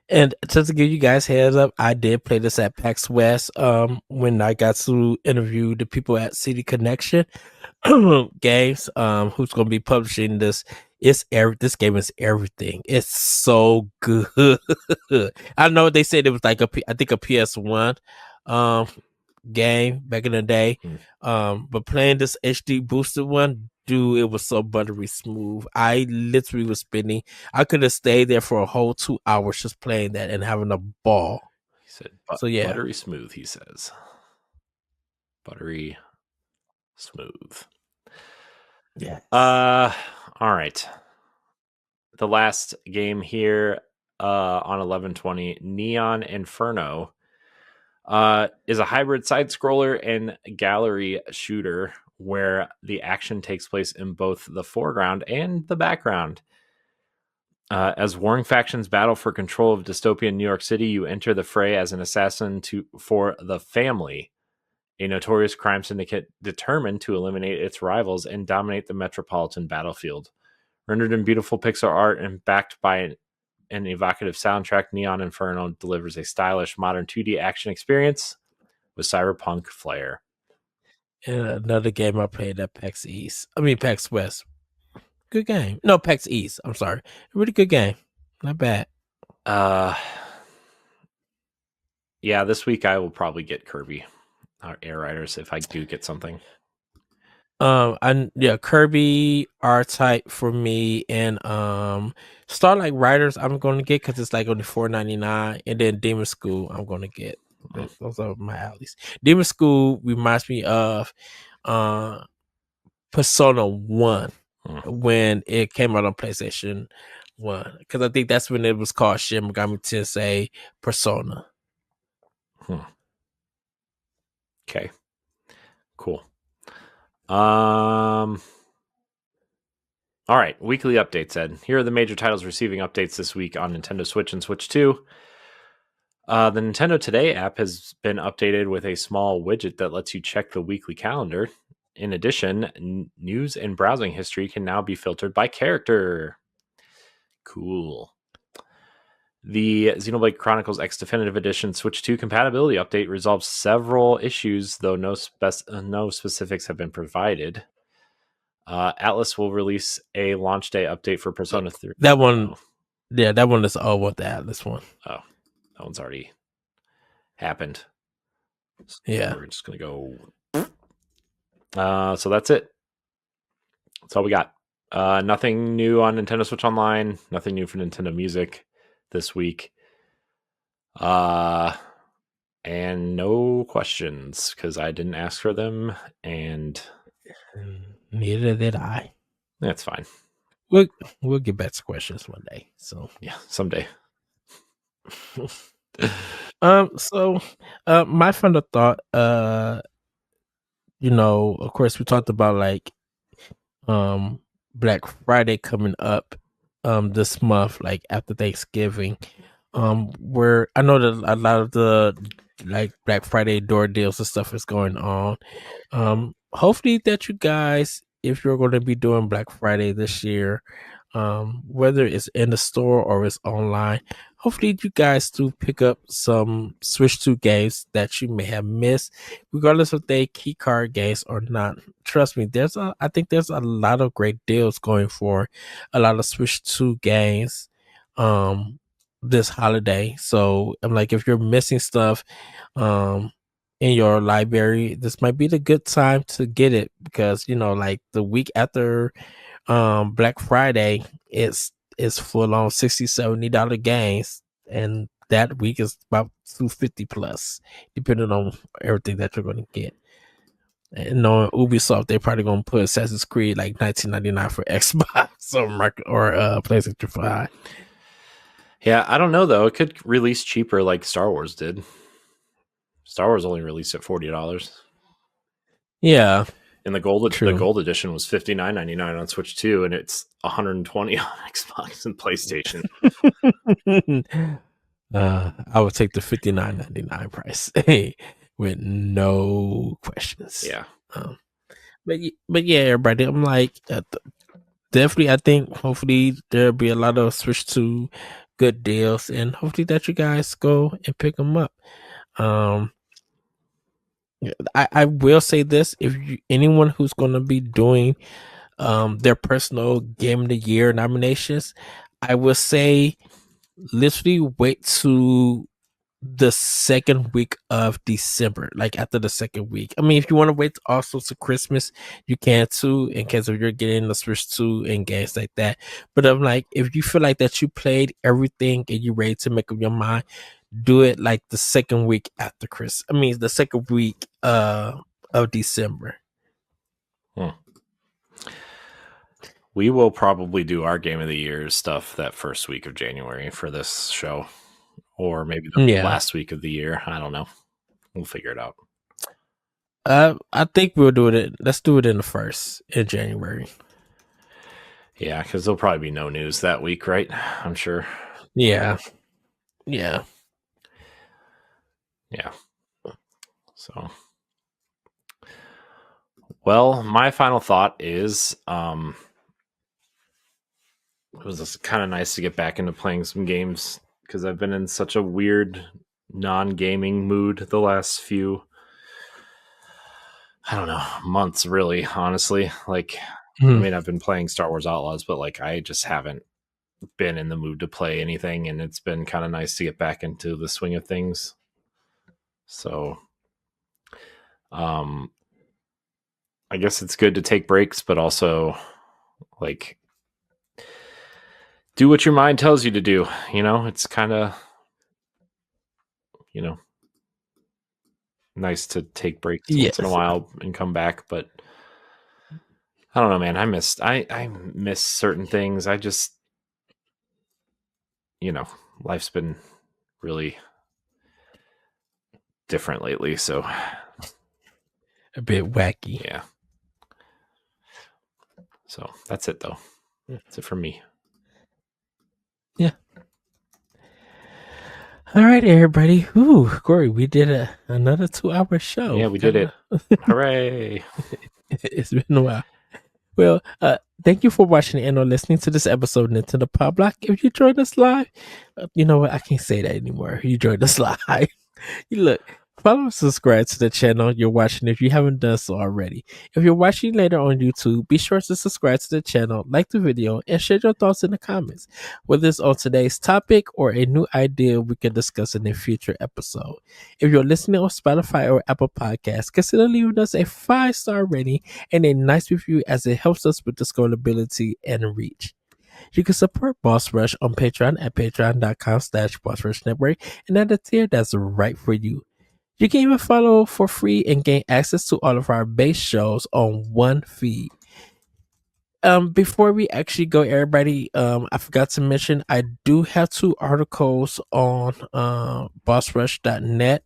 And just to give you guys heads up, I did play this at PAX West when I got to interview the people at City Connection Games, who's going to be publishing this. This game is everything. It's so good. I know they said it was like a PS1 game back in the day, but playing this HD boosted one, Dude, it was so buttery smooth. I literally was spinning. I could have stayed there for a whole 2 hours just playing that and having a ball. He said, So yeah. buttery smooth, he says. Buttery smooth. Yes. All right. The last game here on 11/20, Neon Inferno, is a hybrid side scroller and gallery shooter where the action takes place in both the foreground and the background. As warring factions battle for control of dystopian New York City, you enter the fray as an assassin for the Family, a notorious crime syndicate determined to eliminate its rivals and dominate the metropolitan battlefield. Rendered in beautiful pixel art and backed by an evocative soundtrack, Neon Inferno delivers a stylish, modern 2D action experience with cyberpunk flair. And another game I played at PAX West. Good game. No, PAX East. I'm sorry. Really good game. Not bad. Yeah, this week I will probably get Kirby Air Riders if I do get something. Kirby R-Type for me, and Starlight Riders I'm going to get because it's like only $4.99, and then Demon School I'm going to get. Those are my alleys. Demon School reminds me of Persona 1 when it came out on PlayStation 1, because I think that's when it was called Shin Megami Tensei Persona. Okay, cool. All right, weekly updates, Ed. Here are the major titles receiving updates this week on Nintendo Switch and Switch 2. The Nintendo Today app has been updated with a small widget that lets you check the weekly calendar. In addition, news and browsing history can now be filtered by character. Cool. The Xenoblade Chronicles X Definitive Edition Switch 2 compatibility update resolves several issues, though no specifics have been provided. Atlas will release a launch day update for Persona 3. That one, yeah, that one is with the Atlas one. Oh, that one's already happened. So yeah, we're just gonna go. So that's it. That's all we got. Nothing new on Nintendo Switch Online. Nothing new for Nintendo Music this week. And no questions because I didn't ask for them, and neither did I. That's fine. We'll get back to questions one day. So yeah, someday. So my final thought, of course we talked about like Black Friday coming up this month, like after Thanksgiving, where I know that a lot of the like Black Friday door deals and stuff is going on. Hopefully that you guys, if you're going to be doing Black Friday this year, whether it's in the store or it's online, hopefully you guys do pick up some Switch 2 games that you may have missed, regardless if they key card games or not. Trust me, I think there's a lot of great deals going for a lot of Switch 2 games this holiday. So I'm like, if you're missing stuff in your library, this might be the good time to get it, because like the week after Black Friday, it's full on $60-$70 games, and that week is about $250 plus, depending on everything that you're going to get. And knowing Ubisoft, they're probably going to put Assassin's Creed like $19.99 for Xbox or PlayStation 5. Yeah, I don't know though. It could release cheaper like Star Wars did. Star Wars only released at $40. Yeah. And the gold edition was $59.99 on Switch 2, and it's $120 on Xbox and PlayStation. I would take the $59.99 price with no questions. Yeah. But yeah, everybody, I'm like, definitely, I think hopefully there'll be a lot of Switch 2 good deals, and hopefully that you guys go and pick them up. I will say this: if anyone who's going to be doing their personal Game of the Year nominations, I will say literally wait to the second week of December, like after the second week. I mean, if you want to wait also to Christmas, you can too, in case of you're getting the Switch 2 and games like that. But I'm like, if you feel like that you played everything and you're ready to make up your mind, do it like the second week after Christmas. I mean, the second week of December. We will probably do our Game of the Year stuff that first week of January for this show, or maybe the Yeah. last week of the year. I don't know. We'll figure it out. I think we'll do it. Let's do it in the first in January. Yeah, because there'll probably be no news that week, right? I'm sure. Yeah. So, well, my final thought is, it was just kind of nice to get back into playing some games because I've been in such a weird non-gaming mood the last few, I don't know, months, really, honestly. Like, I mean, I've been playing Star Wars Outlaws, but like, I just haven't been in the mood to play anything, and it's been kind of nice to get back into the swing of things. So, I guess it's good to take breaks, but also like do what your mind tells you to do. You know, it's kind of, you know, nice to take breaks once in a Yes. while and come back, but I don't know, man. I miss certain things. I just, life's been really different lately, so A bit wacky. yeah. So that's it though. That's it from me. Yeah. All right, everybody. Ooh, Corey, we did another 2-hour show. Yeah, we did it. Hooray. It's been a while. Well, thank you for watching and or listening to this episode of Nintendo Pow Block. If you joined us live, you know what? I can't say that anymore. You joined us live. You look, follow and subscribe to the channel you're watching if you haven't done so already. If you're watching later on YouTube, be sure to subscribe to the channel, like the video, and share your thoughts in the comments, whether it's on today's topic or a new idea we can discuss in a future episode. If you're listening on Spotify or Apple Podcasts, consider leaving us a 5-star rating and a nice review as it helps us with the scalability and reach. You can support Boss Rush on Patreon at patreon.com/Boss Rush Network and at a tier that's right for you. You can even follow for free and gain access to all of our base shows on one feed. Before we actually go, everybody, I forgot to mention I do have 2 articles on bossrush.net.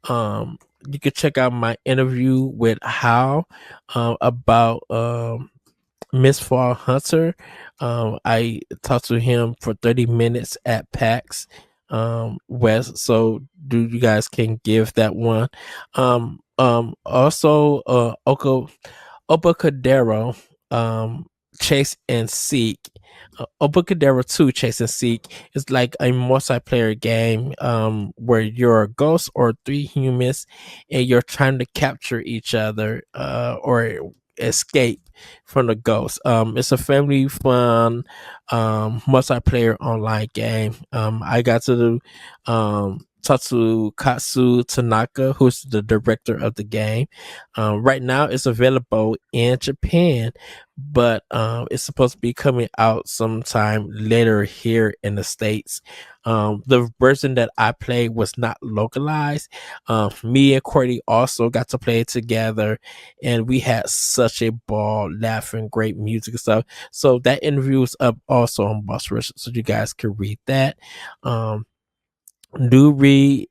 You can check out my interview with Hal about Miss Fall Hunter. I talked to him for 30 minutes at PAX West, so you guys can give that one. Also, Obacadero, Chase and Seek. Obacadero 2 Chase and Seek is like a multiplayer game where you're a ghost or 3 humans and you're trying to capture each other or escape from the ghost. It's a family fun multiplayer online game. I got to talk to Katsu Tanaka, who's the director of the game. Right now, it's available in Japan, but it's supposed to be coming out sometime later here in the States. The version that I played was not localized. Me and Courtney also got to play it together, and we had such a ball, laughing, great music and stuff. So that interview is up also on Boss Rush, so you guys can read that. Do read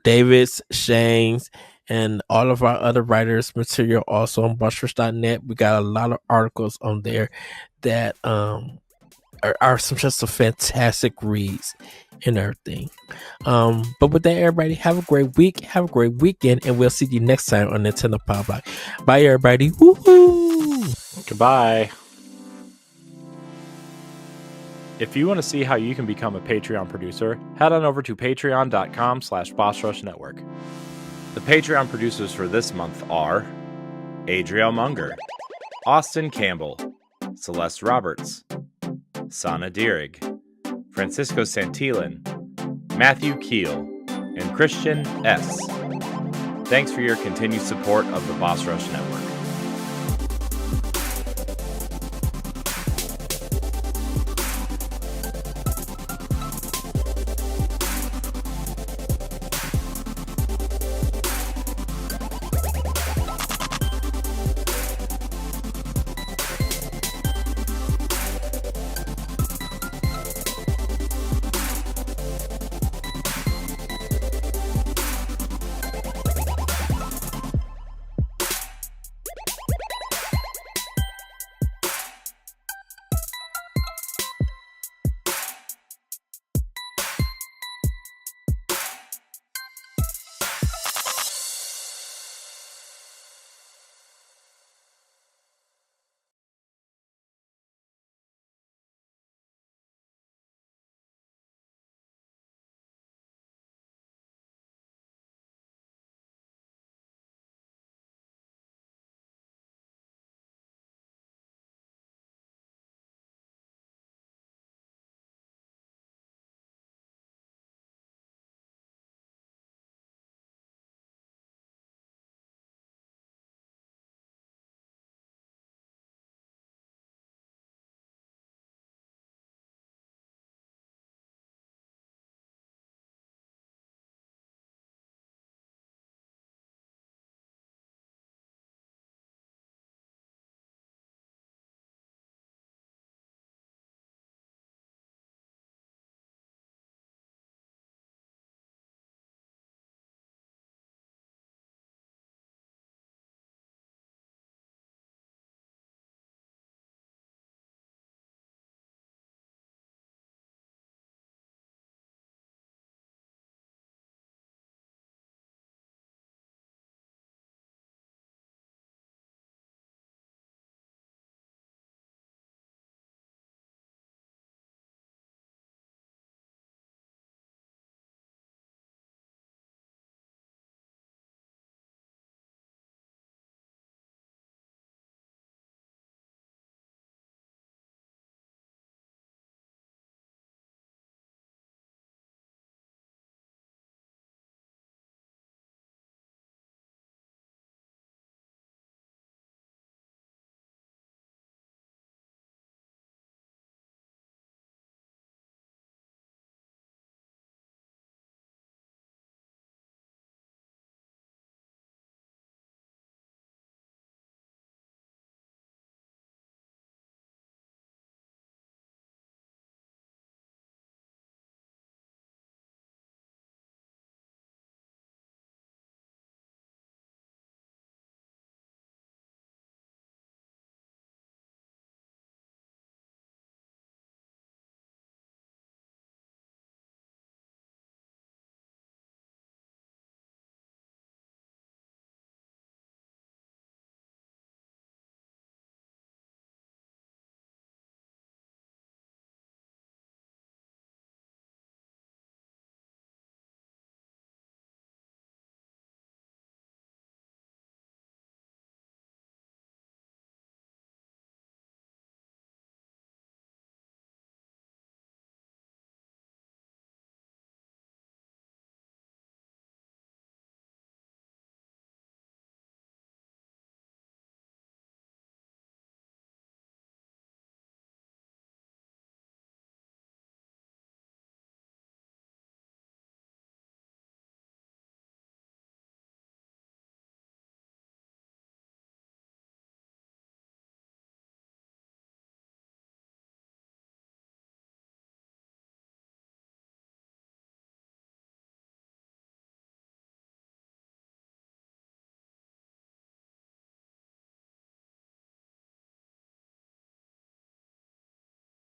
David's, Shane's, and all of our other writers' material also on bossrush.net. We got a lot of articles on there that are some just some fantastic reads and everything. But with that, everybody, have a great week, have a great weekend, and we'll see you next time on Nintendo Pow Block. Bye, everybody. Woohoo! Goodbye. If you want to see how you can become a Patreon producer, head on over to patreon.com/BossRushNetwork. The Patreon producers for this month are Adriel Munger, Austin Campbell, Celeste Roberts, Sana Dirrig, Francisco Santillan, Matthew Keel, Christian S. Thanks for your continued support of the Boss Rush Network.